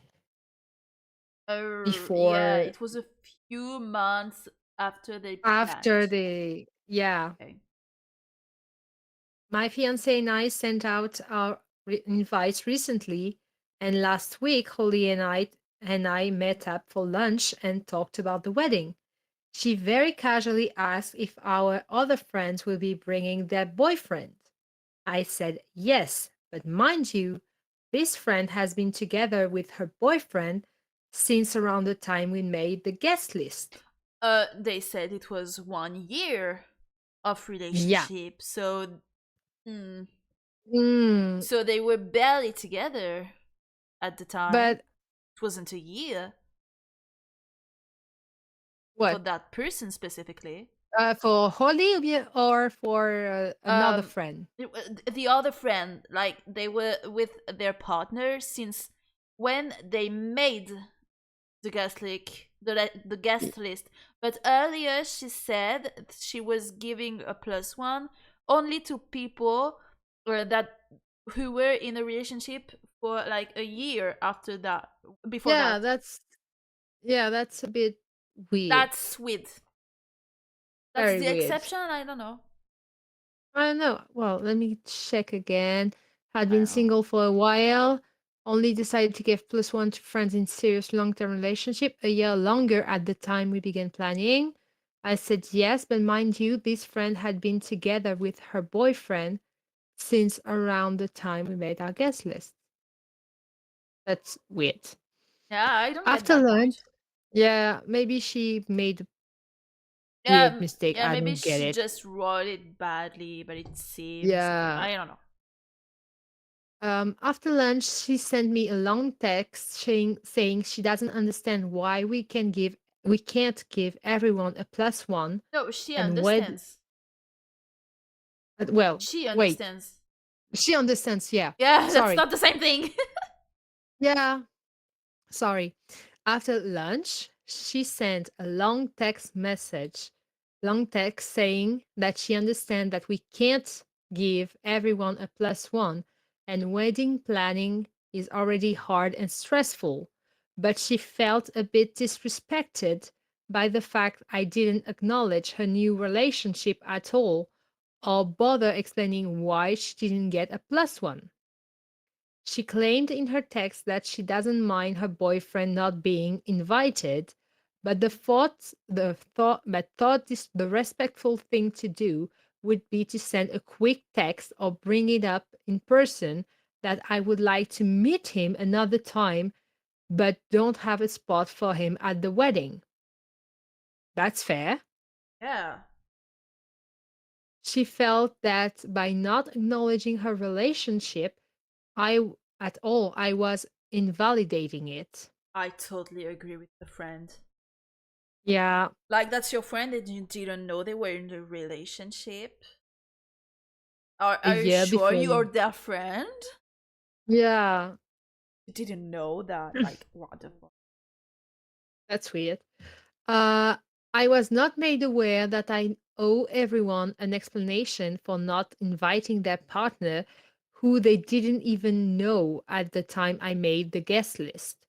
Oh, yeah, before, it was a few months after they after planned. the, yeah. Okay. My fiance and I sent out our invites recently, and last week Holly and I met up for lunch and talked about the wedding. She very casually asked if our other friends will be bringing their boyfriend. I said yes, but mind you, this friend has been together with her boyfriend since around the time we made the guest list. They said it was 1 year of Yeah. relationship, so hmm, Mm, so they were barely together at the time. but It wasn't a year for what? that person specifically. For Holly or for another Um, friend? the other friend, like they were with their partner since when they made the the Y- guest list. But earlier she said she was giving a plus one only to people that who were in a relationship for like a year after that. Before Yeah, that, that's a bit weird. that's with that's Very the weird. exception. I don't know. I don't know. Well, let me check again. Had I been don't know. single for a while. Only decided to give plus one to friends in serious long-term relationship a year longer at the time we began planning. I said yes, but mind you, this friend had been together with her boyfriend since around the time we made our guest list. That's weird. Yeah, I don't get After that lunch, part. yeah, maybe she made a Yeah, weird mistake. yeah, I maybe don't get she it. just wrote it badly, but it seems Yeah. I don't know. After lunch, she sent me a long text saying she doesn't understand why we can't give everyone a plus one No, she and wed. understands. Well, She wait, understands. she understands. Yeah, Yeah, that's sorry. not the same thing. Yeah, sorry. After lunch, she sent a long text saying that she understands that we can't give everyone a plus one, and wedding planning is already hard and stressful. But she felt a bit disrespected by the fact I didn't acknowledge her new relationship at all or bother explaining why she didn't get a plus one. She claimed in her text that she doesn't mind her boyfriend not being invited, but thought the respectful thing to do would be to send a quick text or bring it up in person that I would like to meet him another time, but don't have a spot for him at the wedding. That's fair. Yeah, She felt that by not acknowledging her relationship, I was invalidating it. I totally agree with the friend. Yeah, Like that's your friend and you didn't know they were in a relationship. Are a are you year sure before. you're their friend? Yeah, You didn't know that. Like what the fuck? that's weird. Uh, I was not made aware that I owe everyone an explanation for not inviting their partner who they didn't even know at the time I made the guest list.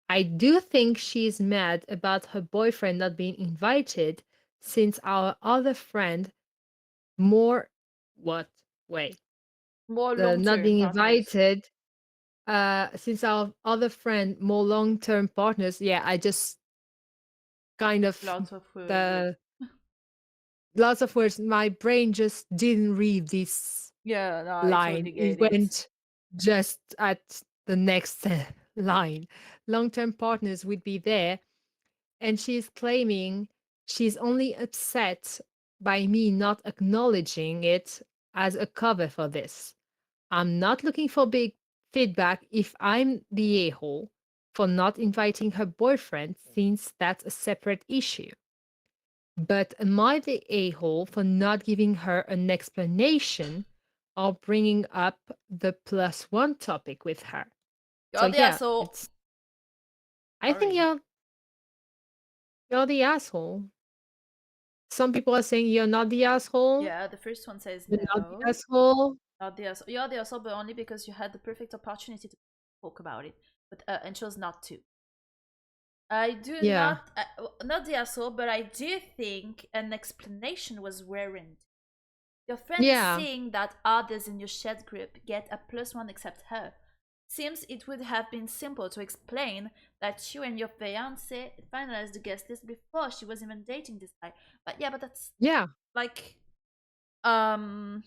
I do think she's mad about her boyfriend not being invited since our other friend more what? Wait. More The long not term being partners. invited since our other friend more long-term partners. Yeah, I just kind of Lots of words. the lots of words. My brain just didn't read this Yeah, no, I line. totally It get it. went just at the next line. Long-term partners would be there, and she's claiming she's only upset by me not acknowledging it as a cover for this. I'm not looking for big feedback if I'm the a-hole for not inviting her boyfriend, since that's a separate issue. But am I the a-hole for not giving her an explanation or bringing up the plus one topic with her? So You're the yeah, asshole. it's. I think Sorry. you're the asshole. Some people are saying you're not the asshole. Yeah, the first one says You're not the no. asshole. Not the asshole. You're the asshole, but only because you had the perfect opportunity to talk about it, but and chose not to. I do Yeah, not, not the asshole, but I do think an explanation was warranted. Your friend is yeah, saying that others in your shared group get a plus one except her. Seems it would have been simple to explain that you and your fiance finalized the guest list before she was even dating this guy. But yeah, but that's yeah. like, um,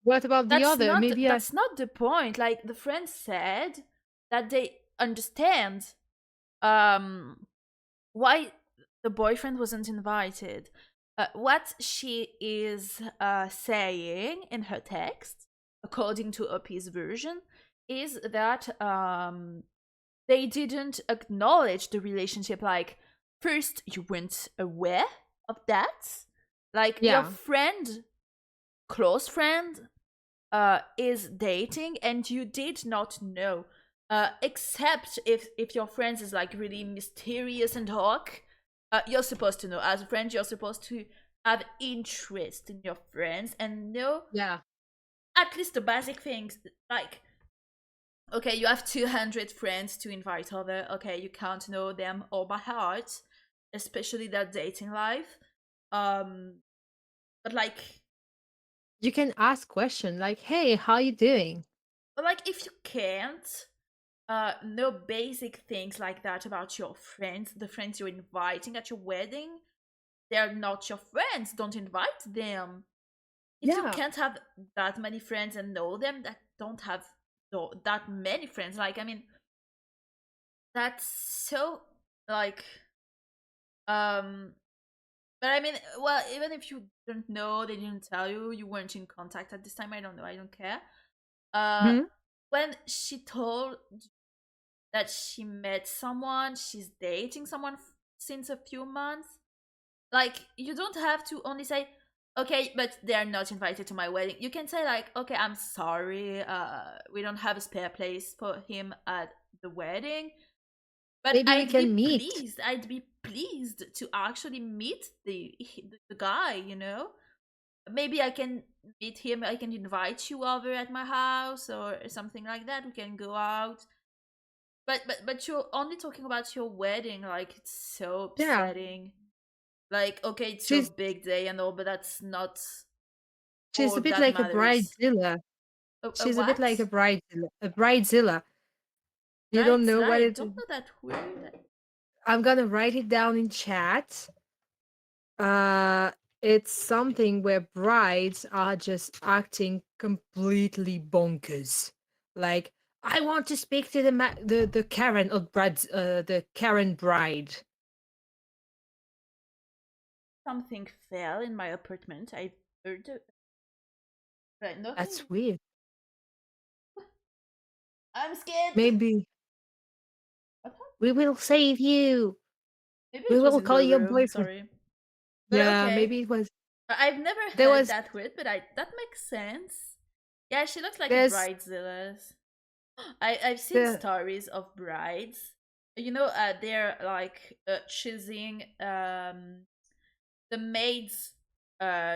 What about the other? Maybe I. that's not the point. Like the friend said that they understand um why the boyfriend wasn't invited. What she is saying in her text, according to OP's version, is that they didn't acknowledge the relationship. Like, first, you weren't aware of that. Like, your Yeah, friend, close friend, is dating, and you did not know. Except if your friend is like really mysterious and hawk, you're supposed to know. As a friend, you're supposed to have interest in your friends and know yeah, at least the basic things. Like, okay, you have 200 friends to invite over. Okay, you can't know them all by heart, especially their dating life. Um, but like, you can ask question like, "Hey, how you doing?" if you can't know basic things like that about your friends, the friends you're inviting at your wedding, they're not your friends. Don't invite them. If you Yeah, can't have that many friends and know them that don't have that many friends, like, I mean, that's so, like, um but I mean, well, even if you don't know, they didn't tell you, you weren't in contact at this time, I don't know, I don't care. uh hmm, when she told that she met someone, she's dating someone since a few months. Like, you don't have to only say, okay, but they're not invited to my wedding. You can say, like, okay, I'm sorry, we don't have a spare place for him at the wedding. But maybe we can meet. I'd be pleased to actually meet the guy, you know? Maybe I can meet him, I can invite you over at my house or something like that. We can go out. But you're only talking about your wedding, like it's so Yeah, upsetting. Like, okay, it's your she's big day and all, but that's not she's all a bit that like a matters. bridezilla. A She's a bit like what? a bridezilla. A bridezilla. You don't know Bridezilla? what I it is. don't know that word. I'm gonna write it down in chat. Uh, it's something where brides are just acting completely bonkers. Like, I want to speak to the Karen or the Karen bride. Something fell in my apartment. I heard it, but nothing. That's weird. I'm scared. Maybe What happened? we will save you. Maybe We it was will in call her your room. boyfriend. Sorry, but Yeah, okay. maybe it was. I've never There heard was. that word, but I that makes sense. Yeah, she looks like a There's bridezilla. I've seen the. stories of brides. You know, they're like choosing the maids'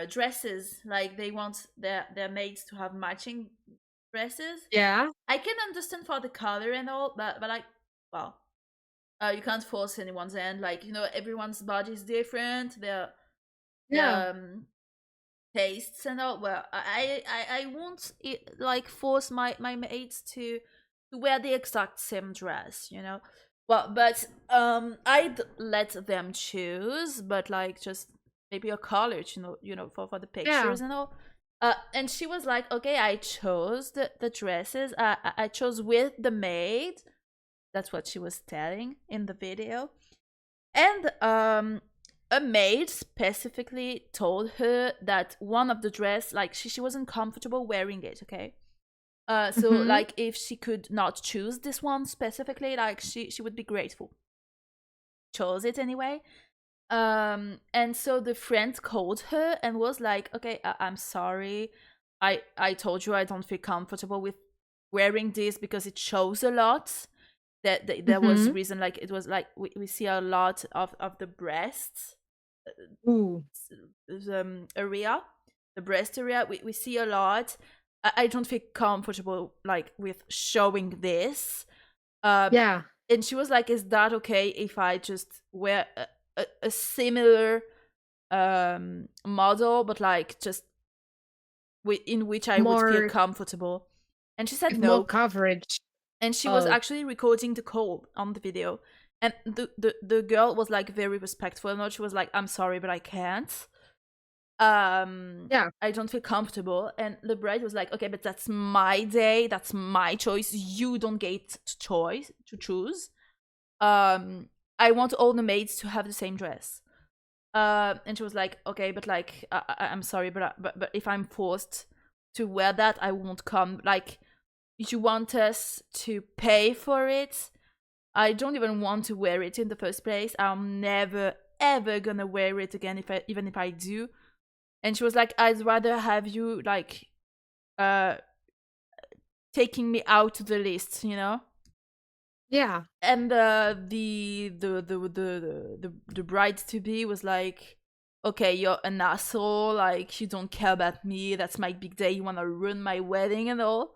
dresses. Like they want their maids to have matching dresses. Yeah, I can understand for the color and all, but like, well, you can't force anyone's hand. Like, you know, everyone's body is different. yeah, Their tastes and all. Well, I won't like force my mates to wear the exact same dress, you know. Well, but I'd let them choose, but like just maybe a color, for the yeah, pictures and all. And she was like, okay, I chose the dresses. I chose with the maid. That's what she was telling in the video. And a maid specifically told her that one of the dress, like she wasn't comfortable wearing it, okay? So Mm-hmm. like if she could not choose this one specifically, like she would be grateful. Chose it anyway. And so the friend called her and was like, okay, I'm sorry, I told you I don't feel comfortable with wearing this because it shows a lot. There was Mm-hmm. reason, like it was like we see a lot of the breasts, Ooh. area, the breast area, we see a lot. I don't feel comfortable like with showing this. uh Yeah. and she was like, is that okay if I just wear a similar model, but like just in which I would feel More comfortable? And she said with more no. coverage. And she was Oh, actually recording the call on the video. And the girl was like very respectful. And she was like, I'm sorry, but I can't. yeah. I don't feel comfortable. And the bride was like, okay, but that's my day, that's my choice. You don't get to choose. I want all the maids to have the same dress. And she was like, okay, but like I'm sorry, but if I'm forced to wear that, I won't come. Like, you want us to pay for it? I don't even want to wear it in the first place. I'm never ever gonna wear it again, if I even if I do. And she was like, I'd rather have you like uh taking me out of the list, you know? Yeah. And the bride to be was like, okay, you're an asshole, like you don't care about me, that's my big day, you want to ruin my wedding and all.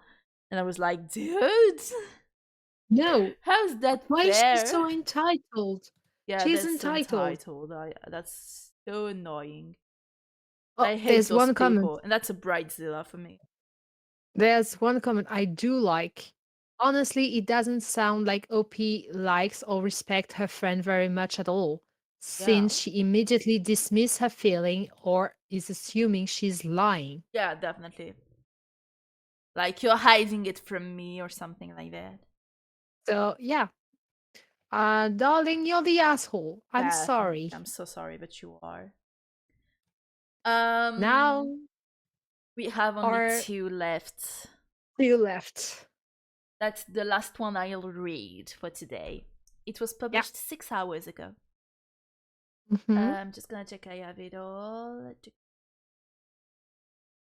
And I was like, dude, No. how's that Why is she fair? so entitled? Yeah, She's that's entitled. entitled. That's so annoying. Oh, I hate there's those one comment. people, and that's a bridezilla for me. There's one comment I do like. Honestly, it doesn't sound like OP likes or respect her friend very much at all, Yeah. since she immediately dismisses her feeling or is assuming she's lying. Yeah, definitely. Like you're hiding it from me or something like that. So yeah, darling, you're the asshole. I'm Definitely. sorry. I'm so sorry, but you are. Now, We have only are two left. you left? That's the last one I'll read for today. It was Yeah. published 6 hours ago. Mm-hmm. I'm just gonna check I have it all.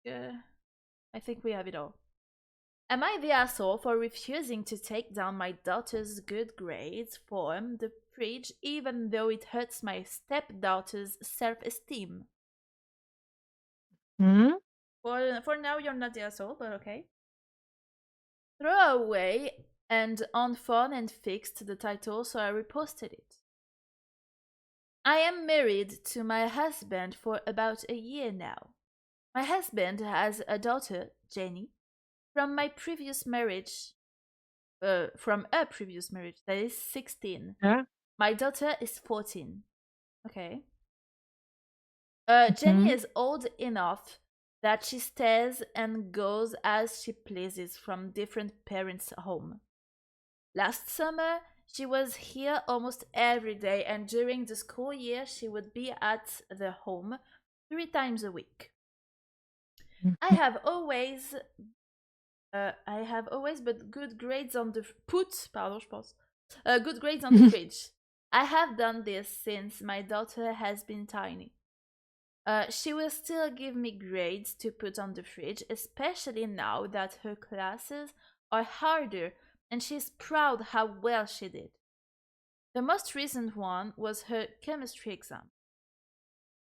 I think we have it all. Am I the asshole for refusing to take down my daughter's good grades from the fridge even though it hurts my stepdaughter's self-esteem? Hmm. For now, you're not the asshole, but okay. Throwaway and on fun and fixed the title, so I reposted it. I am married to my husband for about a year now. My husband has a daughter, Jenny, from my previous marriage. From a previous marriage, that is 16. Yeah. My daughter is 14. Okay. Jenny Mm-hmm. is old enough that she stays and goes as she pleases from different parents' home. Last summer, she was here almost every day, and during the school year, she would be at the home 3 times a week. I Mm-hmm. have always, I have always but good grades on the pardon, je pense, good grades on the fridge. I have done this since my daughter has been tiny. She will still give me grades to put on the fridge, especially now that her classes are harder and she's proud how well she did. The most recent one was her chemistry exam.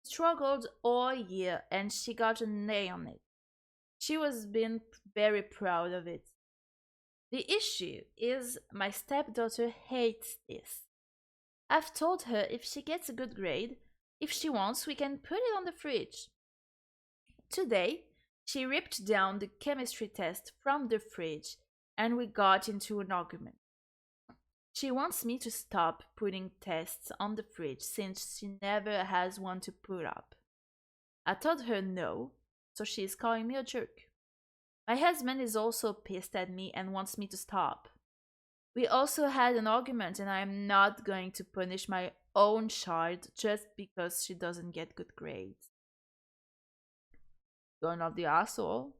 Struggled all year and she got an A on it. She was being very proud of it. The issue is my stepdaughter hates this. I've told her if she gets a good grade, if she wants, we can put it on the fridge. Today, she ripped down the chemistry test from the fridge and we got into an argument. She wants me to stop putting tests on the fridge since she never has one to put up. I told her no, so she is calling me a jerk. My husband is also pissed at me and wants me to stop. We also had an argument, and I'm not going to punish my own child just because she doesn't get good grades. You're not the asshole.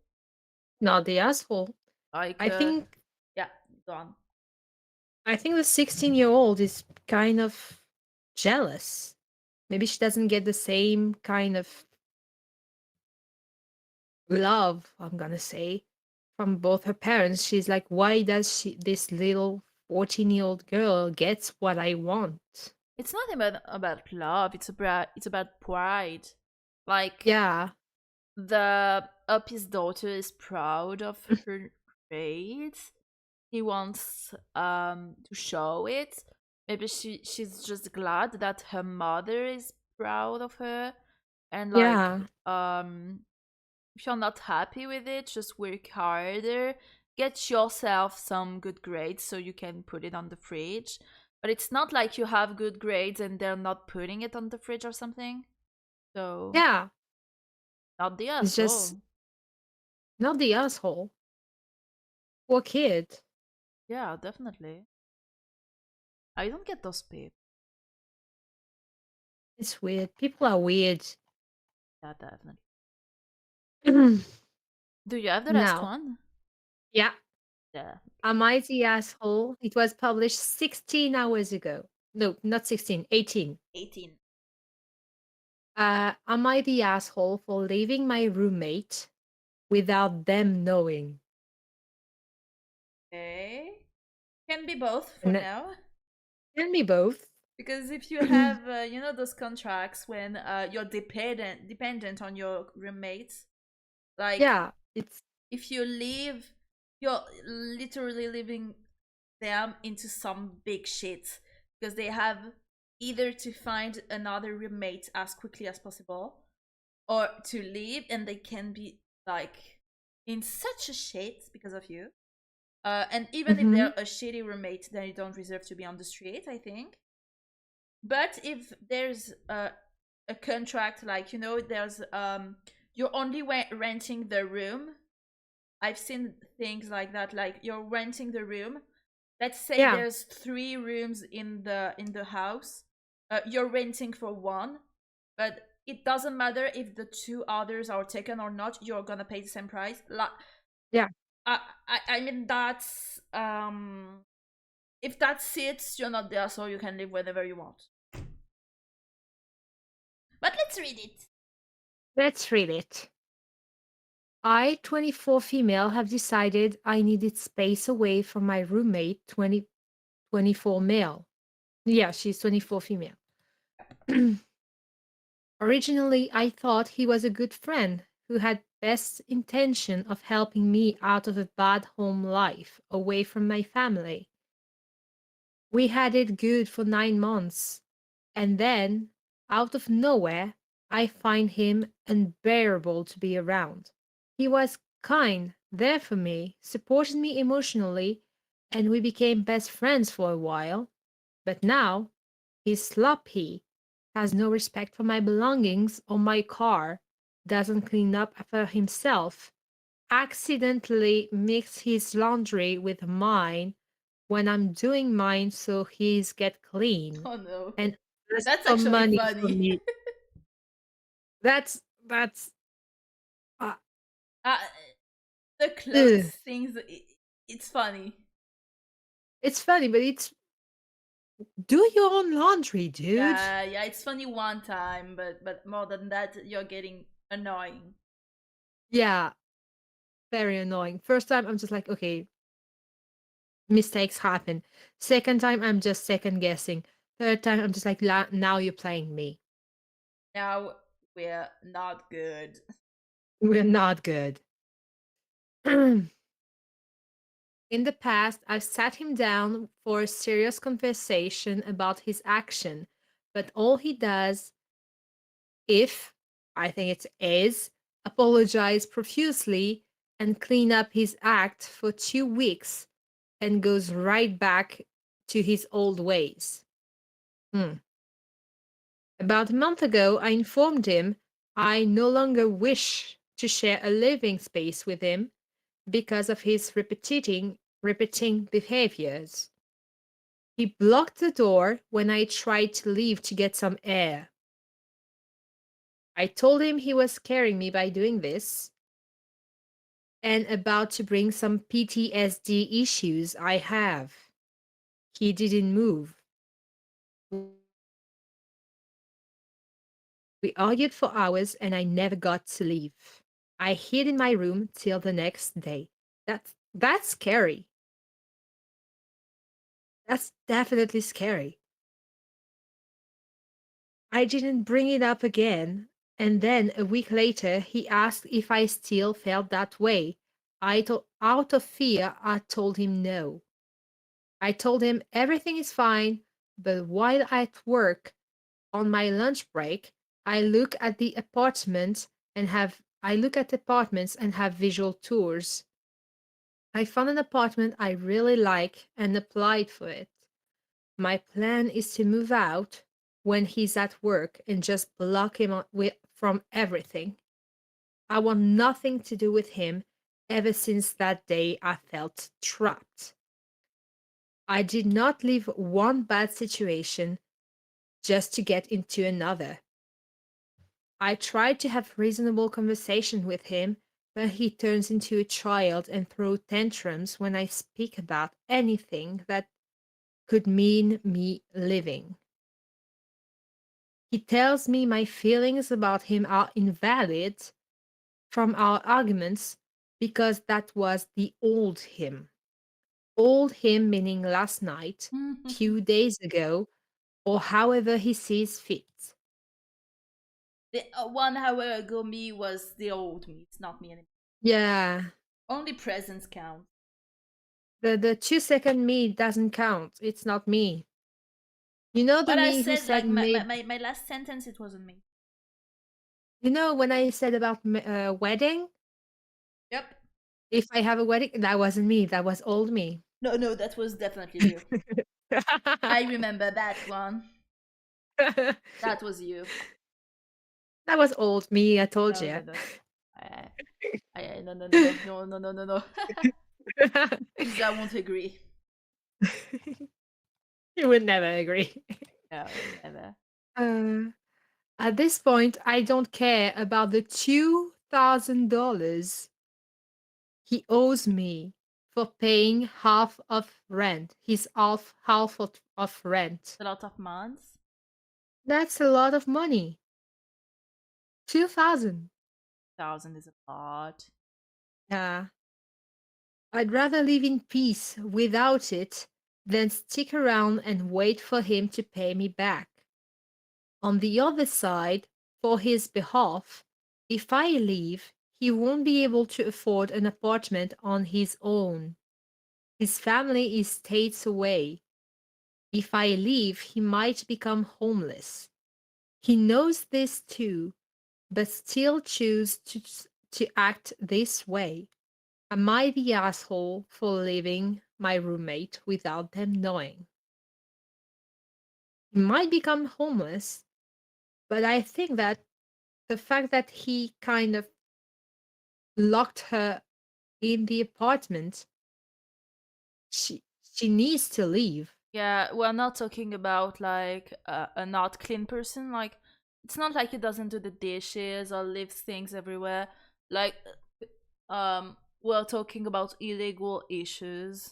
Not the asshole. Like, I think yeah, go on. I think the 16-year-old is kind of jealous. Maybe she doesn't get the same kind of love, I'm gonna say, from both her parents. She's like, why does this little 14-year-old girl gets what I want? It's not about love. It's about pride. Like, Yeah, the Uppy's daughter is proud of her grades. He wants to show it. Maybe she's just glad that her mother is proud of her, and like, yeah, if you're not happy with it, just work harder. Get yourself some good grades so you can put it on the fridge. But it's not like you have good grades and they're not putting it on the fridge or something. So, yeah. not the It's just asshole. not the asshole. Poor kid. Yeah, definitely. I don't get those people. It's weird. People are weird. Yeah, definitely. Do you have the last Now, one? yeah, Yeah. Am I the Asshole? It was published 16 hours ago. No, not 16, 18. 18. Am I the asshole for leaving my roommate without them knowing? Okay. Can be both for And now. tell me both. Because if you have, those contracts when you're dependent on your roommates, like, Yeah, it's if you leave, you're literally leaving them into some big shit because they have either to find another roommate as quickly as possible or to leave, and they can be like in such a shit because of you. And even if mhm, they're a shitty roommate, they don't deserve to be on the street, I think. But if there's a contract, like, there's you're only renting the room. I've seen things like that, like you're renting the room. Let's say yeah, there's 3 rooms in the house. You're renting for one, but it doesn't matter if the 2 others are taken or not. You're gonna pay the same price. yeah. I mean, that's if that's it, you're not there, so you can live whenever you want. But let's read it. Let's read it. I, 24 female, have decided I needed space away from my roommate, 24 male. Yeah, she's 24 female. Originally, I thought he was a good friend who had best intention of helping me out of a bad home life away from my family. We had it good for 9 months, and then, out of nowhere, I find him unbearable to be around. He was kind, there for me, supported me emotionally, and we became best friends for a while. But now, he's sloppy, has no respect for my belongings or my car, doesn't clean up after himself, accidentally mix his laundry with mine when I'm doing mine so he's get clean, Oh no. and ask That's for actually money from funny. me. That's uh, uh, the clothes ugh. things, it's funny. It's funny, but it's do your own laundry, dude. Yeah, yeah, it's funny one time, but more than that, you're getting annoying. Yeah, very annoying. First time, I'm just like, okay, mistakes happen. Second time, I'm just second guessing. Third time, I'm just like, now you're playing me. Now we're not good. We're not good. In the past, I've sat him down for a serious conversation about his action, but all he does, if I think it is, apologize profusely and clean up his act for 2 weeks and goes right back to his old ways. Hmm. About a month ago, I informed him I no longer wish to share a living space with him because of his repeating behaviors. He blocked the door when I tried to leave to get some air. I told him he was scaring me by doing this and about to bring some PTSD issues I have. He didn't move. We argued for hours and I never got to leave. I hid in my room till the next day. That's scary. That's definitely scary. I didn't bring it up again, and then a week later he asked if I still felt that way. Out of fear, I told him no. I told him everything is fine, but while at work on my lunch break, I look at apartments and have visual tours. I found an apartment I really like and applied for it. My plan is to move out when he's at work and just block him from everything. I want nothing to do with him ever since that day I felt trapped. I did not leave one bad situation just to get into another. I tried to have reasonable conversation with him, but he turns into a child and throws tantrums when I speak about anything that could mean me living. He tells me my feelings about him are invalid from our arguments because that was the old him. Old him meaning last night, few days ago, or however he sees fit. The 1 hour ago me was the old me. It's not me anymore. Yeah, Only presence count. the 2 second me doesn't count. It's not me. You know the What I me who said, said like maybe. my last sentence, it wasn't me. You know when I said about wedding? Yep. If I have a wedding, that wasn't me. That was old me. No, no, that was definitely you. I remember that one. That That was you. was old me. I told No, no, you. no. No, no, no, no, no, no, no, no, no. This I won't agree. You would never agree. No, never. Uh, at this point, I don't care about the $2,000 he owes me for paying half of rent. His half of rent. A lot of months. That's a lot of money. 2,000. 1,000 is a lot. Yeah. I'd rather live in peace without it than stick around and wait for him to pay me back. On the other side, for his behalf, if I leave, he won't be able to afford an apartment on his own. His family is states away. If I leave, he might become homeless. He knows this too, but still chooses to act this way. Am I the asshole for leaving my roommate without them knowing? He might become homeless, but I think that the fact that he kind of locked her in the apartment, she needs to leave. Yeah, we're not talking about like a not clean person. Like, it's not like he doesn't do the dishes or leaves things everywhere. Like, we're talking about illegal issues.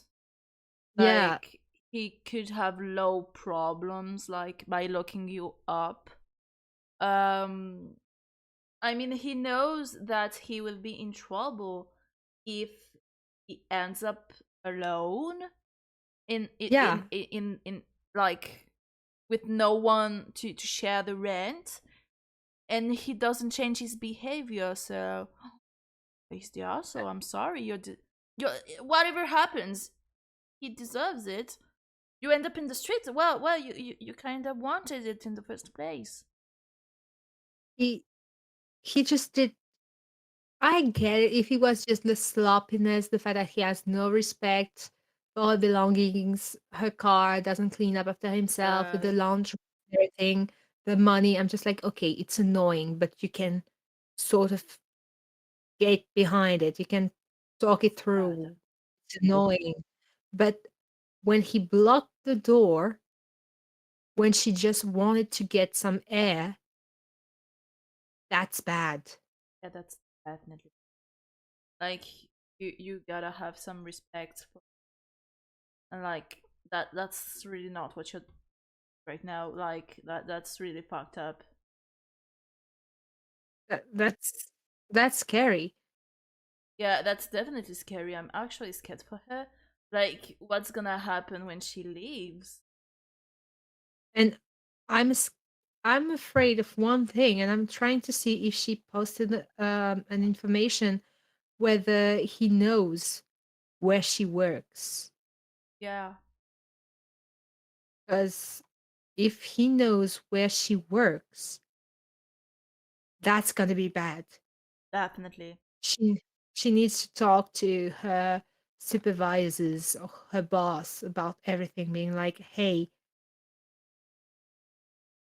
Yeah, Like, he could have low problems, like by locking you up. Um, I mean, he knows that he will be in trouble if he ends up alone yeah. in like with no one to share the rent, and he doesn't change his behavior. So he's the asshole. I'm sorry. You're whatever happens, he deserves it. You end up in the streets. Well, you kind of wanted it in the first place. He he just did. I get it if he was just the sloppiness, the fact that he has no respect for her belongings, her car doesn't clean up after himself with the laundry, everything, the money. I'm just like, okay, it's annoying, but you can sort of get behind it. You can talk it Uh, through. It's annoying. But when he blocked the door when she just wanted to get some air, that's bad. Yeah, that's definitely like you gotta have some respect for, and like that's really not what you're right now. Like that's really fucked up. That's scary. Yeah, that's definitely scary. I'm actually scared for her. Like, what's gonna happen when she leaves? And I'm s- I'm afraid of one thing, and I'm trying to see if she posted an information whether he knows where she works. Yeah, Because if he knows where she works, that's gonna be bad. definitely. She she needs to talk to her supervisors or her boss about everything, being like, "Hey,"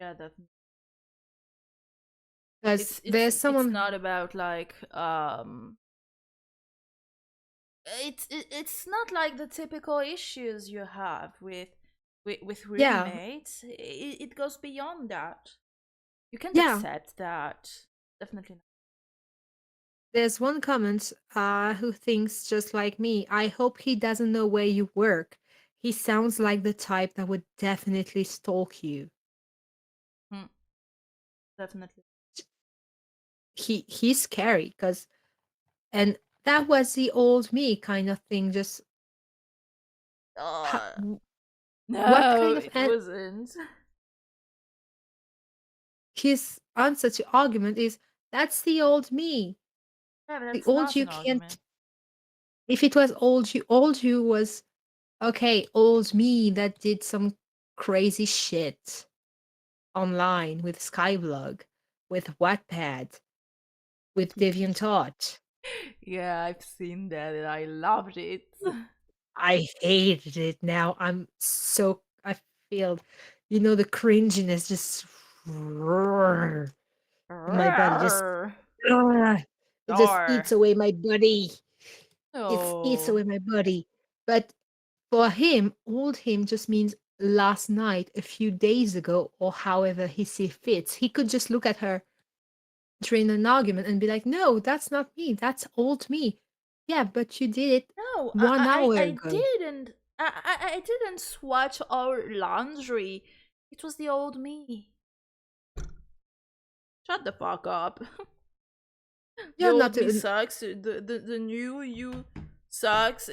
Yeah, definitely. because It's there's it's someone. not about like it's not like the typical issues you have with Yeah, roommates. It goes beyond that. You can't yeah. accept that. Definitely not. There's one comment who thinks just like me. I hope he doesn't know where you work. He sounds like the type that would definitely stalk you. Hmm, definitely. He's scary because and that was the old me kind of thing. Just Uh, what no, kind of it wasn't. his answer to argument is that's the old me. Yeah, but The that's old not you an can't. argument. If it was old you was okay. Old me that did some crazy shit online with Skyblog, with Wattpad, with DeviantArt. Yeah, I've seen that and I loved it. I hated it now. I feel, the cringiness just in my body, Roar. Ugh, it just Roar. eats away my body. It eats No. away my body. But for him, old him just means last night, a few days ago, or however he see fits. He could just look at her during an argument and be like, no, that's not me. That's old me. Yeah, but you did it No, 1 hour I ago. didn't. I didn't swatch our laundry. It was the old me. Shut the fuck up. The You're old not. me sucks. The new you sucks.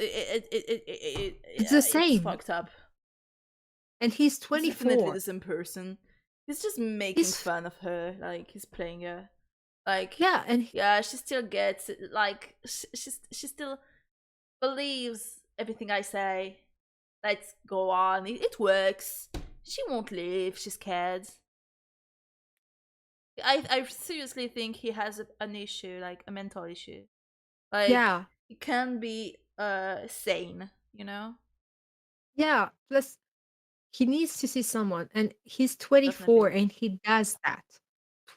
It's the It's same. fucked up. And he's It's definitely 24. the same person. He's just making He's, fun of her. Like he's playing her. Like yeah, and yeah, she still gets it. Like she still believes everything I say. Let's go on. It works. She won't leave. She's scared. I seriously think he has an issue, like a mental issue. Like yeah, he can be sane, you know? yeah. Plus, he needs to see someone, and he's 24 Definitely. and he does that.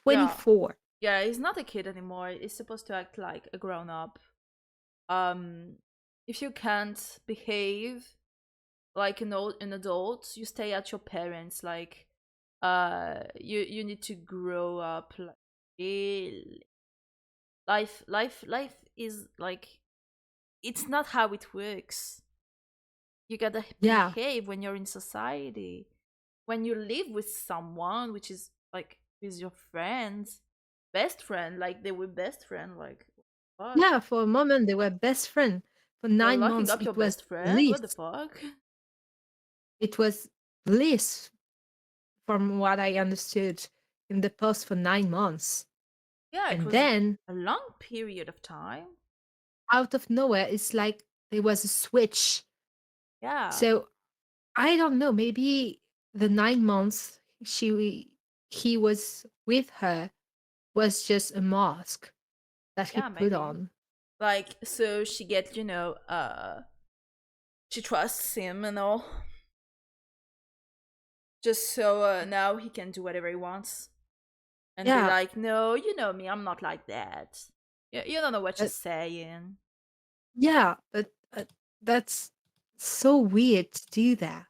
Yeah. 24. Yeah, he's not a kid anymore. He's supposed to act like a grown up. Um if you can't behave like an adult, you stay at your parents. Like you need to grow up like really. Life is like it's not how it works. You gotta Yeah, behave when you're in society. When you live with someone, which is like with your friends, best friend, like they were best friend, like fuck. yeah. For a moment, they were best friends. For You're nine locking months, up your it was best friend? What the bliss. fuck? It was bliss, from what I understood in the post for 9 months. Yeah, it And was then, a long period of time. out of nowhere, it's like there was a switch. Yeah. So I don't know. Maybe the 9 months he was with her was just a mask that he Yeah, put maybe. on. Like so she get, she trusts him and all. Just so now he can do whatever he wants. And be Yeah, like, no, you know me, I'm not like that. You don't know what you're but saying. yeah, but that's so weird to do that.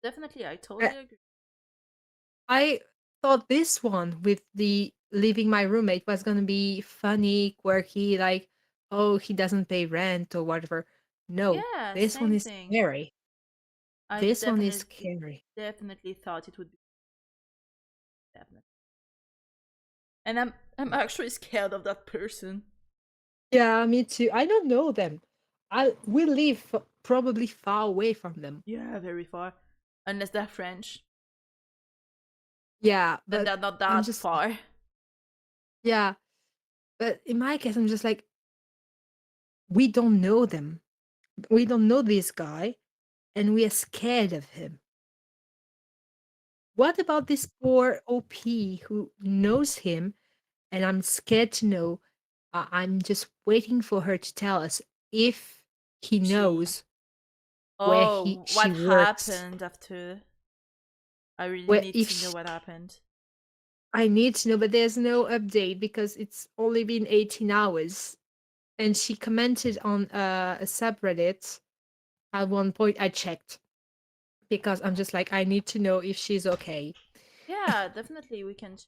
Definitely, I I, totally agree. I thought this one with the leaving my roommate was gonna be funny, quirky, like, oh, he doesn't pay rent or whatever. No, Yeah, this one same is thing. scary. I This one is definitely, scary. definitely thought it would be definitely. And I'm actually scared of that person. Yeah, me too. I don't know them. I we live probably far away from them. Yeah, very far. Unless they're French, Yeah, then but they're not I'm that just far. yeah. But in my case, I'm just like, we don't know them. We don't know this guy, and we are scared of him. What about this poor OP who knows him, and I'm scared to know. I'm just waiting for her to tell us if he She. knows where he Oh, she what works. happened after? I really Where need if to know she, what happened. I need to know, but there's no update because it's only been 18 hours. And she commented on a subreddit. At one point, I checked because I'm just like, I need to know if she's okay. Yeah, definitely we can.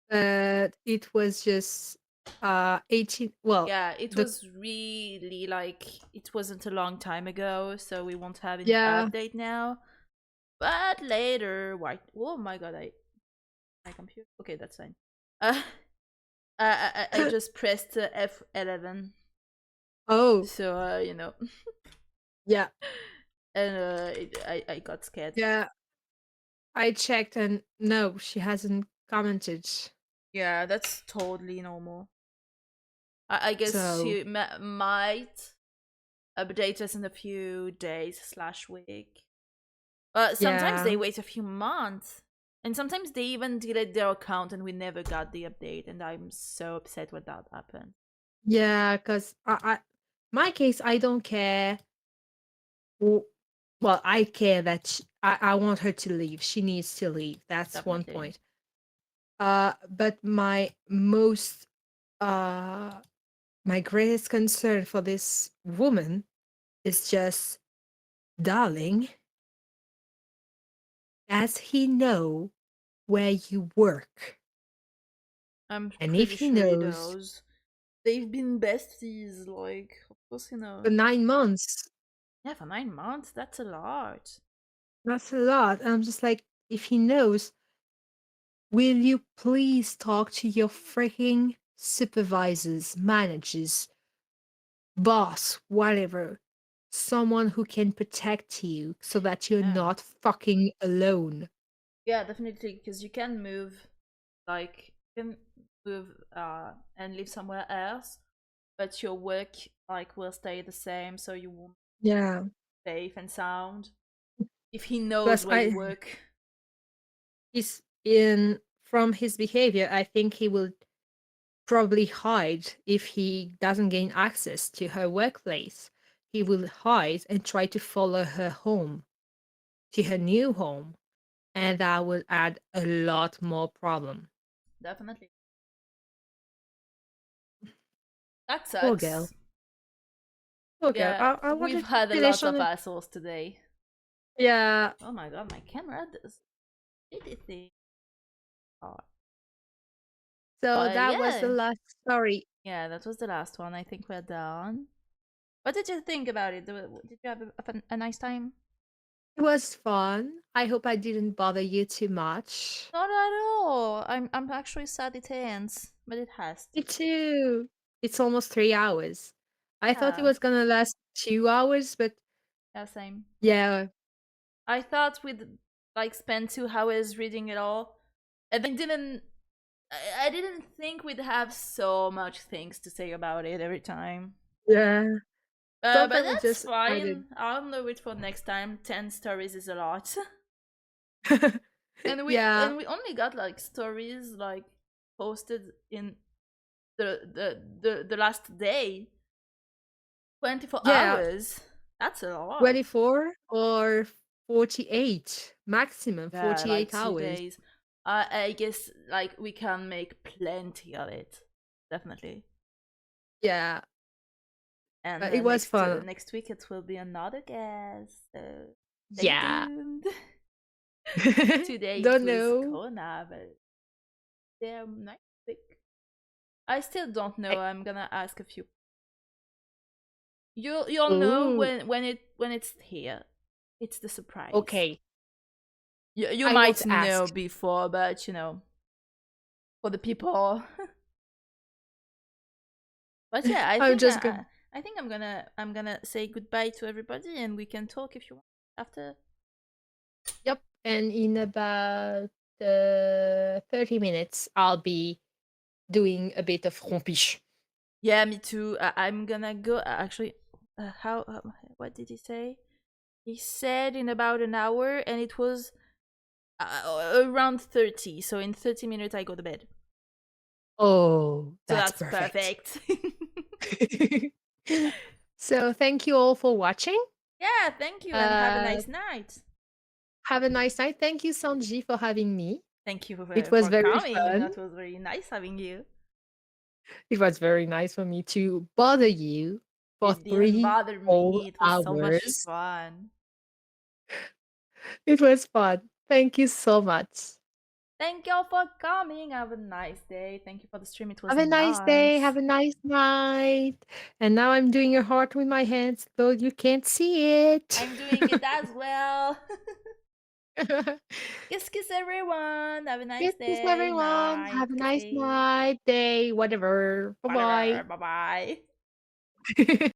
But it was just 18. Well, Yeah, it the was really like it wasn't a long time ago, so we won't have any yeah, update now. But later, why? Oh my god, I my computer. Okay, that's fine. Uh, I just pressed F11, oh so yeah, and I got scared. yeah. I checked and no, she hasn't commented. Yeah, that's totally normal. I guess So she might update us in a few days slash week. Sometimes yeah, they wait a few months, and sometimes they even delete their account, and we never got the update. And I'm so upset when that happened. yeah, because my case, I don't care. w- Well, I care that I want her to leave. She needs to leave. That's one Definitely, point. But uh, my greatest concern for this woman is just, darling, does he know where you work? I'm And if pretty he sure he knows, does. They've been besties, like of course he for knows. 9 months, Yeah, for 9 months, that's a lot. that's a lot. And I'm just like, if he knows, will you please talk to your freaking supervisors, managers, boss, whatever, someone who can protect you so that you're Yeah, not fucking alone. yeah, definitely, because you can move, like you can move and live somewhere else, but your work like will stay the same, so you won't Yeah. be safe and sound if he knows Plus, where you work. he's in from his behavior, I think he will probably hide if he doesn't gain access to her workplace. He will hide and try to follow her home, to her new home, and that will add a lot more problem. Definitely, that Poor girl. sucks. Poor girl. Yeah, I we've wanted to had a finish lot on of a assholes today. yeah. Oh my god, my camera does anything. Oh. So But that was the yeah, last story. yeah, that was the last one. I think we're done. What did you think about it? Did you have a nice time? It was fun. I hope I didn't bother you too much. Not at all. I'm actually sad it ends, but it has Me to. too. It's almost 3 hours. I thought it Yeah, was gonna last 2 hours, but yeah, same. yeah, I thought we'd like spend 2 hours reading it all, and then didn't. I didn't think we'd have so much things to say about it every time. yeah. But Sometimes we that's just added. fine. I'll know it for next time. 10 stories is a lot, and we Yeah, and we only got like stories like posted in the last day. 24 yeah. hours. That's a lot. 24 or 48 maximum, Yeah, like 48 two hours. days. I guess like we can make plenty of it, definitely. Yeah, And it was next fun. next week it will be another guest. So Stay Yeah. tuned. Today it Don't was know. Kona, but they're next week. I still don't know. I I'm gonna ask a few. You'll know Ooh, when it's here. It's the surprise. okay. You I won't might know ask. before, but for the people. But yeah, I'm just gonna I think I'm gonna say goodbye to everybody, and we can talk if you want after. Yep, and in about 30 minutes, I'll be doing a bit of rompiche. Yeah, me too. I'm gonna go. Actually, how? What did he say? He said in about an hour, and it was around 30. So in 30 minutes, I go to bed. Oh, So that's that's perfect. perfect. So thank you all for watching. Yeah, thank you, and have a Uh, nice night. have a nice night. Thank you, Sanji, for having me. Thank you It was for very coming. fun. That was very nice having you. It was very nice for me to bother you for It didn't 3 bother whole me. It was so much hours. fun. It was fun. Thank you so much. Thank y'all for coming. Have a nice day. Thank you for the stream. It was Have a nice day. nice. Have a nice night. And now I'm doing a heart with my hands, though you can't see it. I'm doing it as well. Kiss, kiss, everyone. Have a nice Kiss, kiss, day, everyone. night, Have a nice day, night, day, whatever. Bye whatever. bye. Bye bye.